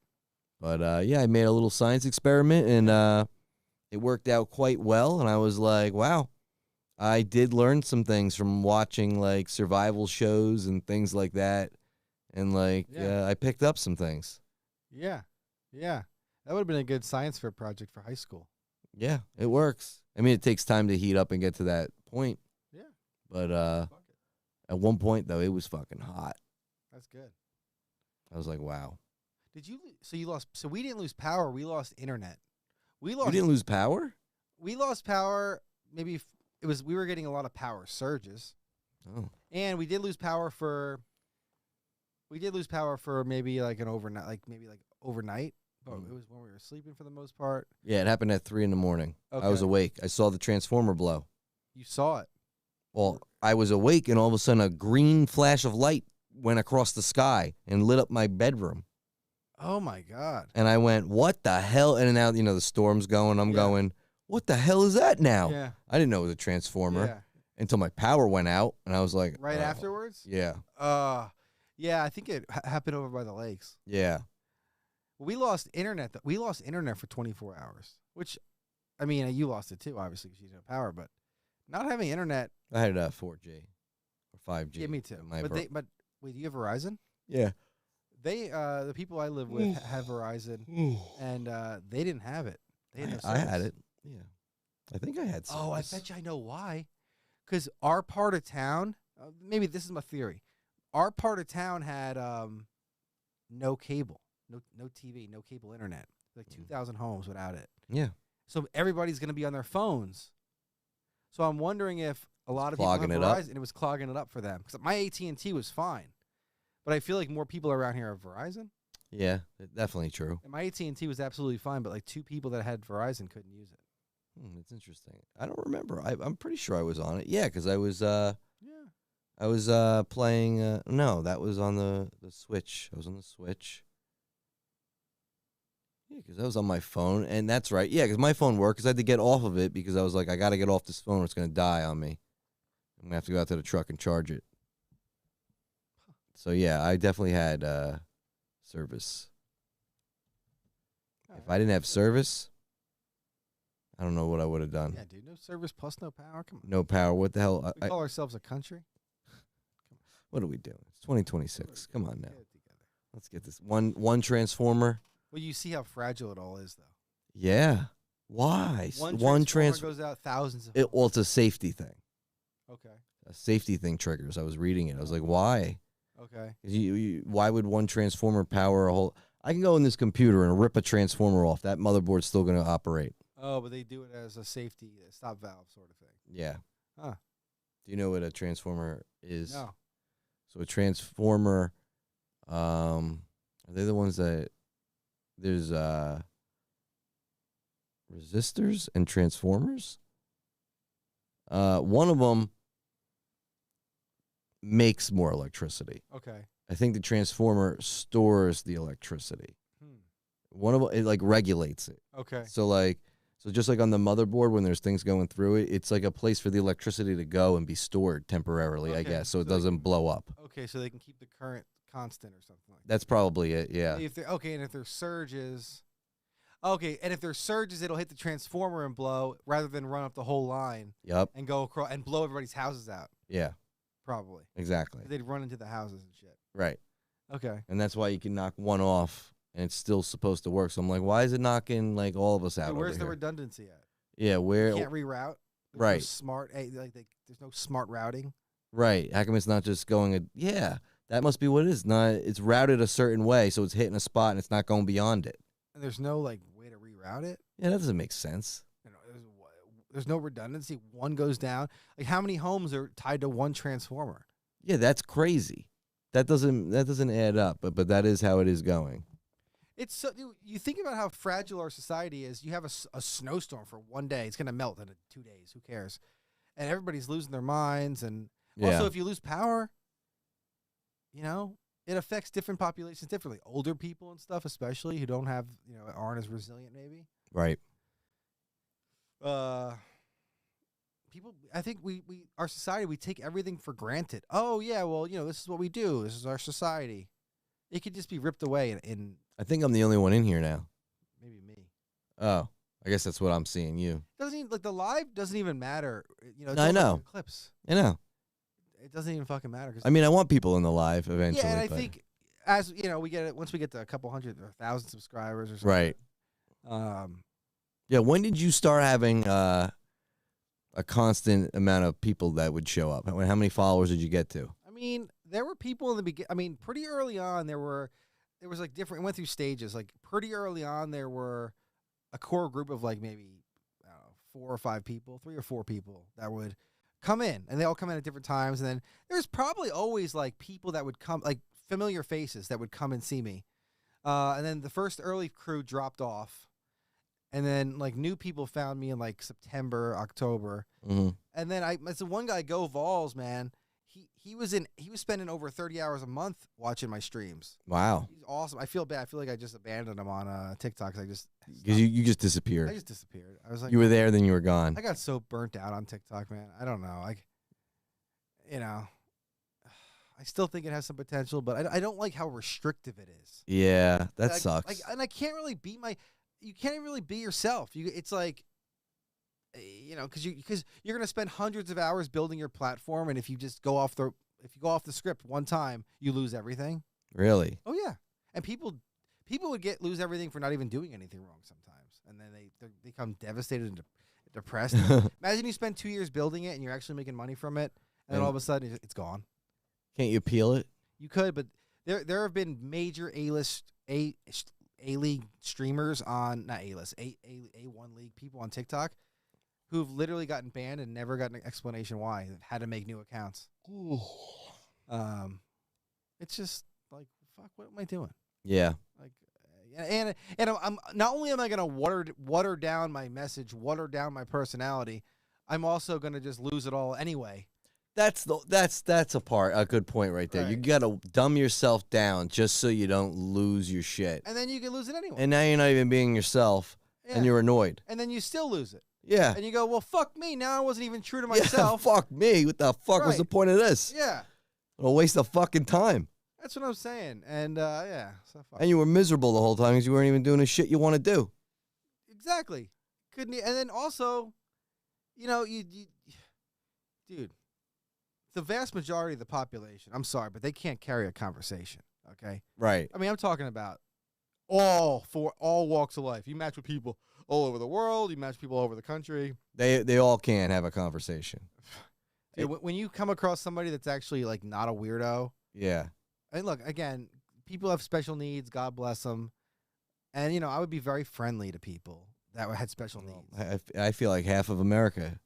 But yeah, I made a little science experiment, and it worked out quite well. And I was like, wow, I did learn some things from watching like survival shows and things like that. And like, Yeah. I picked up some things. Yeah. Yeah. That would have been a good science fair project for high school. Yeah, it works. I mean, it takes time to heat up and get to that point. Yeah. But Fuck it. at one point, though, it was fucking hot. That's good. I was like, wow. Did you? So you lost. So we didn't lose power. We lost internet. We You lost. didn't lose power? We lost power. Maybe it was. We were getting a lot of power surges, Oh. and we did lose power for. We did lose power for maybe like an overnight, overnight. But Mm. it was when we were sleeping for the most part. Yeah, it happened at 3 a.m. I was Okay. awake. I saw the transformer blow. You saw it. Well, I was awake, and all of a sudden, a green flash of light went across the sky and lit up my bedroom. Oh my god. And I went, "What the hell?" And now, the storm's going. I'm Yeah. going, "What the hell is that now?" Yeah. I didn't know it was a transformer Yeah. until my power went out, and I was like, Right "Oh." afterwards. Yeah, Yeah. I think it happened over by the lakes. yeah. We lost internet. We lost internet for 24 hours. Which, I mean, you lost it too, obviously, because you didn't have power. But not having internet. I had 4G or 5G. Yeah, me too. in my But bro- but wait, do you have Verizon? yeah. They the people I live with have Verizon, and they didn't have it. They had no I had service. it. Yeah, I think I had. Oh, I service. bet you I know why. Because our part of town, maybe this is my theory. Our part of town had no cable, no TV, no cable internet. Like 2,000 homes without it. Yeah, So everybody's going to be on their phones. So I'm wondering if a lot of people have Clogging it up. Verizon, and it was clogging it up for them. Because my AT&T was fine, but I feel like more people around here have Verizon. yeah, definitely true. And my AT&T was absolutely fine, but like 2 people that had Verizon couldn't use it. That's interesting. I don't remember. I'm pretty sure I was on it. Yeah, because I was Yeah. playing. No, that was on the Switch. I was on the Switch. Yeah, because I was on my phone, and that's right. Yeah, because my phone worked. Because I had to get off of it because I was like, I got to get off this phone or it's gonna die on me. I'm gonna have to go out to the truck and charge it. So yeah, I definitely had service. If I didn't have service, I don't know what I would have done. Yeah, dude, no service plus no power. Come on. No power. What the hell? We call ourselves a country. What are we doing? It's 2026. Come on now. Get it together. Let's get this one transformer. Well, you see how fragile it all is, though. Yeah. Why? One transformer goes out, thousands of. Well, it's a safety thing. Okay. A safety thing triggers. I was reading it. I was like, why? Okay. Why would one transformer power a whole? I can go in this computer and rip a transformer off. That motherboard's still going to operate. Oh, but they do it as a safety stop valve sort of thing. Yeah. Huh. Do you know what a transformer is? No. So a transformer, are they the ones that there's resistors and transformers? One of them makes more electricity. Okay. I think the transformer stores the electricity. One of them, it like regulates it. Okay. So just like on the motherboard when there's things going through it, it's like a place for the electricity to go and be stored temporarily, I Okay, guess, so it so they doesn't can- blow up. Okay, so they can keep the current constant or something like that. That's probably it, yeah. If there, okay, and if there's surges, okay, and if there's surges, it'll hit the transformer and blow rather than run up the whole line Yep. and go across and blow everybody's houses out. Yeah, Probably exactly. they'd run into the houses and shit. Right. Okay. And that's why you can knock one off and it's still supposed to work. So I'm like, why is it knocking like all of us out? So where's over the here? redundancy at? Yeah, where You can't reroute. There's no Right. smart. There's no smart routing. right. How come it's not just going yeah, that must be what it is. Not it's routed a certain way, so it's hitting a spot and it's not going beyond it. And there's no like way to reroute it. Yeah, that doesn't make sense. You know, there's no redundancy. One goes down. Like how many homes are tied to one transformer? Yeah, that's crazy. That doesn't add up, but that is how it is going. It's so you think about how fragile our society is. You have a snowstorm for one day; it's gonna melt in 2 days. Who cares? And everybody's losing their minds. And Yeah. also, if you lose power, you know, it affects different populations differently. Older people and stuff, especially who don't have, aren't as resilient, maybe. Right. People, I think our society, we take everything for granted. Oh yeah, well, this is what we do. This is our society. It could just be ripped away in I think I'm the only one in here now. maybe me. Oh, I guess that's what I'm seeing you. Doesn't even like the live doesn't even matter. It's I all know. fucking clips. I know. It doesn't even fucking matter. 'Cause I mean, I want people in the live eventually. yeah, and I but- think as we get it once we get to a couple hundred or 1,000 subscribers or something. Right. Yeah, when did you start having a constant amount of people that would show up? How many followers did you get to? I mean, there were people in the beginning. I mean, pretty early on, there were there was like different. It went through stages. Like pretty early on, there were a core group of like maybe I don't know, 4 or 5 people, 3 or 4 people that would come in, and they all come in at different times. And then there's probably always like people that would come, like familiar faces that would come and see me. And then the first early crew dropped off, and then like new people found me in like September, October, Mm-hmm. and then it's the one guy, Go Vols, man. He was spending over 30 hours a month watching my streams. Wow. He's awesome. I feel bad. I feel like I just abandoned him on TikTok. 'Cause I just Because you just I disappeared. just disappeared. I was like, You were there, then you were gone. I got so burnt out on TikTok, man. I don't know. Like, you know, I still think it has some potential, but I don't like how restrictive it is. Yeah, that Like- sucks. Like, and I can't really be you can't even really be yourself. It's like, because you're gonna spend hundreds of hours building your platform, and if you go off the script one time, you lose everything. Really? Oh yeah, and people would lose everything for not even doing anything wrong sometimes, and then they become devastated and depressed. Imagine you spend 2 years building it, and you're actually making money from it, and then all of a sudden it's gone. Can't you appeal it? You could, but there have been major A-league streamers on not A-list A1 league people on TikTok who've literally gotten banned and never gotten an explanation why. They've had to make new accounts. It's just like, fuck, what am I doing? Yeah. Like, and I'm not only am I gonna water down my message, water down my personality, I'm also gonna just lose it all anyway. That's a good point right there. You Right. gotta dumb yourself down just so you don't lose your shit. And then you can lose it anyway. And now you're not even being yourself, Yeah. and you're annoyed. And then you still lose it. Yeah. And you go, well, fuck me. Now I wasn't even true to Yeah, myself. fuck me. What the fuck was the Right. point of this? Yeah. A waste of fucking time. That's what I'm saying. And yeah. So fuck. And you were miserable the whole time because you weren't even doing the shit you want to do. Exactly. Couldn't. And then also, you dude, the vast majority of the population, I'm sorry, but they can't carry a conversation. Okay. Right. I mean, I'm talking about all walks of life. You match with people all over the world. You match people all over the country. They all can't have a conversation. Dude, when you come across somebody that's actually like not a weirdo, Yeah. and look, again, people have special needs. God bless them. And I would be very friendly to people that had special needs. I feel like half of America has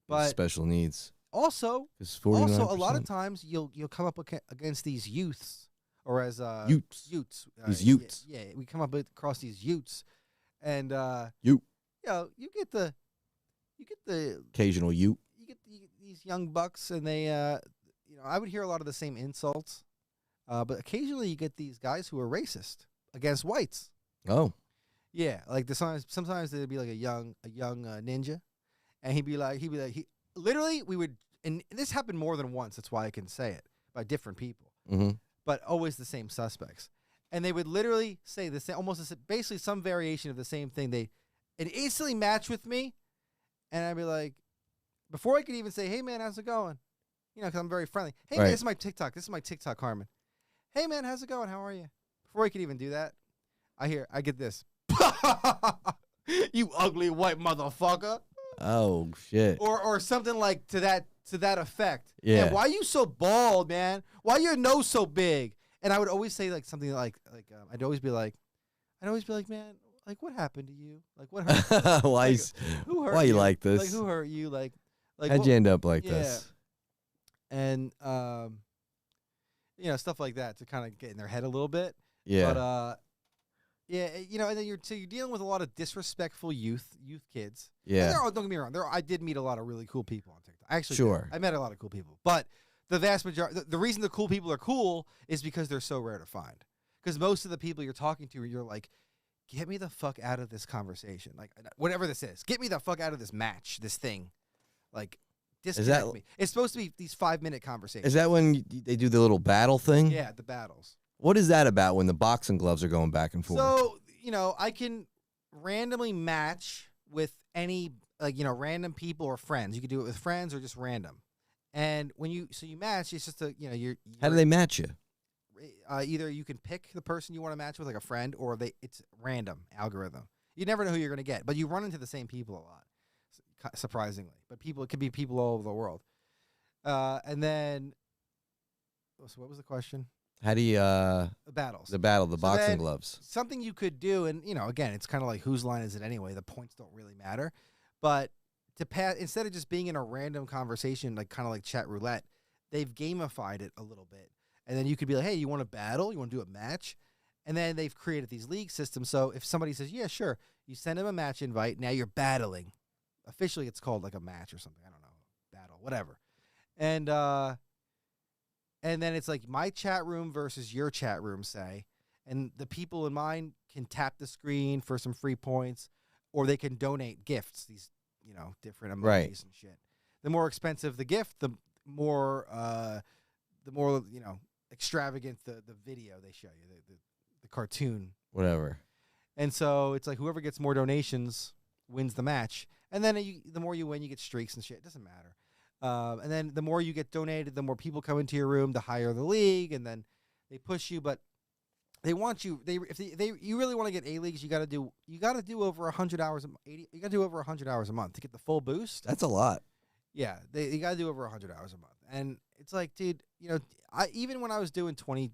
But special needs. also, 'Cause a 49%. lot of times you'll come up against these youths, or as Utes. Utes. These yeah, Utes. Yeah, we come up across these Utes, and Ute. you get the Occasional Ute. you get these young bucks, and they I would hear a lot of the same insults, but occasionally you get these guys who are racist against whites. Oh. Yeah, like sometimes there'd be like a young ninja, and he'd be like literally we would, and this happened more than once. That's why I can say it by different people, Mm-hmm. but always the same suspects, and they would literally say the same, basically some variation of the same thing. They'd instantly match with me, and I'd be like, before I could even say, "Hey man, how's it going?" Because I'm very friendly. Hey man, Right. this is my TikTok. This is my TikTok, Harmon. Hey man, how's it going? How are you? Before I could even do that, I get this. You ugly white motherfucker, Oh shit. or something like to that effect. Yeah. Man, why you so bald, man? Why your nose so big? And I would always say like something like I'd always be like, man, like what happened to you? Like what hurt? Why? Like, is- who hurt why you like this? Like who hurt you? Like How'd what- you end up like yeah. this? And stuff like that to kind of get in their head a little bit. Yeah. But and then you're dealing with a lot of disrespectful youth kids. And Yeah. don't get me wrong. I did meet a lot of really cool people on TikTok. I actually did. Sure. I met a lot of cool people. But the vast majority, the reason the cool people are cool is because they're so rare to find. Because most of the people you're talking to, you're like, get me the fuck out of this conversation. Like, whatever this is. Get me the fuck out of this match, this thing. Like, disconnect me. It's supposed to be these 5-minute conversations. Is that when they do the little battle thing? Yeah, the battles. What is that about when the boxing gloves are going back and forth? So, I can randomly match with any, random people or friends. You can do it with friends or just random. And when you match, it's just How do they match you? either you can pick the person you want to match with, like a friend, or it's random algorithm. You never know who you're going to get, but you run into the same people a lot, surprisingly. But it could be people all over the world. And then, so what was the question? How do you battles. the battle, the So boxing then- gloves? Something you could do, and again, it's kind of like whose line is it anyway? The points don't really matter, but to pass instead of just being in a random conversation, like kind of like chat roulette, they've gamified it a little bit, and then you could be like, hey, you want to battle? You want to do a match? And then they've created these league systems. So if somebody says, yeah, sure, you send them a match invite. Now you're battling. Officially, it's called like a match or something. I don't know, battle, whatever. And then it's like my chat room versus your chat room, say, and the people in mine can tap the screen for some free points, or they can donate gifts, these, different emojis Right. and shit. The more expensive the gift, the more, extravagant the video they show you, the cartoon. Whatever. And so it's like whoever gets more donations wins the match. And then the more you win, you get streaks and shit. It doesn't matter. And then the more you get donated, the more people come into your room, the higher the league, and then they push you. But they want you. You really want to get A leagues, you got to do over 100 hours. You got to do over 100 hours a month to get the full boost. That's a lot. Yeah, you got to do over 100 hours a month. And it's like, dude, even when I was doing 20,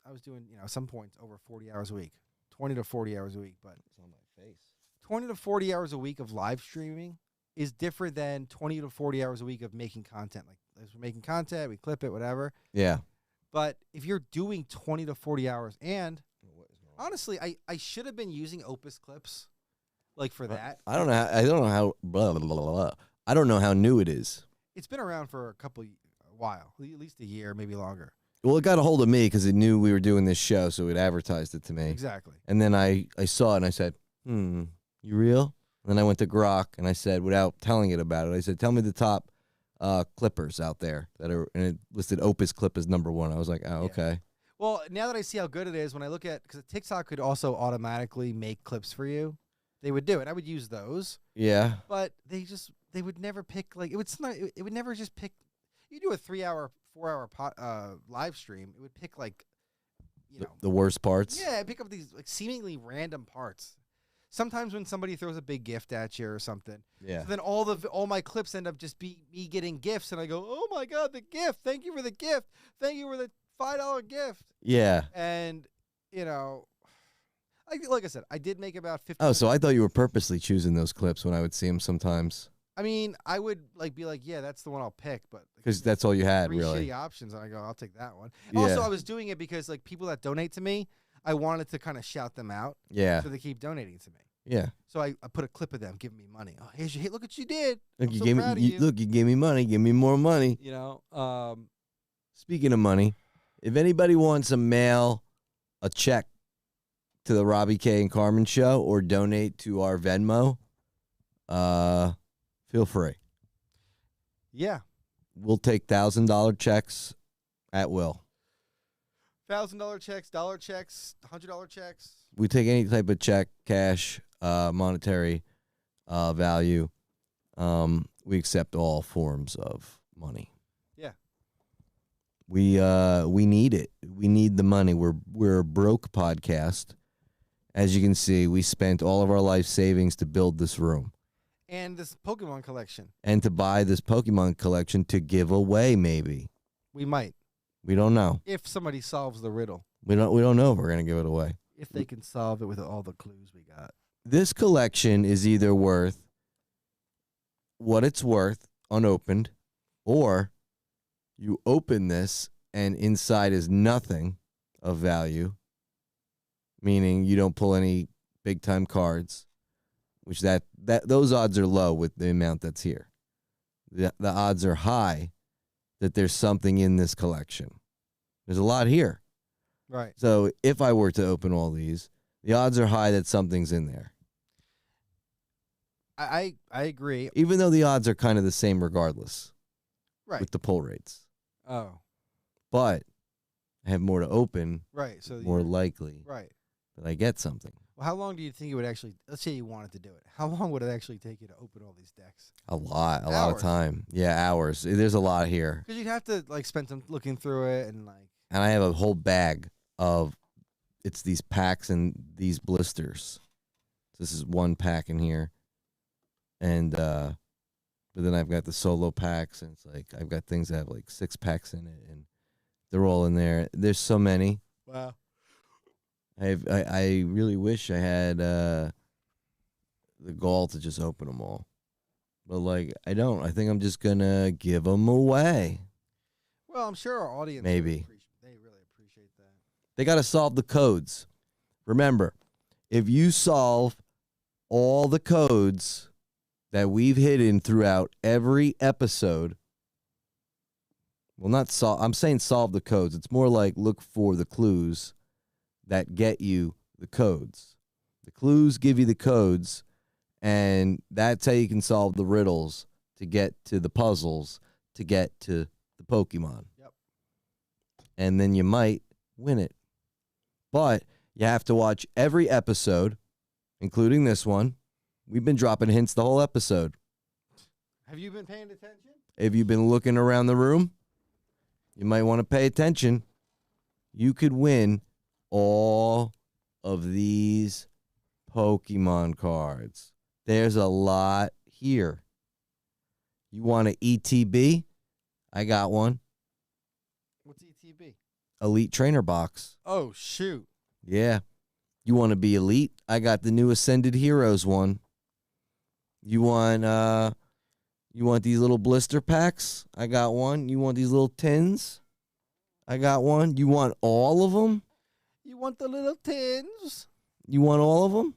I was doing some points over 40 hours a week, 20 to 40 hours a week, but It's on my face. 20 to 40 hours a week of live streaming is different than 20 to 40 hours a week of making content. Like, as we're making content, we clip it, whatever. Yeah. But if you're doing 20 to 40 hours, and honestly, I should have been using Opus clips, like for that. I don't know. I don't know how. Blah, blah, blah, blah, blah. I don't know how new it is. It's been around for a while, at least a year, maybe longer. Well, it got a hold of me because it knew we were doing this show, so it advertised it to me. Exactly. And then I saw it and I said, you real? And then I went to Grok and I said, without telling it about it, I said, tell me the top clippers out there that are, and it listed Opus Clip as number one. I was like, oh, Yeah. okay. Well, now that I see how good it is, when I look at, because TikTok could also automatically make clips for you, they would do it. I would use those, Yeah. but they would never pick, like, it would never just pick. You do a 3-hour, 4-hour live stream, it would pick, like, The worst parts. yeah, pick up these like seemingly random parts. Sometimes when somebody throws a big gift at you or something, Yeah. so then all my clips end up just be me getting gifts, and I go, oh my god, the gift! Thank you for the gift! Thank you for the $5 gift! Yeah. And like I said, I did make about 50. Oh, so I thought you were purposely choosing those clips when I would see them sometimes I mean, I would be like, yeah, that's the one I'll pick, but because that's all you had, three really. shitty options, and I go, I'll take that one. Yeah. Also, I was doing it because like people that donate to me, I wanted to kind of shout them out, Yeah. so they keep donating to me. Yeah. So I put a clip of them giving me money. Oh, here's your, hey, look what you did. Look, I'm you so gave proud me. of you. Look, you gave me money. Give me more money. Speaking of money, if anybody wants to mail a check to the Robbie K and Carmen show or donate to our Venmo, feel free. Yeah, We'll take $1,000 checks at will. $1,000 checks, dollar checks, $100 checks. We take any type of check, cash, monetary value. We accept all forms of money. Yeah. We need it. We need the money. We're a broke podcast. As you can see, we spent all of our life savings to build this room And this Pokemon collection, and to buy this Pokemon collection to give away. Maybe we might, we don't know. if somebody solves the riddle, We don't know if we're gonna give it away. if they can solve it with all the clues we got. This collection is either worth what it's worth unopened, or you open this and inside is nothing of value, meaning you don't pull any big time cards, which that those odds are low with the amount that's here. The odds are high that there's something in this collection. There's a lot here. Right. So if I were to open all these, the odds are high that something's in there. I agree. Even though the odds are kind of the same regardless Right. with the pull rates. Oh, But I have more to open, right. So more you're- likely right. that I get something. Well, how long do you think it would actually? Let's say you wanted to do it. How long would it actually take you to open all these decks? A lot of Hours. time. Yeah, hours. There's a lot here. Because you'd have to like spend some looking through it and like. And I have a whole bag of, it's these packs and these blisters. This is one pack in here. And, but then I've got the solo packs, and it's like, I've got things that have like 6 packs in it, and They're all in there. There's so many. Wow. I really wish I had the gall to just open them all, but like I don't. I think I'm just gonna give them away. Well, I'm sure our audience Maybe. they really appreciate that. They got to solve the codes. Remember, if you solve all the codes that we've hidden throughout every episode, well, not solve. I'm saying solve the codes. It's more like look for the clues that get you the codes. The clues give you the codes, and that's how you can solve the riddles to get to the puzzles to get to the Pokemon. Yep. And then you might win it. But you have to watch every episode, including this one. We've been dropping hints the whole episode. Have you been paying attention? If you've been looking around the room, you might want to pay attention. You could win all of these Pokemon cards. There's a lot here. You want an ETB? I got one. What's ETB? Elite Trainer Box. Oh, shoot. Yeah. You want to be elite? I got the new Ascended Heroes one. You want these little blister packs? I got one. You want these little tins? I got one. You want all of them? You want the little tins? You want all of them?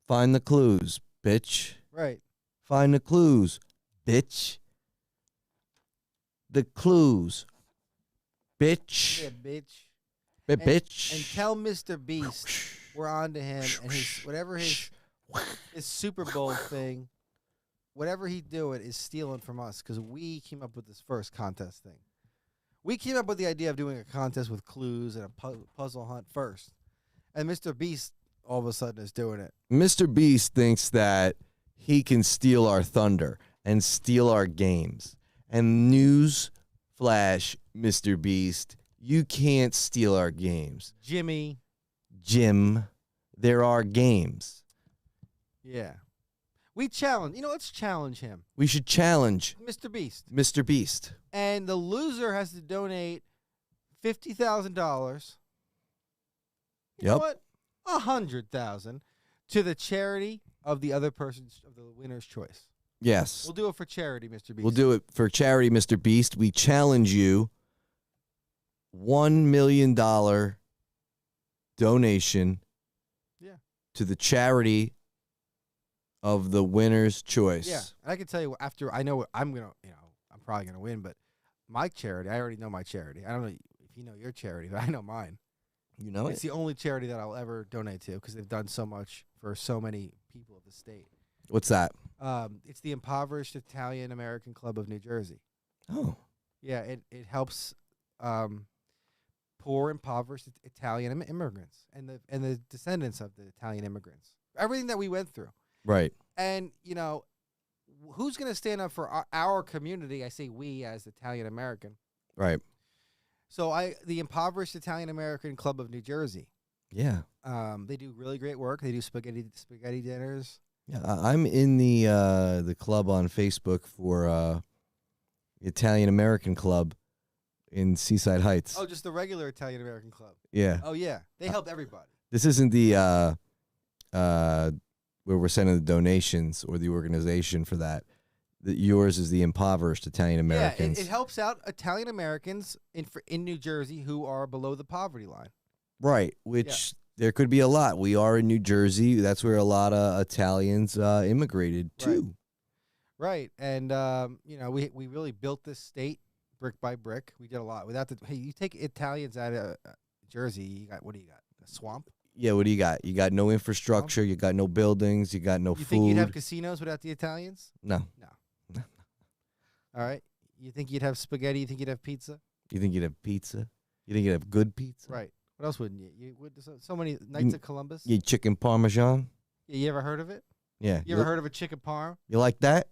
Find the clues, bitch. Right. Find the clues, bitch. The clues, bitch. Yeah, bitch. Bitch. And tell Mr. Beast we're on to him and his whatever his Super Bowl thing, whatever he doing is stealing from us because we came up with this first contest thing. We came up with the idea of doing a contest with clues and a puzzle hunt first, and Mr. Beast all of a sudden is doing it. Mr. Beast thinks that he can steal our thunder and steal our games. And news flash, Mr. Beast, you can't steal our games. Jimmy. Jim, there are games. Yeah. We challenge. Let's challenge him. We should challenge Mr. Beast. Mr. Beast. And the loser has to donate $50,000. You know Yep. what? $100,000 to the charity of the other person's of the winner's choice. Yes. We'll do it for charity, Mr. Beast. We'll do it for charity, Mr. Beast. We challenge you. $1 million donation Yeah. to the charity of the winner's choice. Yeah, and I can tell you after I know what I'm probably gonna win, but my charity, I already know my charity. I don't know if you know your charity, but I know mine. You know It's it? the only charity that I'll ever donate to because they've done so much for so many people of the state. What's that? It's the Impoverished Italian American Club of New Jersey. Oh. Yeah, it helps poor, impoverished Italian immigrants and the descendants of the Italian immigrants. Everything that we went through. Right. And, who's going to stand up for our community? I say we as Italian American. Right. So the Impoverished Italian American Club of New Jersey. Yeah. They do really great work. They do spaghetti dinners. Yeah. I'm in the club on Facebook for Italian American Club in Seaside Heights. Oh, just the regular Italian American Club. Yeah. Oh yeah, they help everybody. This isn't the where we're sending the donations or the organization for that. Yours is the Impoverished Italian Americans. Yeah, it helps out Italian Americans in New Jersey who are below the poverty line. Right, which there could be a lot. We are in New Jersey. That's where a lot of Italians immigrated to. Right, and we really built this state brick by brick. We did a lot. You take Italians out of Jersey, you got what do you got? A swamp? Yeah, what do you got? You got no infrastructure. You got no buildings. You got no You food. think you'd have casinos without the Italians? No. All right. You think you'd have spaghetti? You think you'd have pizza? You think you'd have pizza? You think you'd have good pizza? Right. What else wouldn't you? You would so many Knights of Columbus. You chicken parmesan? Yeah, you ever heard of it? Yeah. You ever heard of a chicken parm? You like that?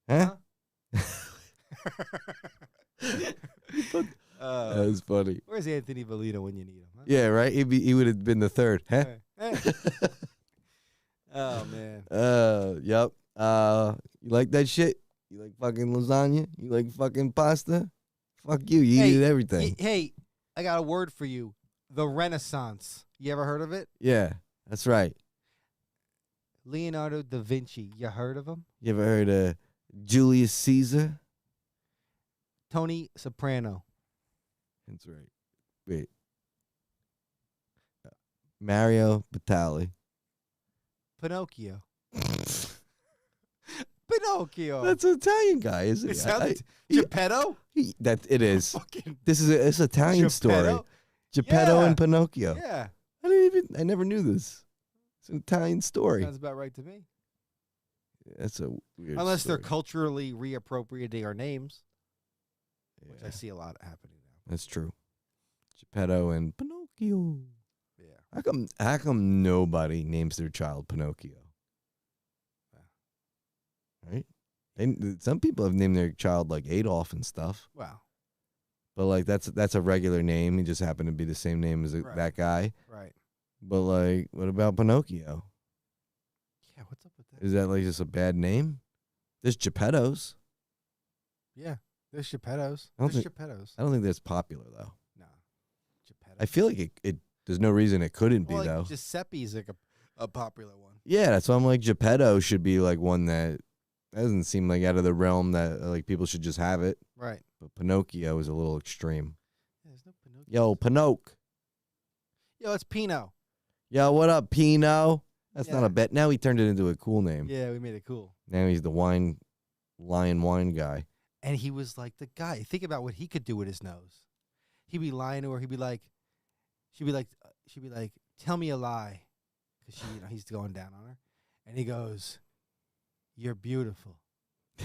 Huh? That was funny. Where's Anthony Bellino when you need him? Huh? Yeah, right? He would have been the third. Huh? Hey. Oh man. Yep. You like that shit? You like fucking lasagna? You like fucking pasta? Fuck you. You Hey, eat everything. Hey, I got a word for you. The Renaissance. You ever heard of it? Yeah, that's right. Leonardo da Vinci. You heard of him? You ever heard of Julius Caesar? Tony Soprano. That's right. Wait. Mario Batali. Pinocchio. Pinocchio. That's an Italian guy, isn't it he? sounded he- Geppetto? That it is. Fucking This is it's an Italian story. Geppetto? Geppetto Yeah. and Pinocchio. Yeah. I never knew this. It's an Italian story. Sounds about right to me. That's a weird Unless story. they're culturally reappropriating our names, which I Yeah, see a lot happening now. that's true. Geppetto and Pinocchio. Yeah. How come nobody names their child Pinocchio? Right? Some people have named their child like Adolf and stuff. Wow. But like that's a regular name. He just happened to be the same name as Right. that guy. Right. But like, what about Pinocchio? Yeah, what's up with that? Is that like just a bad name? There's Geppettos. Yeah. There's Geppettos. I don't There's think- Geppettos. I don't think that's popular though. No. Geppetto. I feel like it there's no reason it couldn't be well, like though. Giuseppe's like a popular one. Yeah, that's why I'm like Geppetto should be like one that doesn't seem like out of the realm that like people should just have it. Right. But Pinocchio is a little extreme. Yeah, there's no Pinocchio. Yo, Pinocchio. Yo, it's Pino. Yo, what up, Pino? That's not Yeah. a bet. Now he turned it into a cool name. Yeah, we made it cool. Now he's the lion wine guy. And he was like the guy. Think about what he could do with his nose. He'd be lying to her. She'd be like, tell me a lie. Because he's going down on her. And he goes, you're beautiful.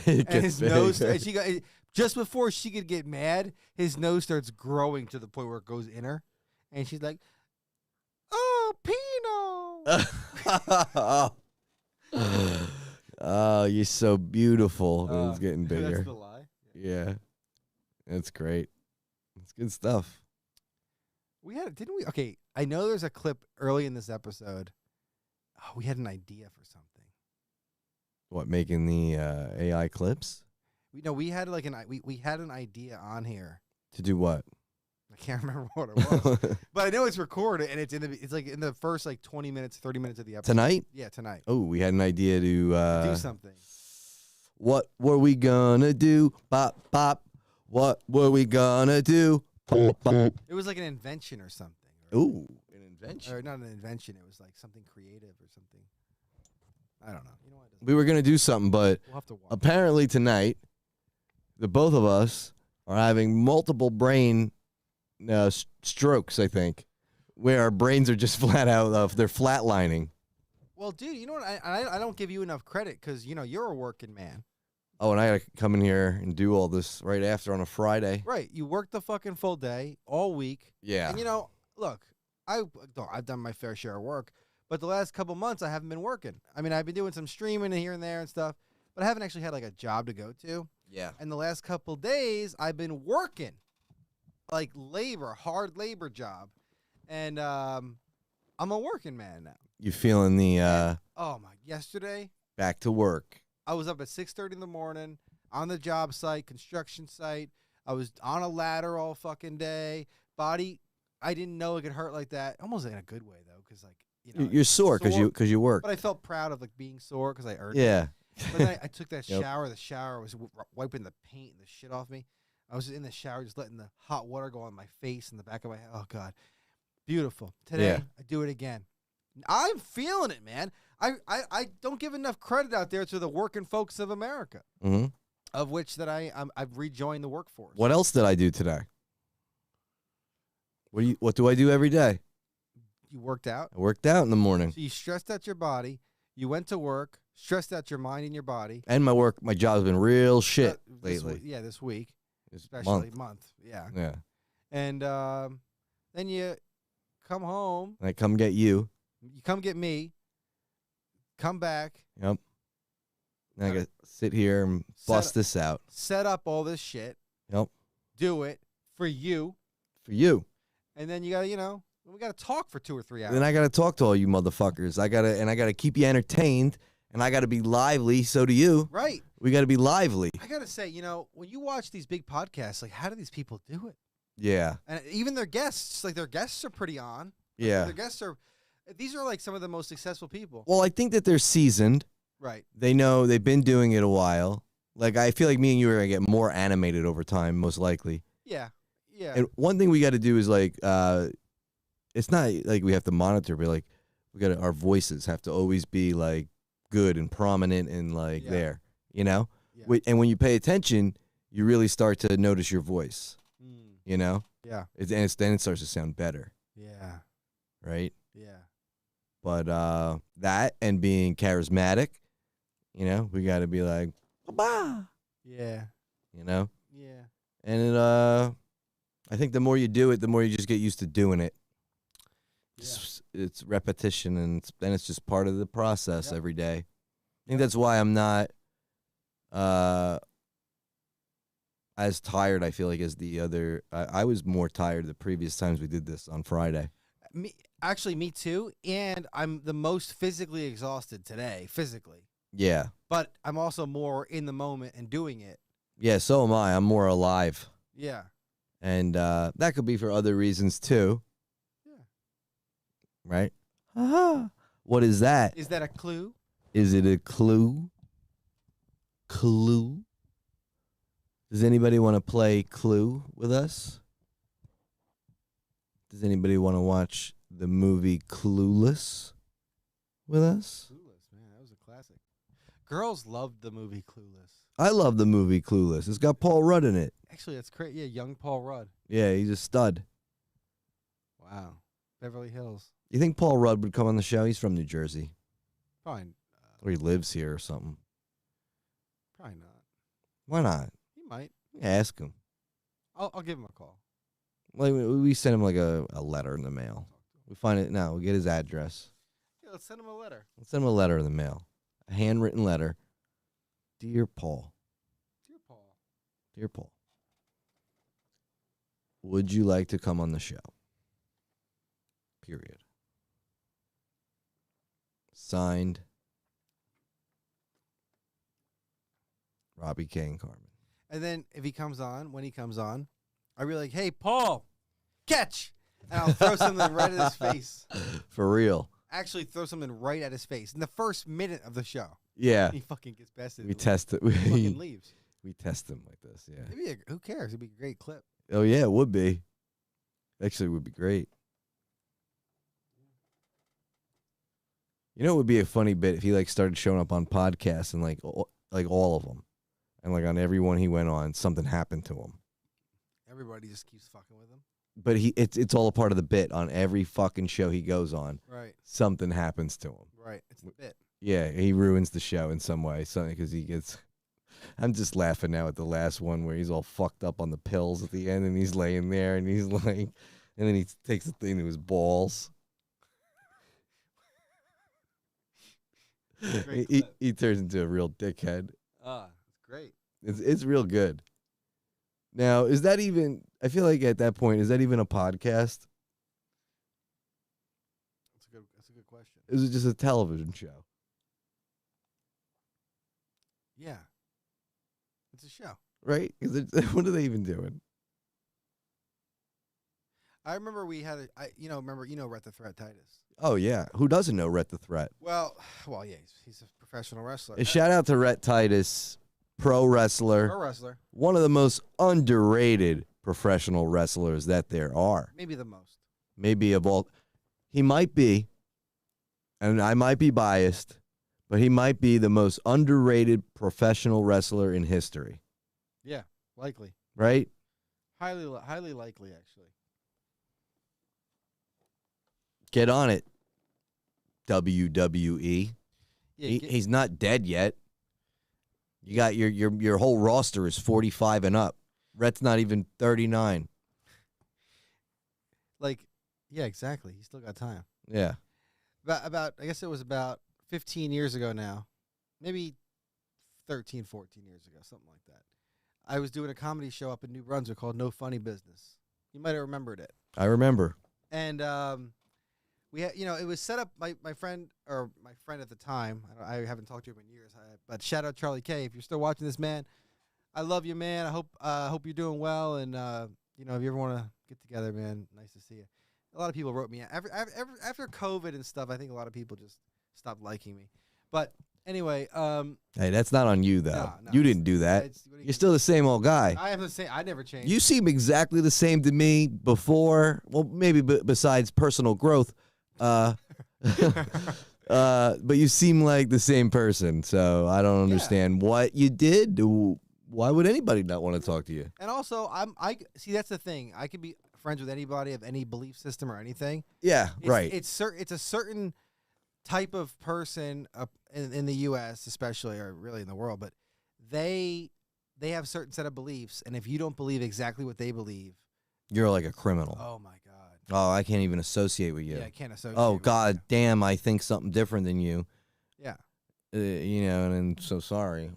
It And gets his big. nose, and she got, just before she could get mad, his nose starts growing to the point where it goes in her. And she's like, oh, Pino. Oh, you're so beautiful. And it's Uh, getting bigger. That's the lie. Yeah. That's great. It's good stuff. We had, didn't we? Okay, I know there's a clip early in this episode. Oh, we had an idea for something. What, making the AI clips? We had like we had an idea on here. To do what? I can't remember what it was, but I know it's recorded and it's like in the first like 20 minutes, 30 minutes of the episode. Tonight? Yeah, tonight. Oh, we had an idea to Do something. What were we gonna do? Bop bop. What were we gonna do? Bop, bop. It was like an invention or something. Or, Ooh, an invention. or not an invention. It was like something creative or something. I don't know. You know what? It doesn't- We were gonna do something, but We'll have to watch. apparently tonight, the both of us are having multiple brain strokes. I think, where our brains are just flat out. They're flatlining. Well, dude, you know what? I don't give you enough credit because you're a working man. Oh, and I gotta come in here and do all this right after on a Friday. Right. You work the fucking full day all week. Yeah. And look, I've done my fair share of work, but the last couple months I haven't been working. I mean, I've been doing some streaming here and there and stuff, but I haven't actually had like a job to go to. Yeah. And the last couple days I've been working, like hard labor job, and I'm a working man now. You feeling the Oh my! Yesterday back to work? I was up at 6:30 in the morning on the job site, construction site. I was on a ladder all fucking day. Body, I didn't know it could hurt like that. Almost in a good way though, because like You're sore because you work. But I felt proud of like being sore because I earned it. Yeah. But then I took that Yep. shower. The shower was wiping the paint and the shit off me. I was just in the shower, just letting the hot water go on my face and the back of my head. Oh God, beautiful. Today Yeah. I do it again. I'm feeling it, man. I don't give enough credit out there to the working folks of America, hmm of which that I've rejoined the workforce. What else did I do today? What do I do every day? You worked out. I worked out in the morning, So you stressed out your body. You went to work, stressed out your mind and your body. and my job's been real shit This lately. this week, This especially month. yeah. Yeah. And then you come home. And I come get you. You come get me. Come back. Yep. And I got to sit here and bust this out. Set up all this shit. Yep. Do it for you. For you. And then you gotta, we gotta talk for 2 or 3 hours. Then I got to talk to all you motherfuckers. I got to keep you entertained, and I got to be lively. So do you. Right. We got to be lively. I gotta say, when you watch these big podcasts, like, how do these people do it? Yeah. And even their guests, like, their guests are pretty on. Yeah. Their guests are. These are like some of the most successful people. Well, I think that they're seasoned. Right. They know they've been doing it a while. Like, I feel like me and you are going to get more animated over time, most likely. Yeah. Yeah. And one thing we got to do is, like, it's not like we have to monitor, but, like, our voices have to always be, like, good and prominent and, like, Yeah. there, you know? Yeah. And when you pay attention, you really start to notice your voice, Mm, you know? yeah. Then it starts to sound better, Yeah. right? Yeah. But that and being charismatic, you know, we got to be like, bah, Yeah. you know? Yeah. And I think the more you do it, the more you just get used to doing it. It's repetition, and then it's just part of the process Yep. every day. I think that's why I'm not as tired, I feel like, as the other. I was more tired the previous times we did this on Friday. Me too. And I'm the most physically exhausted today, physically. Yeah. But I'm also more in the moment and doing it. Yeah, so am I. I'm more alive. Yeah. And that could be for other reasons too. Yeah. Right? Haha. What is that? Is that a clue? Is it a clue? Clue? Does anybody want to play Clue with us? Does anybody want to watch the movie Clueless with us? Clueless, man. That was a classic. Girls loved the movie Clueless. I love the movie Clueless. It's got Paul Rudd in it. Actually, that's great. Yeah, young Paul Rudd. Yeah, he's a stud. Wow. Beverly Hills. You think Paul Rudd would come on the show? He's from New Jersey. Probably, Or he lives here or something. probably not. Why not? He might. Ask him. I'll give him a call. Like we send him like a letter in the mail. We find it now. We get his address. Yeah, let's send him a letter. Let's send him a letter in the mail. A handwritten letter. Dear Paul. Dear Paul. Dear Paul. Would you like to come on the show? Period. Signed, Robbie K. and Carmen. And then if he comes on, when he comes on, I'll be like, hey, Paul, catch. And I'll throw something right at his face. For real. Actually, throw something right at his face in the first minute of the show. Yeah. He fucking gets bested. We and test it. fucking leaves. We test them like this, yeah. Who cares? It'd be a great clip. Oh, yeah, it would be. Actually, it would be great. You know, it would be a funny bit if he like started showing up on podcasts and like all of them, and like on every one he went on, something happened to him. Everybody just keeps fucking with him. But it's all a part of the bit. On every fucking show he goes on, Right. something happens to him. Right. It's the bit. Yeah, he ruins the show in some way. Something because he gets. I'm just laughing now at the last one where he's all fucked up on the pills at the end, and he's laying there, and he's like, and then he takes the thing to his balls. Great He clip. he turns into a real dickhead. It's great. It's real good. Now, is that even? I feel like at that point, is that even a podcast? That's a good question. Is it just a television show? Yeah. It's a show. Right? 'Cause what are they even doing? I remember we had Rhett the Threat Titus. Oh yeah, who doesn't know Rhett the Threat? Well, yeah, he's a professional wrestler. A shout out to Rhett Titus, pro wrestler, Pro wrestler. one of the most underrated professional wrestlers that there are. Maybe the most. Maybe of all, he might be, and I might be biased, but he might be the most underrated professional wrestler in history. Yeah, likely. Right? Highly likely, actually. Get on it, WWE. Yeah, He's not dead yet. You got your whole roster is 45 and up. Rhett's not even 39. yeah, exactly. He's still got time. Yeah. About I guess it was about 15 years ago now. Maybe 13, 14 years ago, something like that. I was doing a comedy show up in New Brunswick called No Funny Business. You might have remembered it. I remember. And we had, it was set up by my friend at the time. I haven't talked to him in years, but shout out Charlie K. If you're still watching this, man, I love you, man. I hope you're doing well, and if you ever want to get together, man, nice to see you. A lot of people wrote me after COVID and stuff. I think a lot of people just stopped liking me, but anyway, Hey, that's not on you though. No, You didn't do that. You're still the same old guy. I am the same. I never changed. You seem exactly the same to me before. Well, maybe besides personal growth, but you seem like the same person. So I don't understand what you did. Why would anybody not want to talk to you? And also, I see that's the thing. I could be friends with anybody of any belief system or anything. Yeah, right. It's a certain type of person in the U.S. especially, or really in the world, but they have a certain set of beliefs, and if you don't believe exactly what they believe, You're like a criminal. oh my god, Oh, I can't even associate with you. yeah, I can't associate. Oh with God, you. damn! I think something different than you. Yeah, And so sorry.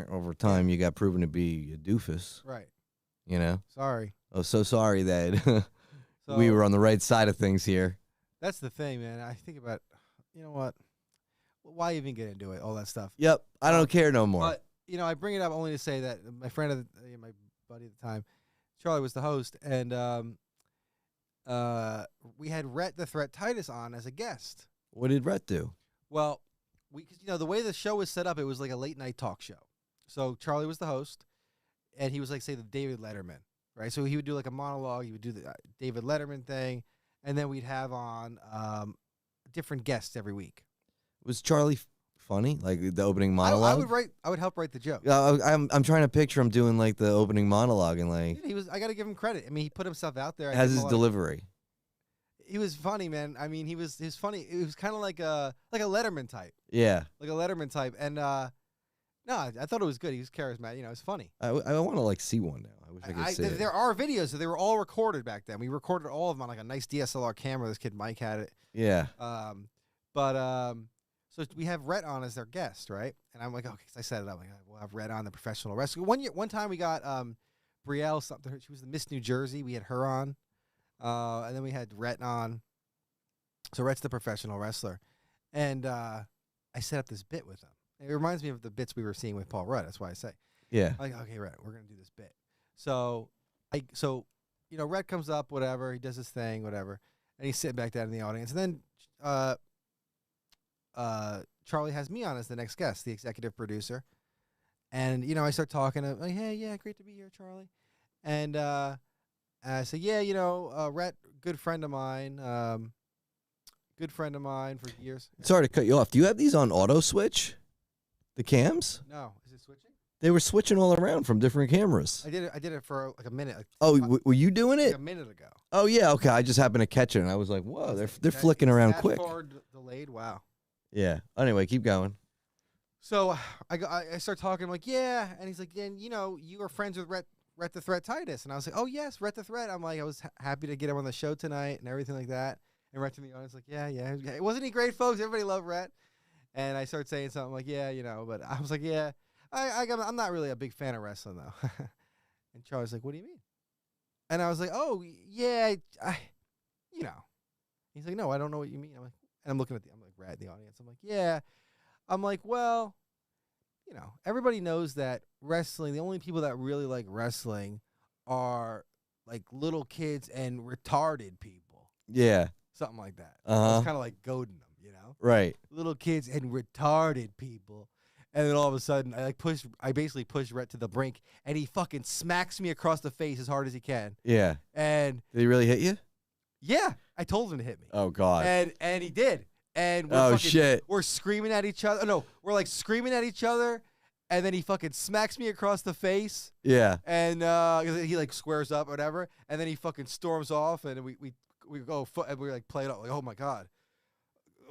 Over time, you got proven to be a doofus. right. Sorry. Sorry. Oh, so sorry that So we were on the right side of things here. That's the thing, man. I think about, you know what? Why even get into it? All that stuff. Yep, I don't care no more. But I bring it up only to say that my friend, my buddy at the time, Charlie was the host, and we had Rhett the Threat Titus on as a guest. What did Rhett do? Well, cause, the way the show was set up, it was like a late night talk show. So Charlie was the host, and he was like, say, the David Letterman, right? So he would do like a monologue. He would do the David Letterman thing, and then we'd have on different guests every week. Was Charlie funny? Like the opening monologue? I would help write the joke. I'm trying to picture him doing like the opening monologue and like Dude, I got to give him credit. I mean, he put himself out there. I has give him his a lot of- delivery. He was funny, man. I mean, he was funny. It was kind of like a Letterman type, Yeah, and no, I thought it was good. He was charismatic. It was funny. I want to like see one now. I wish I could see it. There are videos, so they were all recorded back then. We recorded all of them on like a nice DSLR camera. This kid Mike had it. Yeah, So we have Rhett on as their guest, right? And I'm like, okay, 'cause I set it up. Like, we'll have Rhett on, the professional wrestler. One time we got Brielle something. She was the Miss New Jersey. We had her on, and then we had Rhett on. So Rhett's the professional wrestler, and I set up this bit with him. It reminds me of the bits we were seeing with Paul Rudd. That's why I say, yeah. I'm like, okay, Rhett, we're gonna do this bit. So Rhett comes up, whatever. He does his thing, whatever, and he's sitting back down in the audience, and then Charlie has me on as the next guest, the executive producer. And, I start talking. I'm like, hey, yeah, great to be here, Charlie. And I said, yeah, Rhett, good friend of mine for years. Sorry to cut you off. Do you have these on auto switch? The cams? No, is it switching? They were switching all around from different cameras. I did it for like a minute. Were you doing Like it? a minute ago. Oh yeah, okay. I just happened to catch it, and I was like, "Whoa, they're flicking around that quick." Far delayed. Wow. Yeah. Anyway, keep going. So I start talking. I'm like, yeah, and he's like, then you were friends with Rhett the Threat Titus, and I was like, oh yes, Rhett the Threat. I'm like, I was happy to get him on the show tonight and everything like that. And Rhett in the audience like, yeah. Wasn't he great, folks? Everybody loved Rhett. And I started saying something like, yeah, but I was like, yeah, I'm not really a big fan of wrestling though. And Charlie's like, what do you mean? And I was like, oh yeah, He's like, no, I don't know what you mean. I'm like, and I'm looking at I'm like, Rhett in the audience. I'm like, yeah. I'm like, well, everybody knows that wrestling, the only people that really like wrestling are like little kids and retarded people. Yeah. Something like that. Uh-huh. It's kind of like goading them, Right. Little kids and retarded people. And then all of a sudden, I basically pushed Rhett to the brink, and he fucking smacks me across the face as hard as he can. Yeah. And Did he really hit you? yeah, I told him to hit me. Oh God. And he did. And Shit. We're screaming at each other. No, we're like screaming at each other, and then he fucking smacks me across the face. Yeah. And he like squares up or whatever, and then he fucking storms off, and we go and we like play it out like, oh my God,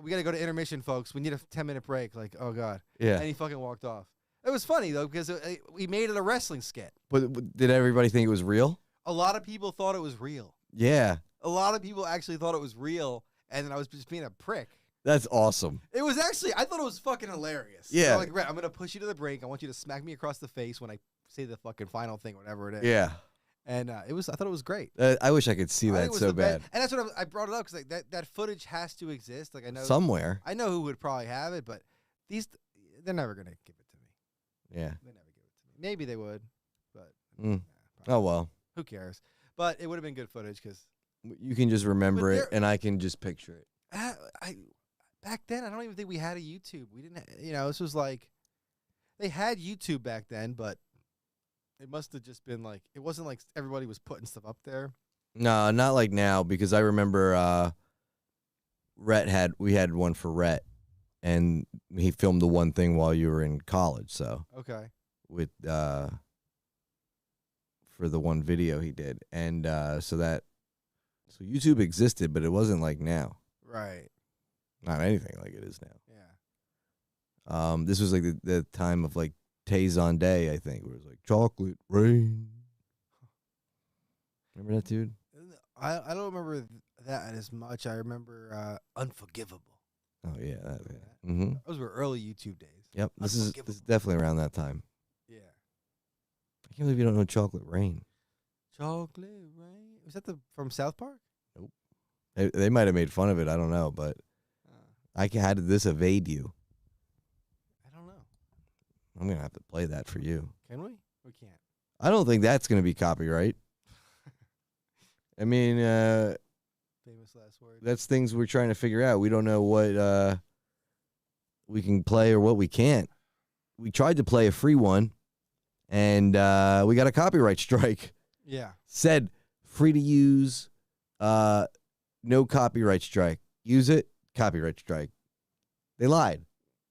we got to go to intermission, folks. We need a 10-minute break. Like, oh God. Yeah. And he fucking walked off. It was funny though because we made it a wrestling skit. But did everybody think it was real? A lot of people thought it was real. Yeah. A lot of people actually thought it was real, and then I was just being a prick. That's awesome. It was actually, I thought it was fucking hilarious. Yeah. I'm like, Rhett, I'm going to push you to the brink. I want you to smack me across the face when I say the fucking final thing, whatever it is. Yeah. and I thought it was great. I wish I could see I think that it was so the bad. And that's what I brought it up because like that footage has to exist. Like I know Somewhere. I know who would probably have it, but they're never gonna give it to me. Yeah. They never give it to me. Maybe they would, but Mm. nah, Oh, probably well. who cares? But it would have been good footage because You can just remember it, there- and I can just picture it. I back then I don't even think we had a YouTube. We didn't. This was like they had YouTube back then, but it must have just been like it wasn't like everybody was putting stuff up there. No, not like now, because I remember we had one for Rhett, and he filmed the one thing while you were in college. So Okay. with for the one video he did, and so YouTube existed, but it wasn't like now. Right. Not anything like it is now. Yeah. This was like the time of like Tay-Zon Day, I think, where it was like chocolate rain. Remember that, dude? I don't remember that as much. I remember Unforgivable. Oh yeah, Remember that? mm-hmm. Those were early YouTube days. Yep, this is Unforgivable. definitely around that time. Yeah. I can't believe you don't know Chocolate Rain. Chocolate rain. Was that from South Park? They might have made fun of it. I don't know, but Uh, how did this evade you? I don't know. I'm gonna have to play that for you. Can we? We can't. I don't think that's gonna be copyright. I mean, Famous last word. that's things we're trying to figure out. We don't know what we can play or what we can't. We tried to play a free one, and we got a copyright strike. Yeah. Said free to use, no copyright strike. Use it, copyright strike. They lied.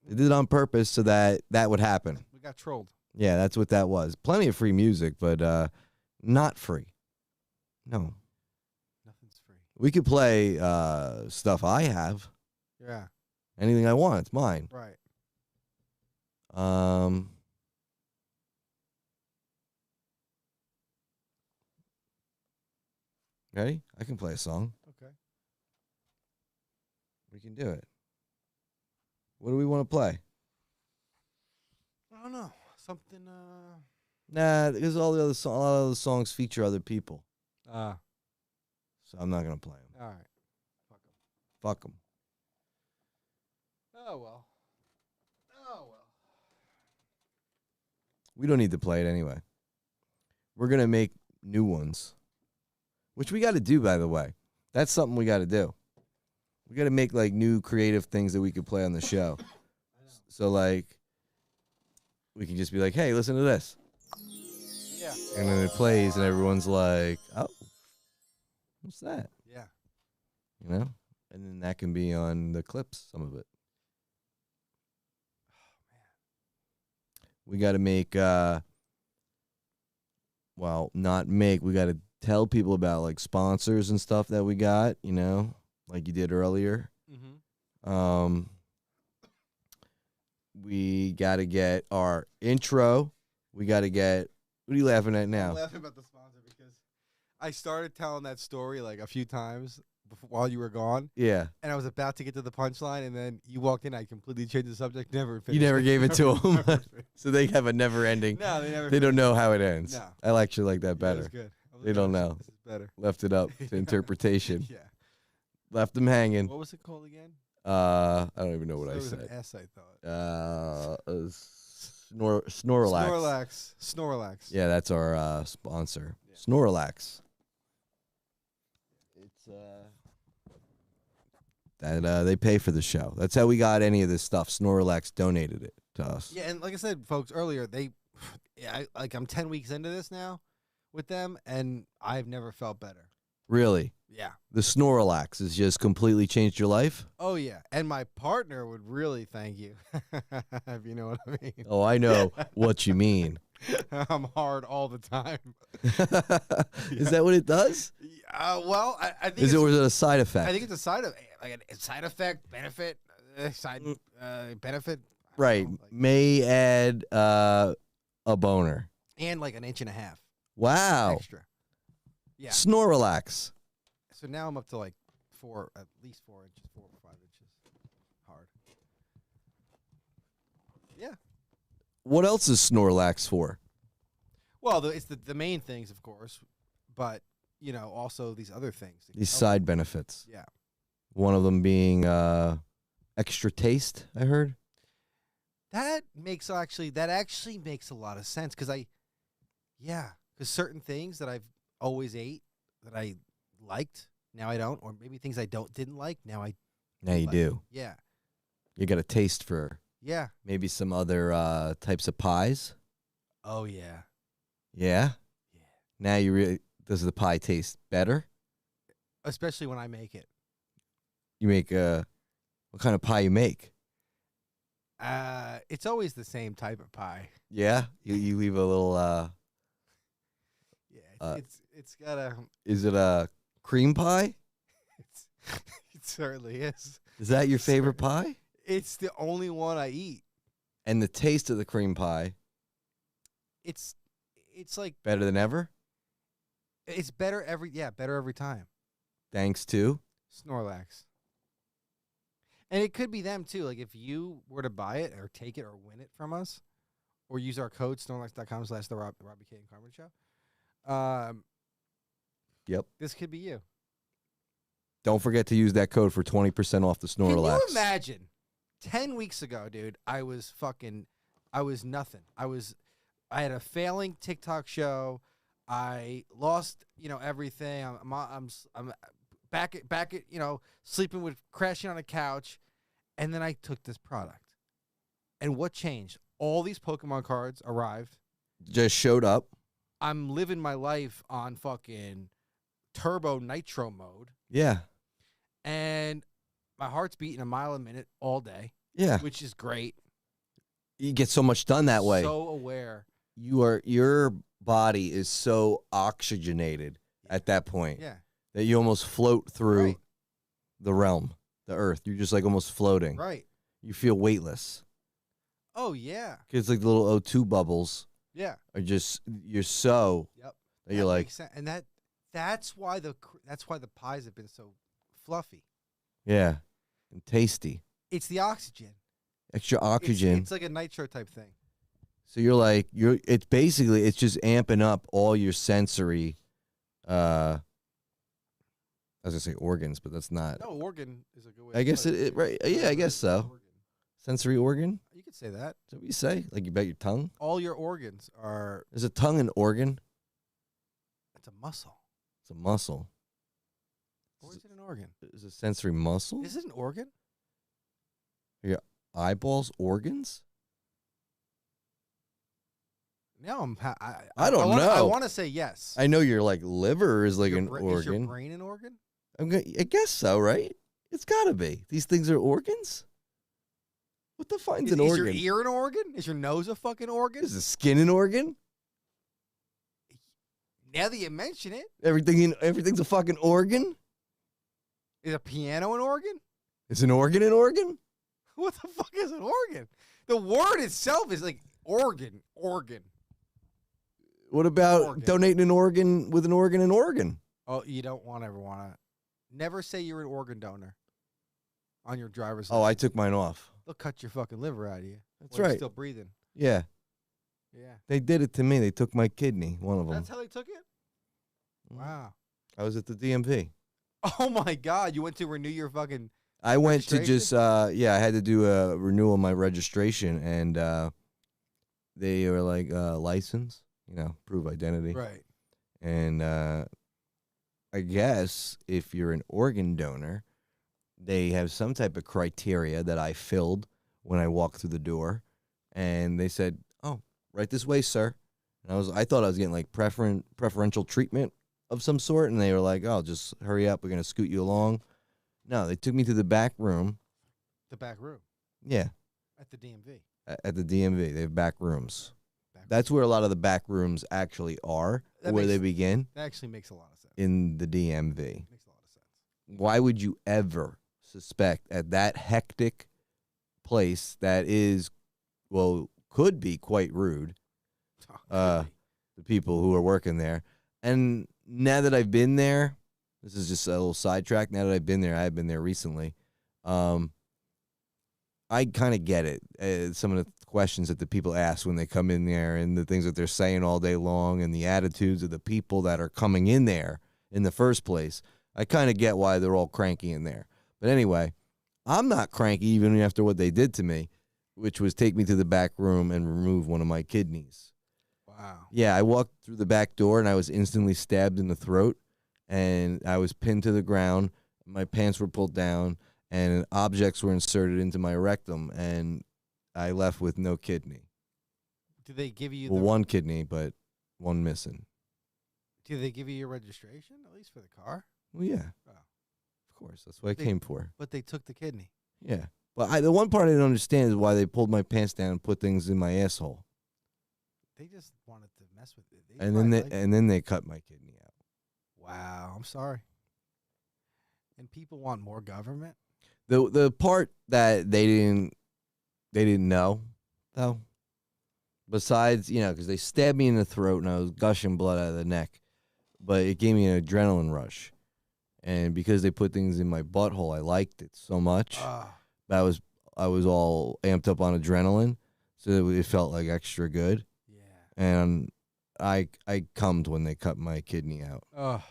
They did it on purpose so that would happen. We got trolled. Yeah, that's what that was. Plenty of free music, but not free. No. Nothing's free. We could play stuff I have. Yeah. Anything I want, it's mine. Right. Ready? I can play a song. Okay. We can do it. What do we want to play? I don't know. Something. Nah, because all the other a lot of the songs feature other people, All so I'm not gonna play them. right. Fuck 'em. Fuck them. Oh well. Oh well. We don't need to play it anyway. We're gonna make new ones, which we got to do, by the way. That's something we got to do. We got to make like new creative things that we could play on the show. So like, we can just be like, "Hey, listen to this," Yeah. and then it plays, and everyone's like, "Oh, what's that?" Yeah. You know, and then that can be on the clips. Some of it. We got to make. Well, not make. We got to tell people about like sponsors and stuff that we got. You know, like you did earlier. Mm-hmm. We got to get our intro. We got to get. What are you laughing at I'm now? laughing about the sponsor because I started telling that story like a few times while you were gone, Yeah, and I was about to get to the punchline, and then you walked in. I completely changed the subject. Never you finished. never gave it to Never them, finished. so they have a never ending. No, they never. They don't know how it ends. No. I actually like that Yeah, better. that's good. I was They like, don't oh, know. This is better. Left it up to Yeah. interpretation. Yeah. Left them hanging. What was it called again? I don't even know what It I was said. an S, I thought. Snorlax. Snorlax. Snorlax. Yeah, that's our sponsor. Yeah. Snorlax. It's that they pay for the show. That's how we got any of this stuff. Snorlax donated it to us. Yeah, and like I said, folks, earlier, I'm 10 weeks into this now with them, and I've never felt better. Really? Yeah. The Snorlax has just completely changed your life? Oh, yeah. And my partner would really thank you, if you know what I mean. Oh, I know what you mean. I'm hard all the time. Is that what it does? Well, I think Is it, it's, or is it a side effect? I think it's a side of like a side effect, benefit, benefit. I don't right. know, like- May add a boner. and like an inch and a half Wow. extra. Yeah. Snorlax. So now I'm up to like at least 4 inches, 4 or 5 inches. Hard. Yeah. What else is Snorlax for? Well, it's the main things, of course. but also these other things. that can These help side benefits. you. Yeah. One of them being extra taste, I heard. That actually makes a lot of sense because certain things that I've always ate that I liked, now I don't, or maybe things I didn't like, now I Now you like. do. Yeah. You got a taste for Yeah. maybe some other types of pies. Oh yeah. Yeah. Yeah. Now you really does the pie taste better? Especially when I make it. You make what kind of pie you make? It's always the same type of pie. Yeah. You leave a little. Yeah. It's got a. Is it a cream pie? It's, it certainly is. Is that your favorite pie? It's the only one I eat. And the taste of the cream pie It's like better than ever, it's better every time. thanks to. Snorlax. And it could be them too. Like if you were to buy it or take it or win it from us, or use our code snorlax.com/the Robbie K and Carmen Show. Yep. This could be you. Don't forget to use that code for 20% off the Snorlax. Can you imagine? 10 weeks ago, dude, I was nothing. I had a failing TikTok show. I lost, everything. I'm back at, sleeping with crashing on a couch. And then I took this product. And what changed? All these Pokemon cards arrived. Just showed up. I'm living my life on fucking turbo nitro mode. Yeah. And my heart's beating a mile a minute all day, Yeah. which is great. You get so much done that way. So aware. Your body is so oxygenated at that point Yeah. that you almost float through Right. the realm, the earth. You're just like almost floating. Right. You feel weightless. Oh, yeah. It's like the little O2 bubbles Yeah. are just, you're so, Yep. that you're like, makes sense. And that's why the pies have been so fluffy. yeah, and tasty. It's the oxygen. Extra oxygen. It's like a nitro type thing. So you're like, it's basically, it's just amping up all your sensory, I was gonna say organs, but that's not. No, organ is a good way. I guess it right. Yeah, I guess so. Organ. Sensory organ? You could say that. Is that what you say? Like you bet your tongue? All your organs are. Is a tongue an organ? It's a muscle. It's a muscle. Or is it an organ? Is a sensory muscle? Is it an organ? Eyeballs organs? No, I don't know. I want to say yes. I know your like liver is like an Is your organ. brain an organ? I guess so, right? It's got to be. These things are organs. What defines an Is organ? your ear an organ? Is your nose a fucking organ? Is the skin an organ? Now that you mention it, Everything's a fucking organ. is a piano an organ? Is an organ an organ? What the fuck is an organ? The word itself is like organ. What about Organ. donating an organ with an organ? Oh, you don't ever want to. Never say you're an organ donor on your driver's Oh, I license. took mine off. They'll cut your fucking liver out of you. That's while you're right. Still breathing. Yeah, Yeah. they did it to me. They took my kidney, one of them. That's how they took it? Wow. I was at the DMV. Oh my God. You went to renew your fucking. I went to Registration? just I had to do a renewal of my registration, and they were like license, prove identity. Right. And I guess if you're an organ donor, they have some type of criteria that I filled when I walked through the door, and they said, "Oh, right this way, sir." And I thought I was getting like preferential treatment of some sort, and they were like, "Oh, just hurry up, we're gonna scoot you along." No, they took me to the back room. The back room Yeah, at the DMV. at the DMV, they have back rooms. Back That's where a lot of the back rooms actually are, That where makes- they begin That actually makes a lot of sense. in the DMV. Makes a lot of sense. Why would you ever suspect at that hectic place that is, well, could be quite rude, Oh, the people who are working there? And now that I've been there, this is just a little sidetrack. Now that I've been there, I've been there recently. I I kind of get it. Some of the questions that the people ask when they come in there and the things that they're saying all day long and the attitudes of the people that are coming in there in the first place. I kind of get why they're all cranky in there. But anyway, I'm not cranky even after what they did to me, which was take me to the back room and remove one of my kidneys. Wow. Yeah, I walked through the back door and I was instantly stabbed in the throat and I was pinned to the ground. My pants were pulled down and objects were inserted into my rectum and I left with no kidney. Do they give you Well, the, one kidney, but one missing. do they give you your registration at least for the car? Well, yeah. Oh. Of course. That's what I They- came for. But they took the kidney. Yeah. But the one part I didn't understand is why they pulled my pants down and put things in my asshole. They just wanted to mess with it. And then probably they cut my kidney out. wow, I'm sorry. And people want more government? The part that they didn't know though, besides, because they stabbed me in the throat and I was gushing blood out of the neck, but it gave me an adrenaline rush. And because they put things in my butthole, I liked it so much. Ah, I was all amped up on adrenaline, so it felt like extra good. yeah. And I cummed when they cut my kidney out. Oh.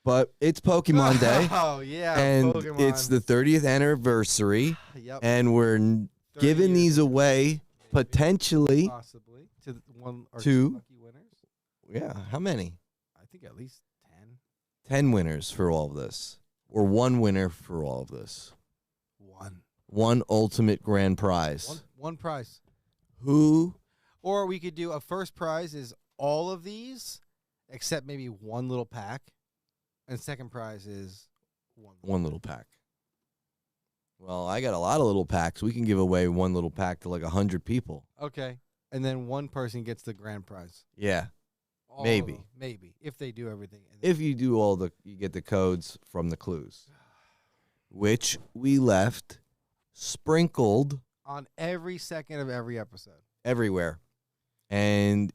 But it's Pokemon Day, Oh, yeah. and Pokemon. it's the 30th anniversary, Yep. and we're 30 giving years, these away maybe, potentially. possibly to one or Two. two lucky winners. Yeah, how many? I think at least 10. 10 winners for all of this, or one winner for all of this. One ultimate grand prize. One prize. Who? Or we could do a first prize is all of these except maybe one little pack. And second prize is One little pack. Well, I got a lot of little packs. We can give away one little pack to like 100 people. Okay. And then one person gets the grand prize. Yeah. All of Maybe. them. Maybe. If they do everything. And If you do you get the codes from the clues, which we left sprinkled on every second of every episode. everywhere. And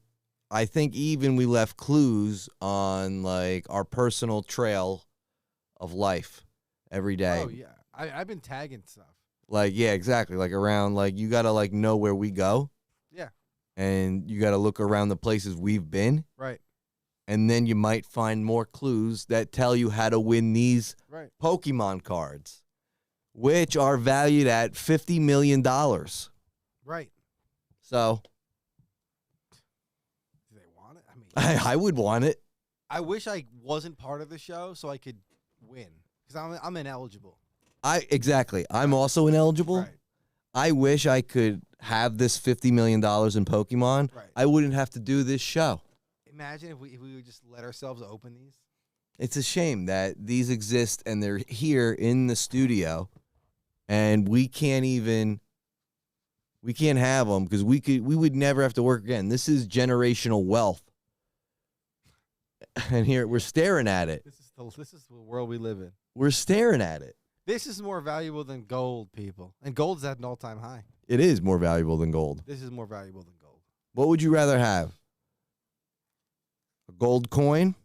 I think even we left clues on like our personal trail of life every day. Oh, yeah. I've been tagging stuff. Like, yeah, exactly. Like around, like you got to like know where we go. Yeah. And you got to look around the places we've been. Right. And then you might find more clues that tell you how to win these Right. Pokemon cards, which are valued at $50 million. Right. So Do they want it? I mean, I would want it. I wish I wasn't part of the show so I could win because I'm ineligible. Exactly. I'm also ineligible. Right. I wish I could have this $50 million in Pokemon. Right. I wouldn't have to do this show. Imagine if we would just let ourselves open these. It's a shame that these exist and they're here in the studio and we can't have them because we would never have to work again. This is generational wealth. And here we're staring at it. This is the world we live in. We're staring at it. This is more valuable than gold, people. And gold's at an all-time high. It is more valuable than gold. This is more valuable than gold. What would you rather have? A gold coin?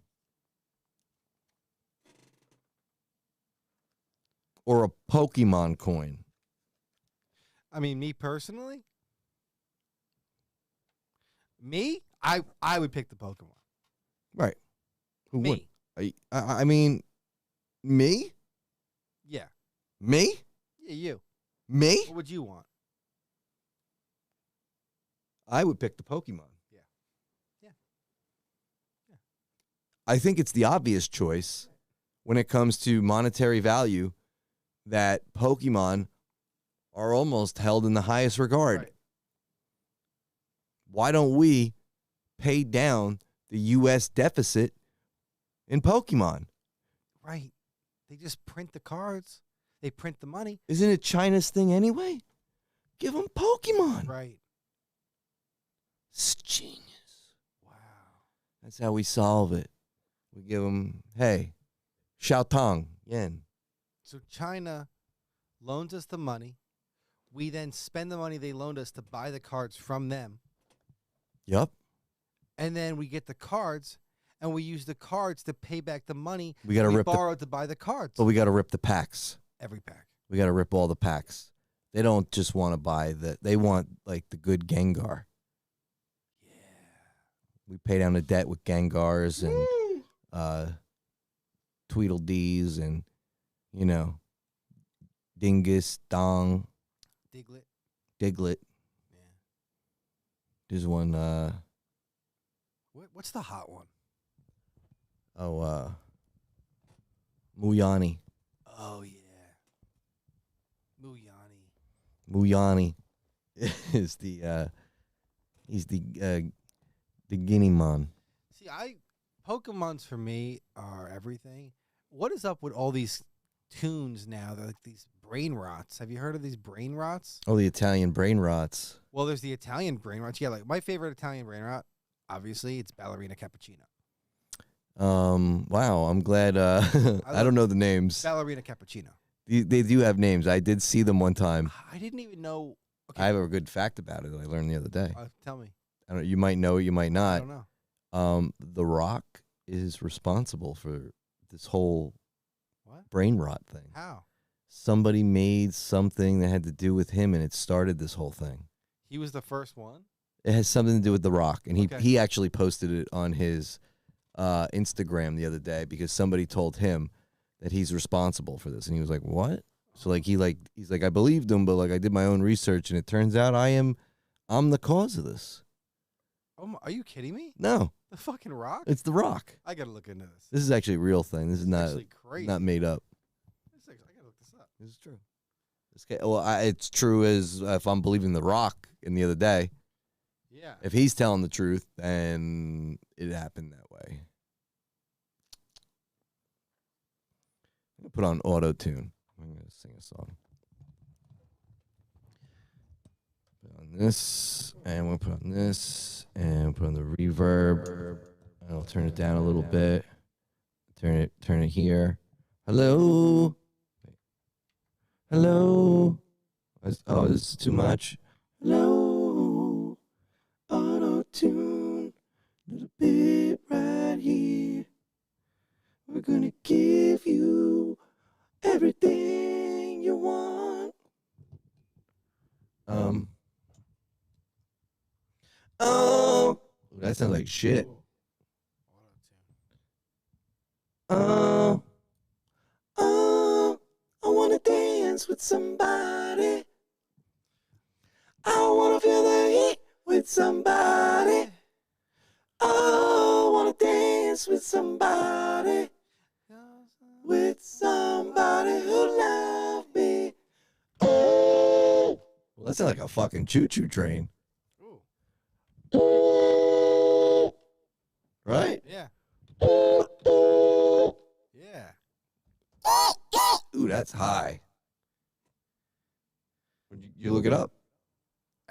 Or a Pokemon coin? I mean, me personally, I would pick the Pokemon. Right. Who would? Me. I mean, me? Yeah. Me? Yeah, you. Me? What would you want? I would pick the Pokemon. Yeah. Yeah. Yeah. I think it's the obvious choice when it comes to monetary value that Pokemon are almost held in the highest regard. Right. Why don't we pay down the U.S. deficit in Pokemon? Right. They just print the cards. They print the money. Isn't it China's thing anyway? Give them Pokemon. Right. It's genius. Wow. That's how we solve it. We give them, hey, Xiao Tong, yen. So China loans us the money. We then spend the money they loaned us to buy the cards from them. Yup. And then we get the cards, and we use the cards to pay back the money We got to rip borrowed to buy the cards. but we got to rip the packs. Every pack. We got to rip all the packs. They don't just want to buy they want like the good Gengar. Yeah. We pay down the debt with Gengars and Tweedledees and, you know, Dingus, Dong, Diglett. Diglett. Yeah. There's one, What's the hot one? Muyani. Oh yeah. Muyani. Muyani is he's the guinea mon. See, Pokemons for me are everything. What is up with all these tunes now? They're like these brain rots. Have you heard of these brain rots? Oh, the Italian brain rots. Well, there's the Italian brain rots. Yeah, like my favorite Italian brain rot, obviously, it's Ballerina Cappuccino. Wow, I'm glad. I don't know the names. Ballerina Cappuccino. They do have names. I did see them one time. I didn't even know. Okay, I have a good fact about it that I learned the other day. tell me. I don't. You might know it. You might I not. don't know. The Rock is responsible for this whole What? brain rot thing. How? Somebody made something that had to do with him, and it started this whole thing. He was the first one? It has something to do with The Rock, and Okay. he actually posted it on his Instagram the other day because somebody told him that he's responsible for this, and he was like, "What?" So like he's like, I believed him, but like I did my own research, and it turns out I'm the cause of this. Oh, are you kidding me? No, The fucking Rock? it's The Rock. I gotta look into this. This is actually a real thing. This is not actually crazy. not made up. I gotta look this up. This is true. It's true as if I'm believing The Rock in the other day. Yeah. If he's telling the truth, then it happened that way. I'm gonna put on auto tune. I'm gonna sing a song. Put on this, and we'll put on this, and put on the reverb. And I'll turn it down a little bit. Turn it here. Hello. Hello. Oh, this is too much. Hello. Auto tune. Little bit right here. We're gonna give you everything you want. Oh, that sounds like shit. Oh, I wanna dance with somebody. I wanna feel the heat with somebody. Oh, I wanna dance with somebody. With somebody who loves me. Oh, well, that sounds like a fucking choo-choo train. Ooh. Right? Yeah. Yeah. Ooh, that's high. You look it up.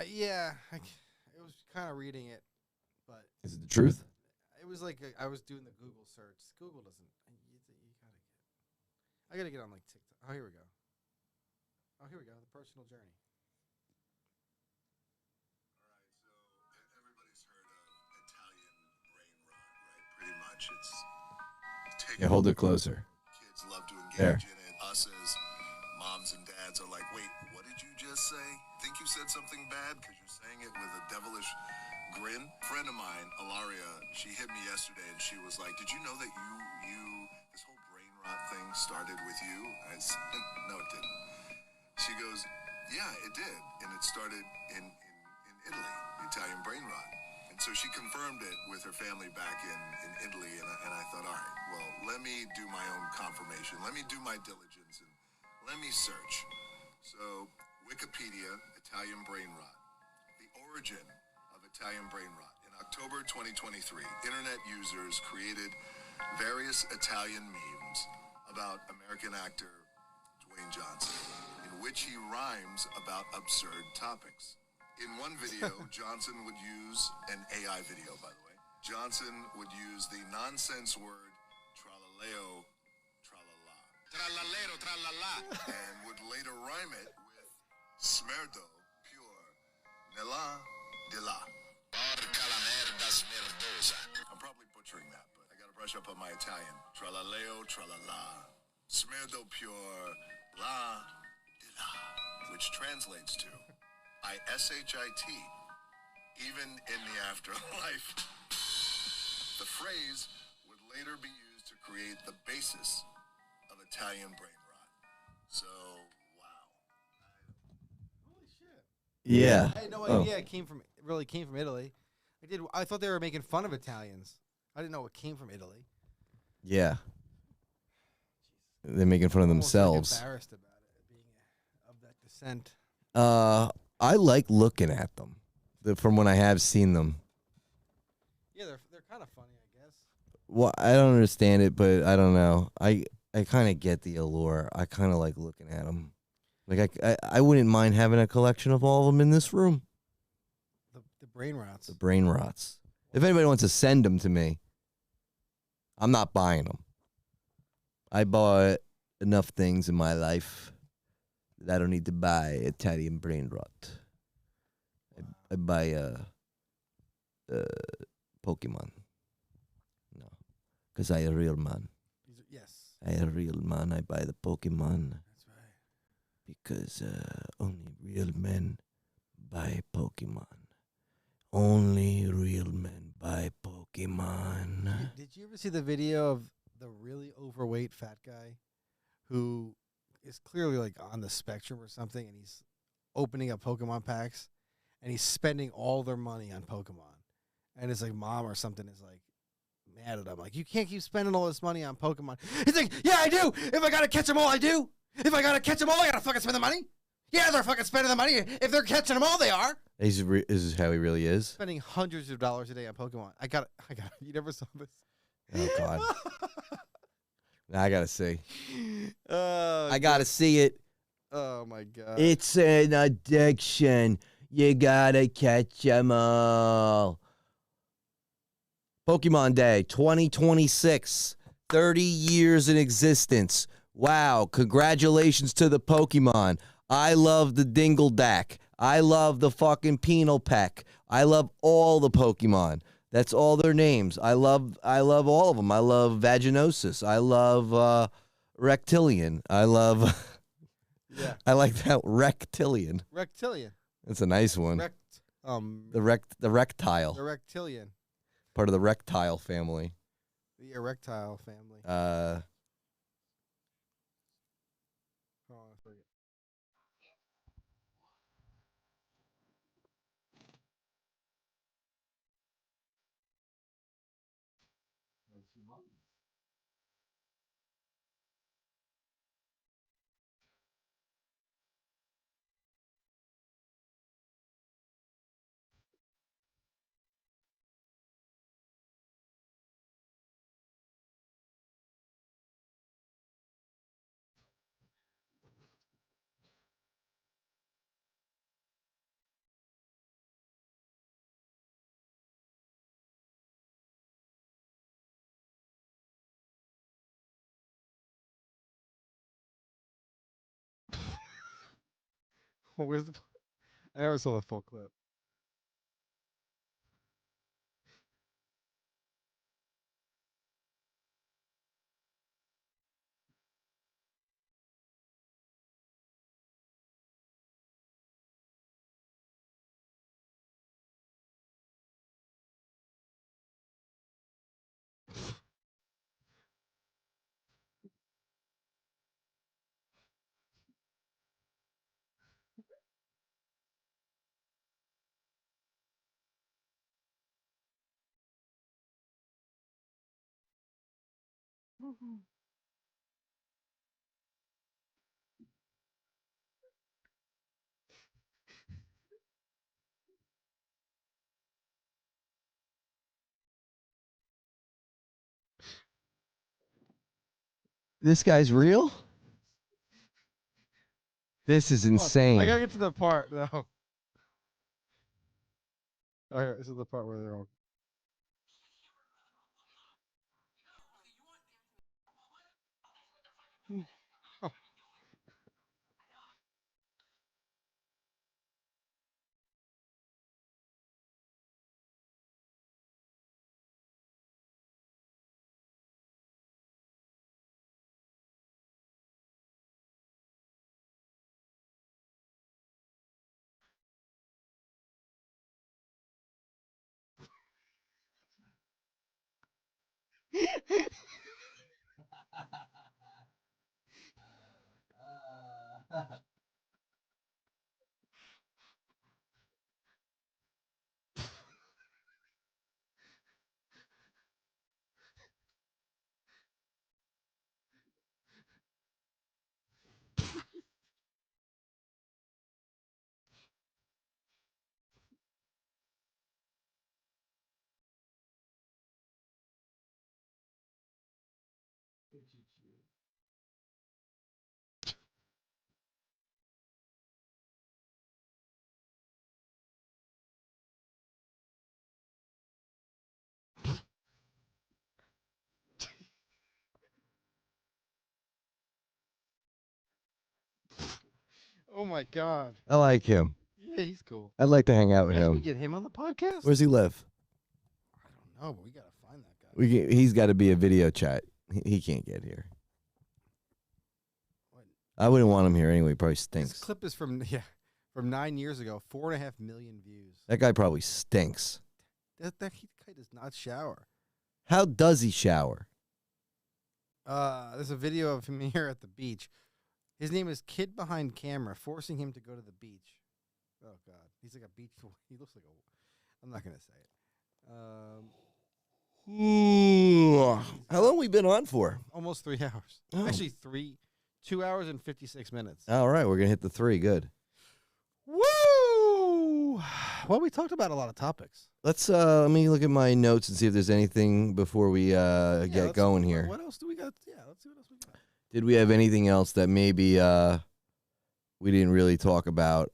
Yeah. It was kind of reading it, but Is it the truth? it was like I was doing the Google search. Google doesn't. I gotta get on like TikTok. Oh, here we go. Oh, here we go. The personal journey. Everybody's heard of Italian brain rot, right? Pretty much, it's taken. Yeah, hold it closer. Kids love to engage There. in it. Us as moms and dads are like, wait, what did you just say? Think you said something bad because you're saying it with a devilish grin? Friend of mine, Ilaria, she hit me yesterday and she was like, did you know that you this whole brain rot thing started with you? I said, no, it didn't. She goes, yeah, it did. And it started in Italy, the Italian brain rot. And so she confirmed it with her family back in Italy. And I thought, all right, well, let me do my own confirmation. Let me do my diligence and let me search. So Wikipedia, Italian brain rot. The origin of Italian brain rot. In October 2023, internet users created various Italian memes about American actor Dwayne Johnson, in which he rhymes about absurd topics. In one video, Johnson would use an AI video, by the way. Johnson would use the nonsense word tralaleo, tralala. Tralalero, tralala. And would later rhyme it with smerdo, pure, nella, de la. Porca la merda smerdosa. I'm probably butchering that, but I got brush up on my Italian. Tralaleo, tralala. Smerdo pure, la di la, which translates to ISHIT, even in the afterlife. The phrase would later be used to create the basis of Italian brain rot. So, wow. Holy shit! Yeah. I had no Oh. idea it really came from Italy. I thought they were making fun of Italians. I didn't know it came from Italy. Yeah. They're making fun of Almost, like, themselves. embarrassed about it being of that descent. I like looking at them from when I have seen them. Yeah, they're kind of funny, I guess. Well, I don't understand it, but I don't know. I kind of get the allure. I kind of like looking at them. Like I wouldn't mind having a collection of all of them in this room. The brain rots. The brain rots. If anybody wants to send them to me, I'm not buying them. I bought enough things in my life that I don't need to buy Italian brain rot. I buy Pokemon. No, because I a real man. Yes, I a real man. I buy the Pokemon that's right. because only real men buy Pokemon. Only real men buy Pokemon. Did you ever see the video of the really overweight fat guy who is clearly like on the spectrum or something, and he's opening up Pokemon packs and he's spending all their money on Pokemon, and his like mom or something is like mad at him, like, you can't keep spending all this money on Pokemon. He's like, yeah, I do. If I gotta catch them all, I do. If I gotta catch them all, I gotta fucking spend the money. Yeah, they're fucking spending the money. If they're catching them all, they are. This is how he really is. Spending hundreds of dollars a day on Pokemon. I got it. You never saw this? Oh God, I gotta see. Oh, I gotta see it. oh my god. It's an addiction. You gotta catch 'em all. Pokemon Day 2026. 30 years in existence. Wow. Congratulations to the Pokemon. I love the Dingledack. I love the fucking Penal Peck. I love all the Pokemon. That's all their names. I love all of them. I love Vaginosis. I love Rectilian. I love Yeah. I like that Rectilian. Rectilian. That's a nice one. The The rectile. rectilian. Part of the rectile family. The erectile family. Hold on a second. Where's the? I never saw the full clip. This guy's real? This is I insane. gotta get to the part though. Okay, this is the part where they're all. Oh my god. I like him. Yeah, he's cool. I'd like to hang out with Maybe we him. get him on the podcast. Where's he live? I don't know, but we gotta find that guy. He's got to be a video chat. He can't get here. What? I wouldn't want him here anyway. He probably This stinks. clip is from 9 years ago. 4.5 million views. That guy probably stinks. That guy does not shower. How does he shower? There's a video of him here at the beach. His name is Kid Behind Camera, forcing him to go to the beach. Oh God, he's like a beach. He looks like a. I'm not gonna say it. How long we been on for? Almost 3 hours. Oh. Actually, 2 hours and 56 minutes. All right, we're gonna hit the 3. Good. Woo! Well, we talked about a lot of topics. Let's let me look at my notes and see if there's anything before we Yeah, get let's- going here. What else do we got? Yeah, let's see what else we got. Did we have anything else that maybe we didn't really talk about?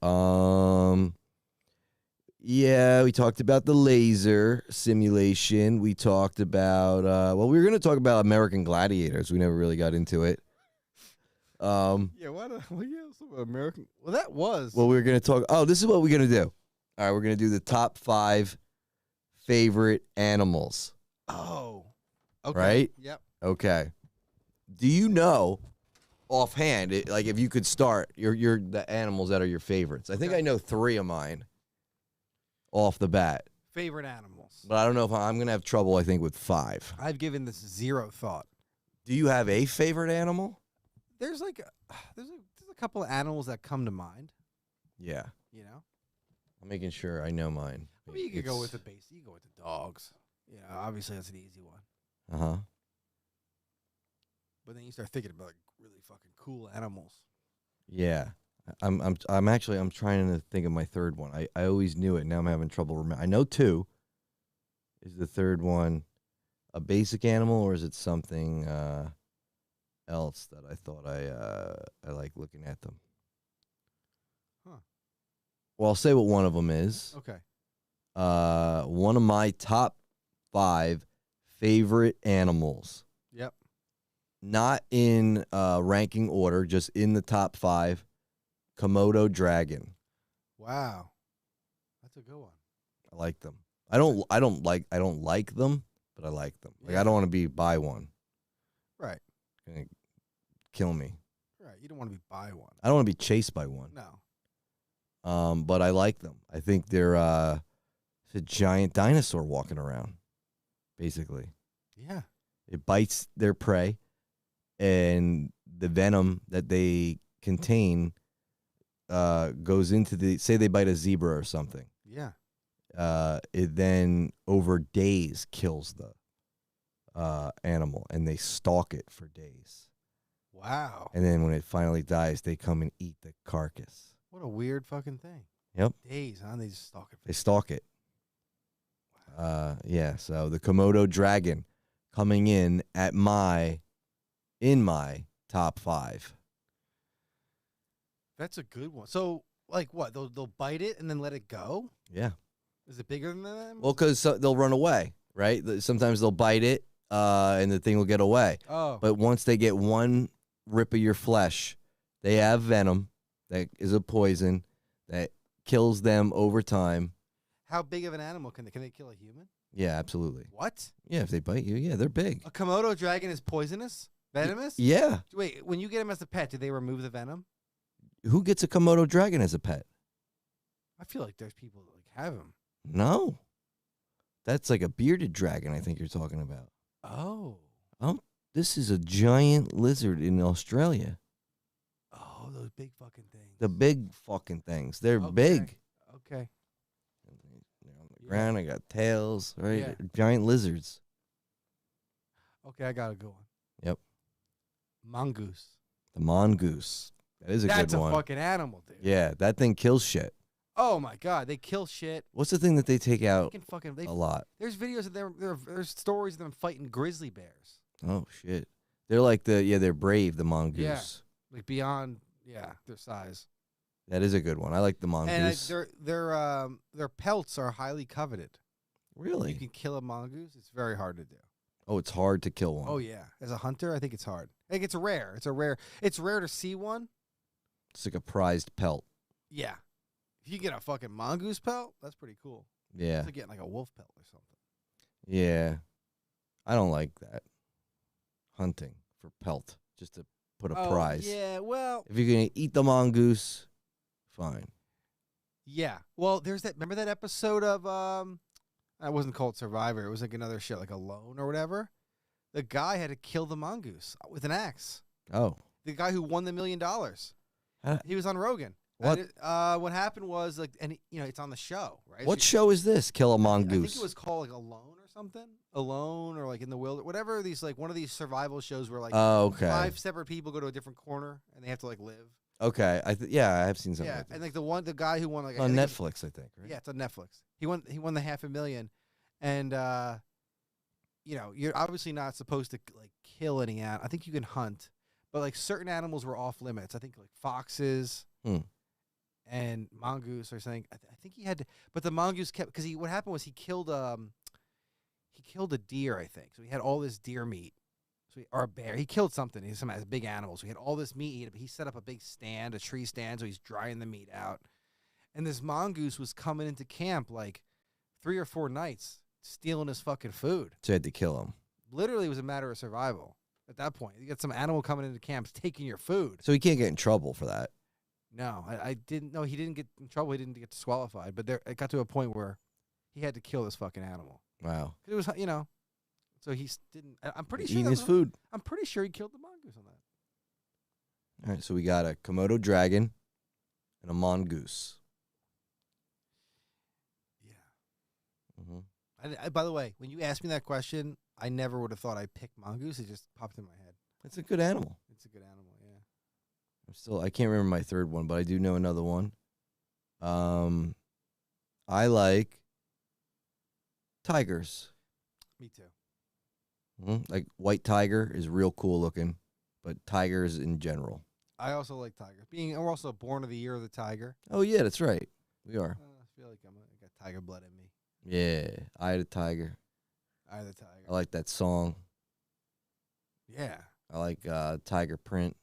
Yeah, we talked about the laser simulation. We talked about well, we were going to talk about American Gladiators. We never really got into it. Yeah, what? Well, yeah, some American. Well, that was. Well, we were going to talk. Oh, this is what we're going to do. All right, we're going to do the top 5 favorite animals. Oh. Okay. Right? Yep. Okay. Do you know offhand, like if you could start your the animals that are your favorites? I think Okay. I know 3 of mine off the bat, Favorite animals. but I don't know if I'm gonna have trouble. I think with 5. I've given this zero thought. Do you have a favorite animal? There's like there's a couple of animals that come to mind. Yeah, You know. I'm making sure I know mine. I mean, you could go with the base. You go with the dogs. You know, obviously that's an easy one. Uh-huh. But then you start thinking about like really fucking cool animals. Yeah. I'm actually trying to think of my third one. I always knew it. Now I'm having trouble remembering. I know 2. Is the third one a basic animal, or is it something else that I thought I like looking at them? Huh. Well, I'll say what one of them is. Okay. One of my top 5 favorite animals. Yep. Not in ranking order, just in the top 5. Komodo dragon. Wow. That's a good one. I like them. I don't like them, but I like them. Like Yeah. I don't want to be by one. Right. Gonna kill me. Right. You don't want to be by one. I don't want to be chased by one. No. But I like them. I think they're it's a giant dinosaur walking around, basically. Yeah. It bites their prey, and the venom that they contain goes into the, say they bite a zebra or something. Yeah. It then over days kills the animal, and they stalk it for days. Wow. And then when it finally dies, they come and eat the carcass. What a weird fucking thing. Yep. Days, huh? They just stalk it. They stalk it. Yeah, so the Komodo dragon coming in my top 5. That's a good one. So, like, what? They'll bite it and then let it go? Yeah. Is it bigger than that? Well, because they'll run away, right? Sometimes they'll bite it, and the thing will get away. Oh. But once they get one rip of your flesh, they have venom that is a poison that kills them over time. How big of an animal can they kill a human? Yeah, absolutely. What? Yeah, if they bite you, yeah, they're big. A Komodo dragon is poisonous? Venomous? Yeah. Wait, when you get him as a pet, do they remove the venom? Who gets a Komodo dragon as a pet? I feel like there's people that like have him. No. That's like a bearded dragon, I think you're talking about. Oh. This is a giant lizard in Australia. Oh, those big fucking things. The big fucking things. They're Okay. big. Okay. They're on the Yeah. ground. I got tails, right? Yeah. Giant lizards. Okay, I got a good one. Yep. Mongoose. The mongoose. That is a That's good a one. fucking animal, dude. Yeah, that thing kills shit. Oh my god, they kill shit. What's the thing that they take They out can fucking. a lot? There's videos of them. There's stories of them fighting grizzly bears. Oh shit. They're like they're brave, the mongoose. Like beyond, their size. That is a good one. I like the mongoose. And their pelts are highly coveted. Really? You can kill a mongoose. It's very hard to do. Oh, it's hard to kill one. Oh yeah, as a hunter, I think it's hard. Like it's rare. It's rare to see one. It's like a prized pelt. Yeah. If you get a fucking mongoose pelt, that's pretty cool. Yeah. It's like getting like a wolf pelt or something. Yeah. I don't like that. Hunting for pelt. Just to put a prize. Yeah, well, If you're gonna eat the mongoose, fine. yeah. Well, there's that. Remember that episode of it wasn't called Survivor. It was like another shit, like Alone or whatever. The guy had to kill the mongoose with an axe. Oh. The guy who won the $1 million. Huh? He was on Rogan. What? And what happened was like, and it's on the show, right? What So show is this? Kill a I think mongoose. it was called like Alone or something. Alone or like in the wilderness, whatever. These like one of these survival shows where like Oh, okay. 5 separate people go to a different corner and they have to like live. Okay. I have seen something Yeah, like that. and like the guy who won like on I think Netflix, I think, right? Yeah, it's on Netflix. He won the $500,000, and you're obviously not supposed to like kill any animal. I think you can hunt, but like certain animals were off limits. I think like foxes and mongoose or something. I think he had to, but the mongoose kept because what happened was he killed a deer, I think. So he had all this deer meat. Or a bear. He killed something. He some big animals. So he had all this meat. He set up a big stand, a tree stand, so he's drying the meat out. And this mongoose was coming into camp like 3 or 4 nights, stealing his fucking food. So you had to kill him. Literally, it was a matter of survival at that point. You got some animal coming into camp, taking your food. So he can't get in trouble for that. No, I didn't. No, he didn't get in trouble. He didn't get disqualified. But it got to a point where he had to kill this fucking animal. Wow. It was, So he didn't. I'm pretty sure Eating that his was- food. I'm pretty sure he killed the mongoose on that. All right, so we got a Komodo dragon and a mongoose. Yeah. Mm-hmm. By the way, when you asked me that question, I never would have thought I'd pick mongoose. It just popped in my head. It's a good animal. It's a good animal, yeah. I can't remember my third one, but I do know another one. I like tigers. Me too. Like white tiger is real cool looking, but tigers in general. I also like tigers. We're also born of the year of the tiger. Oh yeah, that's right. We are. I feel like I got tiger blood in me. Yeah, Eye of the Tiger. Eye of the tiger. I like that song. Yeah, I like tiger print.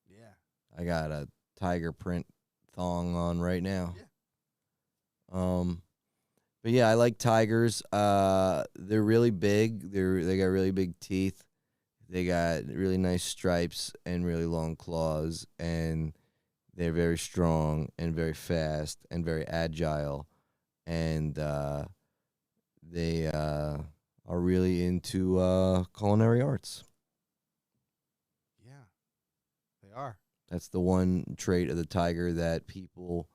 yeah. I got a tiger print thong on right now. But yeah, I like tigers. They're really big. They got really big teeth. They got really nice stripes and really long claws, and they're very strong and very fast and very agile, and they are really into culinary arts. Yeah, they are. That's the one trait of the tiger that people,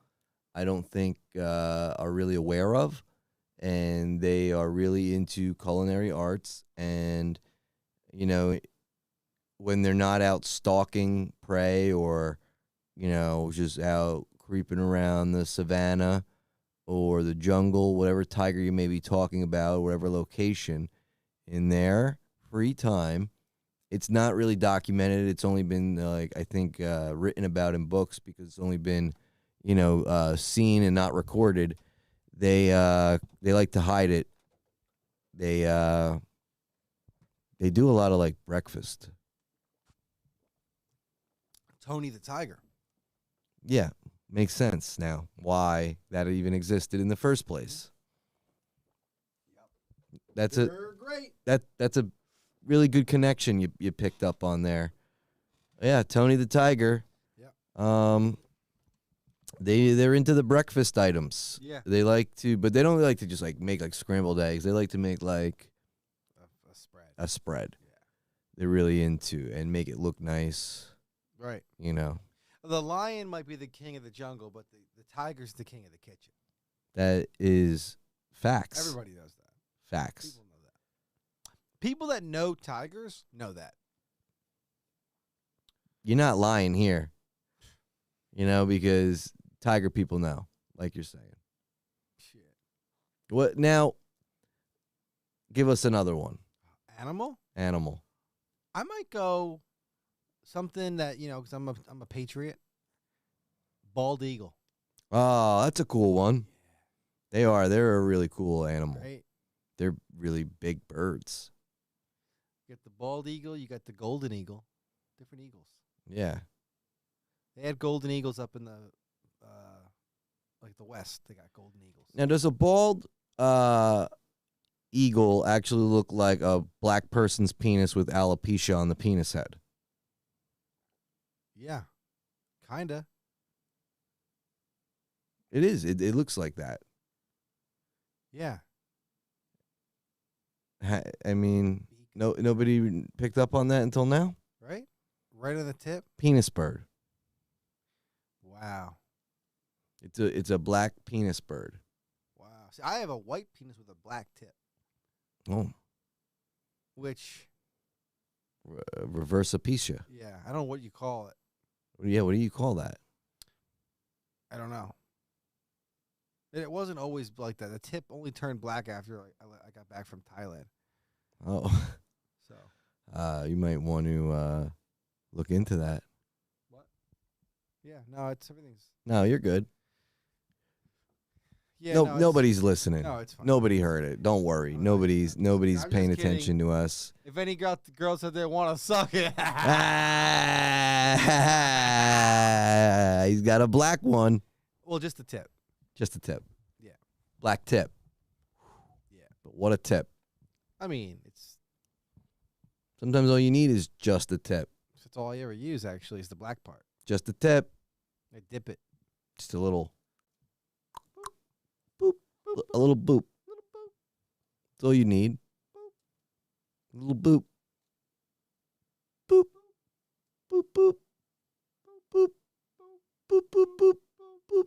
I don't think, are really aware of. And they are really into culinary arts. And, when they're not out stalking prey or, just out creeping around the savannah or the jungle, whatever tiger you may be talking about, whatever location, in their free time, it's not really documented. It's only been I think written about in books because it's only been, seen and not recorded. They like to hide it. They do a lot of like breakfast. Tony the tiger. Yeah, makes sense now why that even existed in the first place. That's They're great. that's a really good connection you picked up on there. Yeah, Tony the Tiger. Yeah. They're into the breakfast items. Yeah. They like to, but they don't like to just like make like scrambled eggs. They like to make like a spread. Yeah. They're really into and make it look nice. Right. You know, The lion might be the king of the jungle, but the tiger's the king of the kitchen. that is facts. Everybody knows that. Facts. People know that. People that know tigers know that. You're not lying here. You know, because tiger people know, like you're saying. Shit. What now? Give us another one. Animal? Animal. I might go something that, because I'm a patriot. Bald eagle. Oh, that's a cool one. They are. They're a really cool animal. Right? They're really big birds. You got the bald eagle, you got the golden eagle. Different eagles. Yeah. They had golden eagles up in the the West. They got golden eagles. Now, does a bald eagle actually look like a black person's penis with alopecia on the penis head? Yeah. Kinda. It is. It looks like that. Yeah. I mean, nobody picked up on that until now. Right? Right on the tip. Penis bird. Wow. It's a black penis bird. Wow. See, I have a white penis with a black tip, Oh, which, reversopecia. yeah, I don't know what you call it. Yeah, what do you call that? I don't know. It wasn't always like that. The tip only turned black after I got back from Thailand. Oh, So, you might want to look into that. what? Yeah, no, everything's. No, you're good. Yeah, No, no, nobody's listening. No, it's fine. Nobody heard it. Don't worry. All right. Nobody's I'm just paying kidding. attention to us. If any girls out there want to suck it, He's got a black one. well, just the tip. Just a tip. Yeah. Black tip. Yeah. But what a tip. I mean, Sometimes all you need is just a tip. it's all I ever use. Actually, is the black part. Just a tip. I dip it. Just a little boop. A little boop. That's all you need. A little boop. Boop. Boop, boop. Boop. Boop, boop, boop. Boop.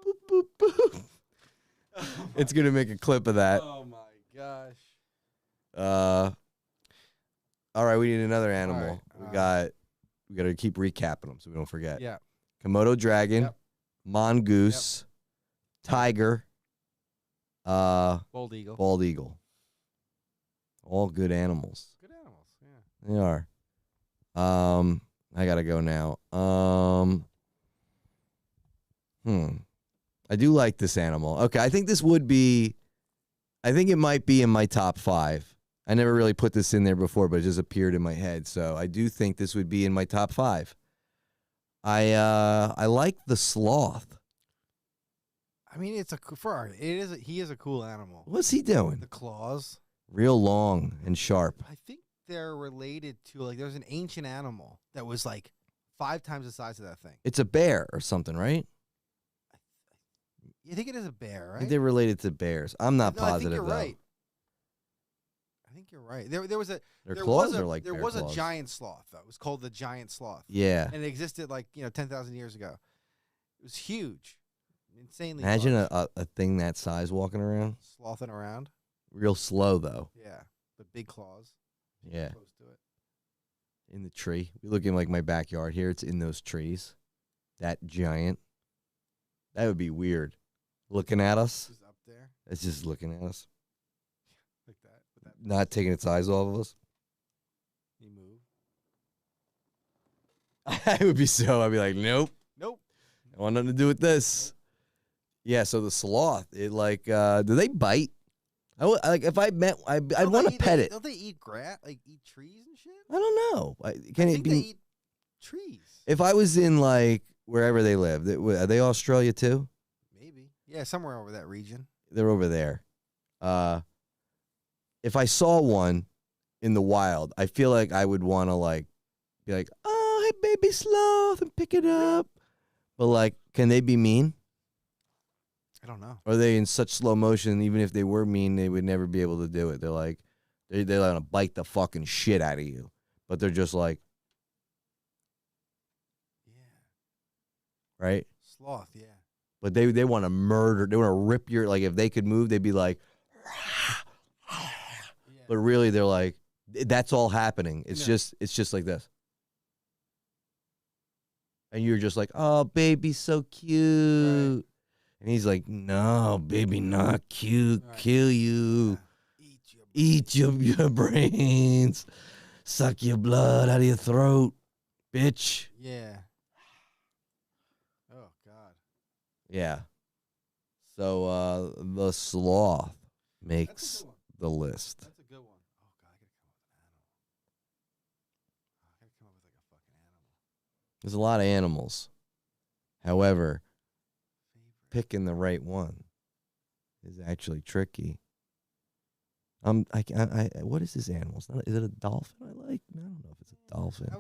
Boop, boop, boop. It's going to make a clip of that. Oh my gosh. All right, we need another animal. right, We got to keep recapping them so we don't forget. Yeah. Komodo dragon, Yep. mongoose, tiger, Bald eagle. bald eagle. All good animals. Good animals. Yeah. They are. I gotta go now. I do like this animal. Okay, I think it might be in my top 5. I never really put this in there before, but it just appeared in my head. So I do think this would be in my top 5. I like the sloth. I mean, he is a cool animal. What's he doing? The claws. Real long and sharp. I think they're related to there's an ancient animal that was 5 times the size of that thing. It's a bear or something, right? You think it is a bear, I right? think they're related to bears. I'm not No, positive I think you're though. right. I think you're right. There was a Their there claws was a, are like there bear was claws. a giant sloth though. It was called the giant sloth. Yeah. And it existed 10,000 years ago. It was huge, insanely. Imagine large. a thing that size walking around. Slothing around. Real slow though. Yeah, but big claws. Yeah. Close to it. In the tree. We look in my backyard here. It's in those trees. That giant. That would be weird. Looking at us. Just up there, It's just looking at us. like that. With that, Not taking its eyes off of us. you move. I'd be like, nope. Nope. I want nothing to do with this. Yeah, so the sloth, do they bite? If I met, I'd Don't want they to pet it. Don't they eat grass? Eat trees and shit? I don't know. Can I it think be? they eat trees. If I was in wherever they live, are they Australia too? Maybe. Yeah, somewhere over that region. They're over there. If I saw one in the wild, I feel like I would want to be like, oh, hey, baby sloth, and pick it up. But can they be mean? I don't know. Or are they in such slow motion? Even if they were mean, they would never be able to do it. They're like, They're gonna bite the fucking shit out of you, but they're just like, Yeah. right? Sloth. Yeah. But they want to murder. They want to rip your, like, if they could move, they'd be like, Yeah. but really they're like, that's all happening. It's Yeah. just like this. And you're just like, oh, baby, so cute. And he's like, no, baby, not cute. Right. Kill you. Yeah. Eat your brains. Suck your blood out of your throat, bitch. Yeah. Oh God. Yeah. So the sloth makes That's a good one. the list. That's a good one. Oh God, I gotta come up with an animal. I gotta come up with like a fucking animal. There's a lot of animals. However, Favorite. picking the right one is actually tricky. What is this animal? It's not, is it a dolphin I like? I don't know if it's a dolphin. I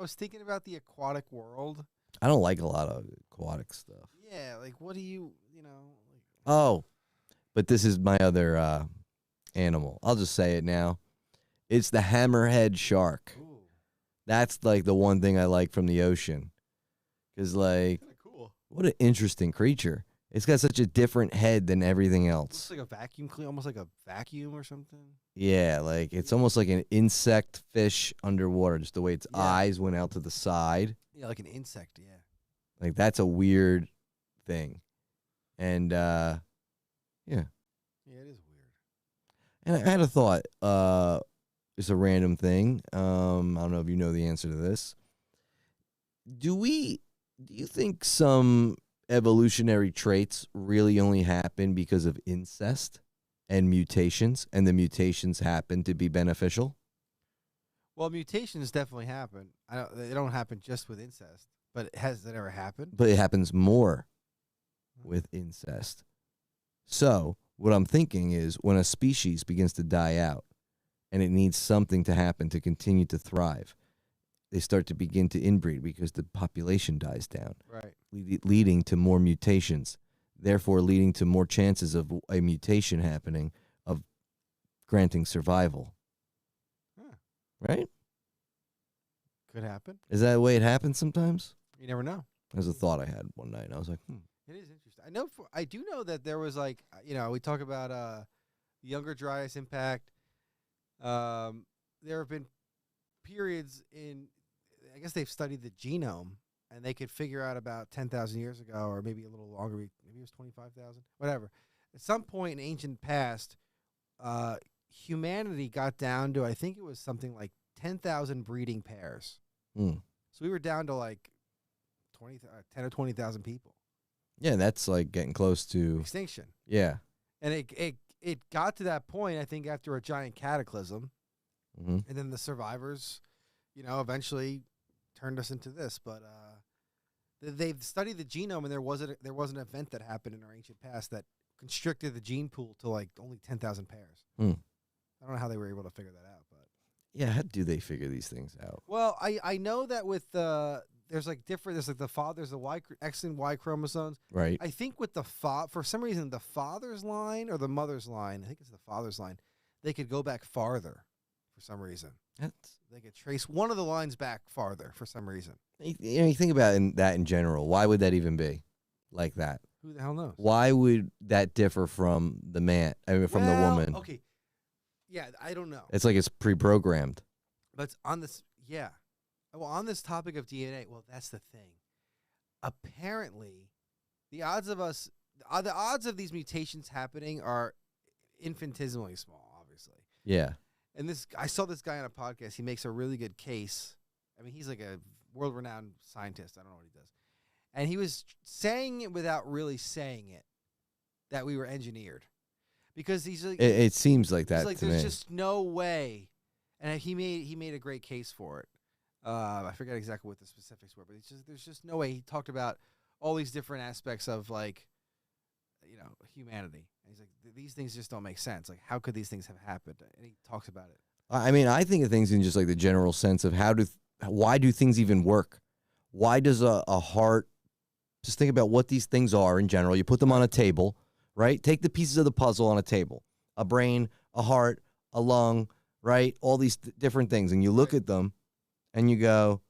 was thinking about the aquatic world. I don't like a lot of aquatic stuff. Yeah, like what do you know? Like, Oh, but this is my other animal. I'll just say it now. It's the hammerhead shark. ooh, That's like the one thing I like from the ocean. Because, like, kind of cool. what an interesting creature. It's got such a different head than everything Looks else. like a vacuum clean, almost like a vacuum or something. Yeah, like it's almost like an insect fish underwater, just the way its Yeah. eyes went out to the side. Yeah, like an insect. Yeah. Like that's a weird thing. And Yeah, it is weird. and I had a thought. It's a random thing. I don't know if you know the answer to this. Do you think some evolutionary traits really only happen because of incest and mutations, and the mutations happen to be beneficial? Well, mutations definitely happen. They don't happen just with incest, but has that ever happened? But it happens more with incest. So what I'm thinking is when a species begins to die out and it needs something to happen to continue to thrive, they start to begin to inbreed because the population dies down, Right. leading to more mutations, therefore leading to more chances of a mutation happening of granting survival. Huh. Right? Could happen. Is that the way it happens sometimes? You never know. That was a thought I had one night. I was like, It is interesting. I do know that there was like we talk about the Younger Dryas impact. There have been periods in, I guess they've studied the genome and they could figure out about 10,000 years ago, or maybe a little longer. Maybe it was 25,000. Whatever. At some point in ancient past, humanity got down to, I think it was something like 10,000 breeding pairs. hmm. So we were down to like 10 or 20,000 people. Yeah, that's like getting close to, Extinction. yeah. And it got to that point, I think, after a giant cataclysm, hmm and then the survivors, eventually turned us into this. But they've studied the genome, and there was an event that happened in our ancient past that constricted the gene pool to like only 10,000 pairs. Hmm. I don't know how they were able to figure that out, but Yeah, how do they figure these things out? well, I know that with there's like the Y X and Y chromosomes. Right. I think with for some reason the father's line or the mother's line, I think it's the father's line, they could go back farther for some reason. That's, They could trace one of the lines back farther for some reason. you think about that in general. Why would that even be like that? Who the hell knows? Why would that differ from the man? I mean, from the Well, woman? Okay. Yeah, I don't know. It's like it's pre-programmed. But on this, yeah. Well, on this topic of DNA, well, that's the thing. Apparently, the odds of these mutations happening are infinitesimally small, obviously. Yeah. And I saw this guy on a podcast. He makes a really good case. I mean, he's like a world-renowned scientist. I don't know what he does. And he was saying it without really saying it, that we were engineered. Because he's like, It seems like that he's like, to there's me. just no way. And he made a great case for it. I forget exactly what the specifics were, but there's just no way. He talked about all these different aspects of like, humanity. And he's like, these things just don't make sense. Like, how could these things have happened? And he talks about it. I mean, I think of things in just like the general sense of why do things even work? Why does a heart, just think about what these things are in general. You put them on a table, right? Take the pieces of the puzzle on a table, a brain, a heart, along, right? All these different things. And you look at them and you go,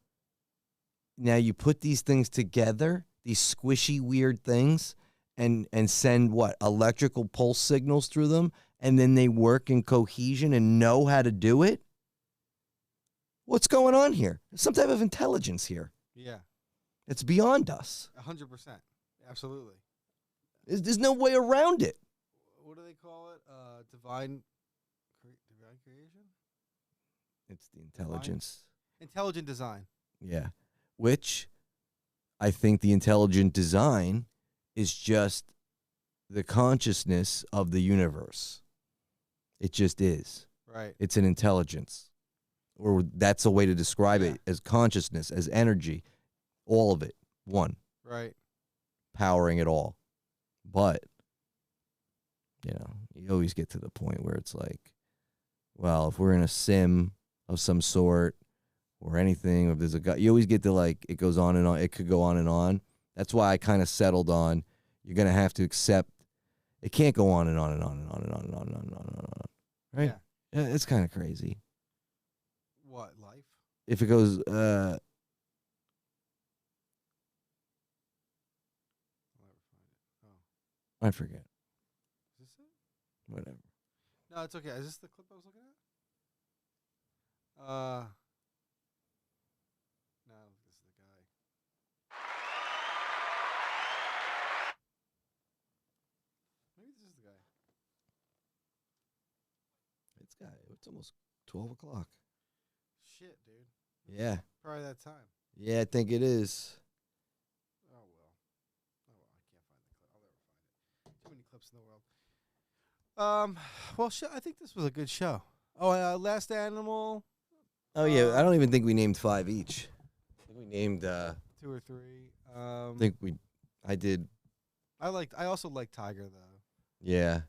now you put these things together, these squishy, weird things, and send what? Electrical pulse signals through them, and then they work in cohesion and know how to do it? What's going on here? There's some type of intelligence here. Yeah. It's beyond us. 100%. Absolutely. There's no way around it. What do they call it? Divine creation? It's the intelligence. Intelligent design. Yeah. Which I think the intelligent design is just the consciousness of the universe. It just is. Right. It's an intelligence. Or that's a way to describe Yeah. it, as consciousness, as energy. All of it. One. Right. Powering it all. But, you always get to the point where it's like, well, if we're in a sim of some sort or anything, if there's a guy, you always get to like, it goes on and on. It could go on and on. That's why I kind of settled on, you're going to have to accept, it can't go on and on and on and on and on and on and on and on and on. Right? Yeah, it's kind of crazy. What, life? If it goes, I'll never find it. Oh. I forget. Is this it? Whatever. No, it's okay. Is this the clip I was looking at? No, this is the guy. Maybe this is the guy. It's almost 12 o'clock. Shit, dude. Yeah. Probably that time. Yeah, I think it is. Oh well. I can't find the clip. I'll never find it. Too many clips in the world. Well, I think this was a good show. Oh, Last Animal. Oh, yeah. I don't even think we named 5 each. I think we named, 2 or 3. I did. I also like Tiger though. Yeah.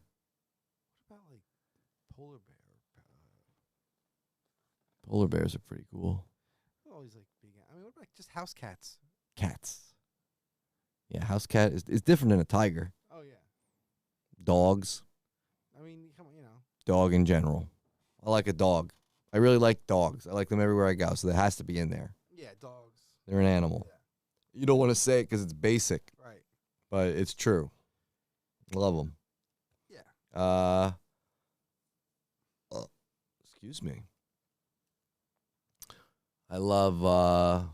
What about like Polar Bear? Polar bears are pretty cool. I always like being. I mean, what about just house cats? Cats. Yeah, house cat is different than a tiger. Oh yeah. Dogs. I mean, come on, Dog in general. I like a dog. I really like dogs. I like them everywhere I go, so that has to be in there. Yeah, dogs. They're an animal. Yeah. You don't want to say it because it's basic, Right. but it's true. Love them. Yeah. Excuse me. I love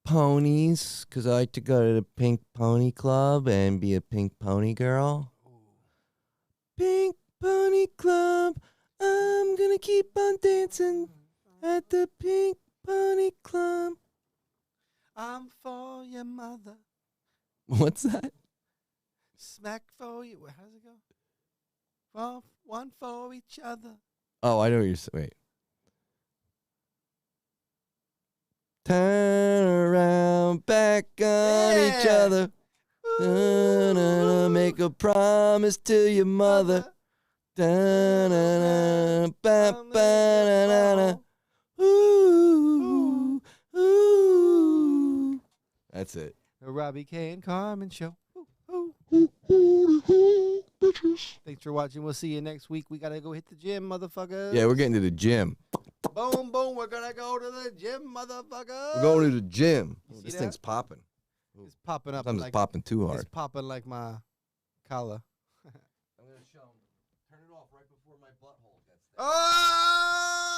ponies because I like to go to the Pink Pony Club and be a pink pony girl. Pink Pony Club, I'm gonna keep on dancing at the Pink Pony Club. I'm for your mother. What's that? Smack for you. How does it go? Well, one for each other. Oh, I know what you're saying. Wait. Turn around, back on each Yeah. other. Da-na-na, make a promise to your mother. Da-na-na, ba-ba-na-na-na. Ooh, ooh. That's it. The Robbie K and Carmen show. Ooh, ooh. Hoo, hooty, hoo, bitches. Thanks for watching. We'll see you next week. We gotta go hit the gym, motherfuckers. Yeah, we're getting to the gym. Boom, boom. We're gonna go to the gym, motherfuckers. We're going to the gym. You see This that? thing's popping. It's popping up. Sometimes like, it's popping too It's hard. popping like my collar. I'm going to show him. Turn it off right before my butthole gets there. Oh!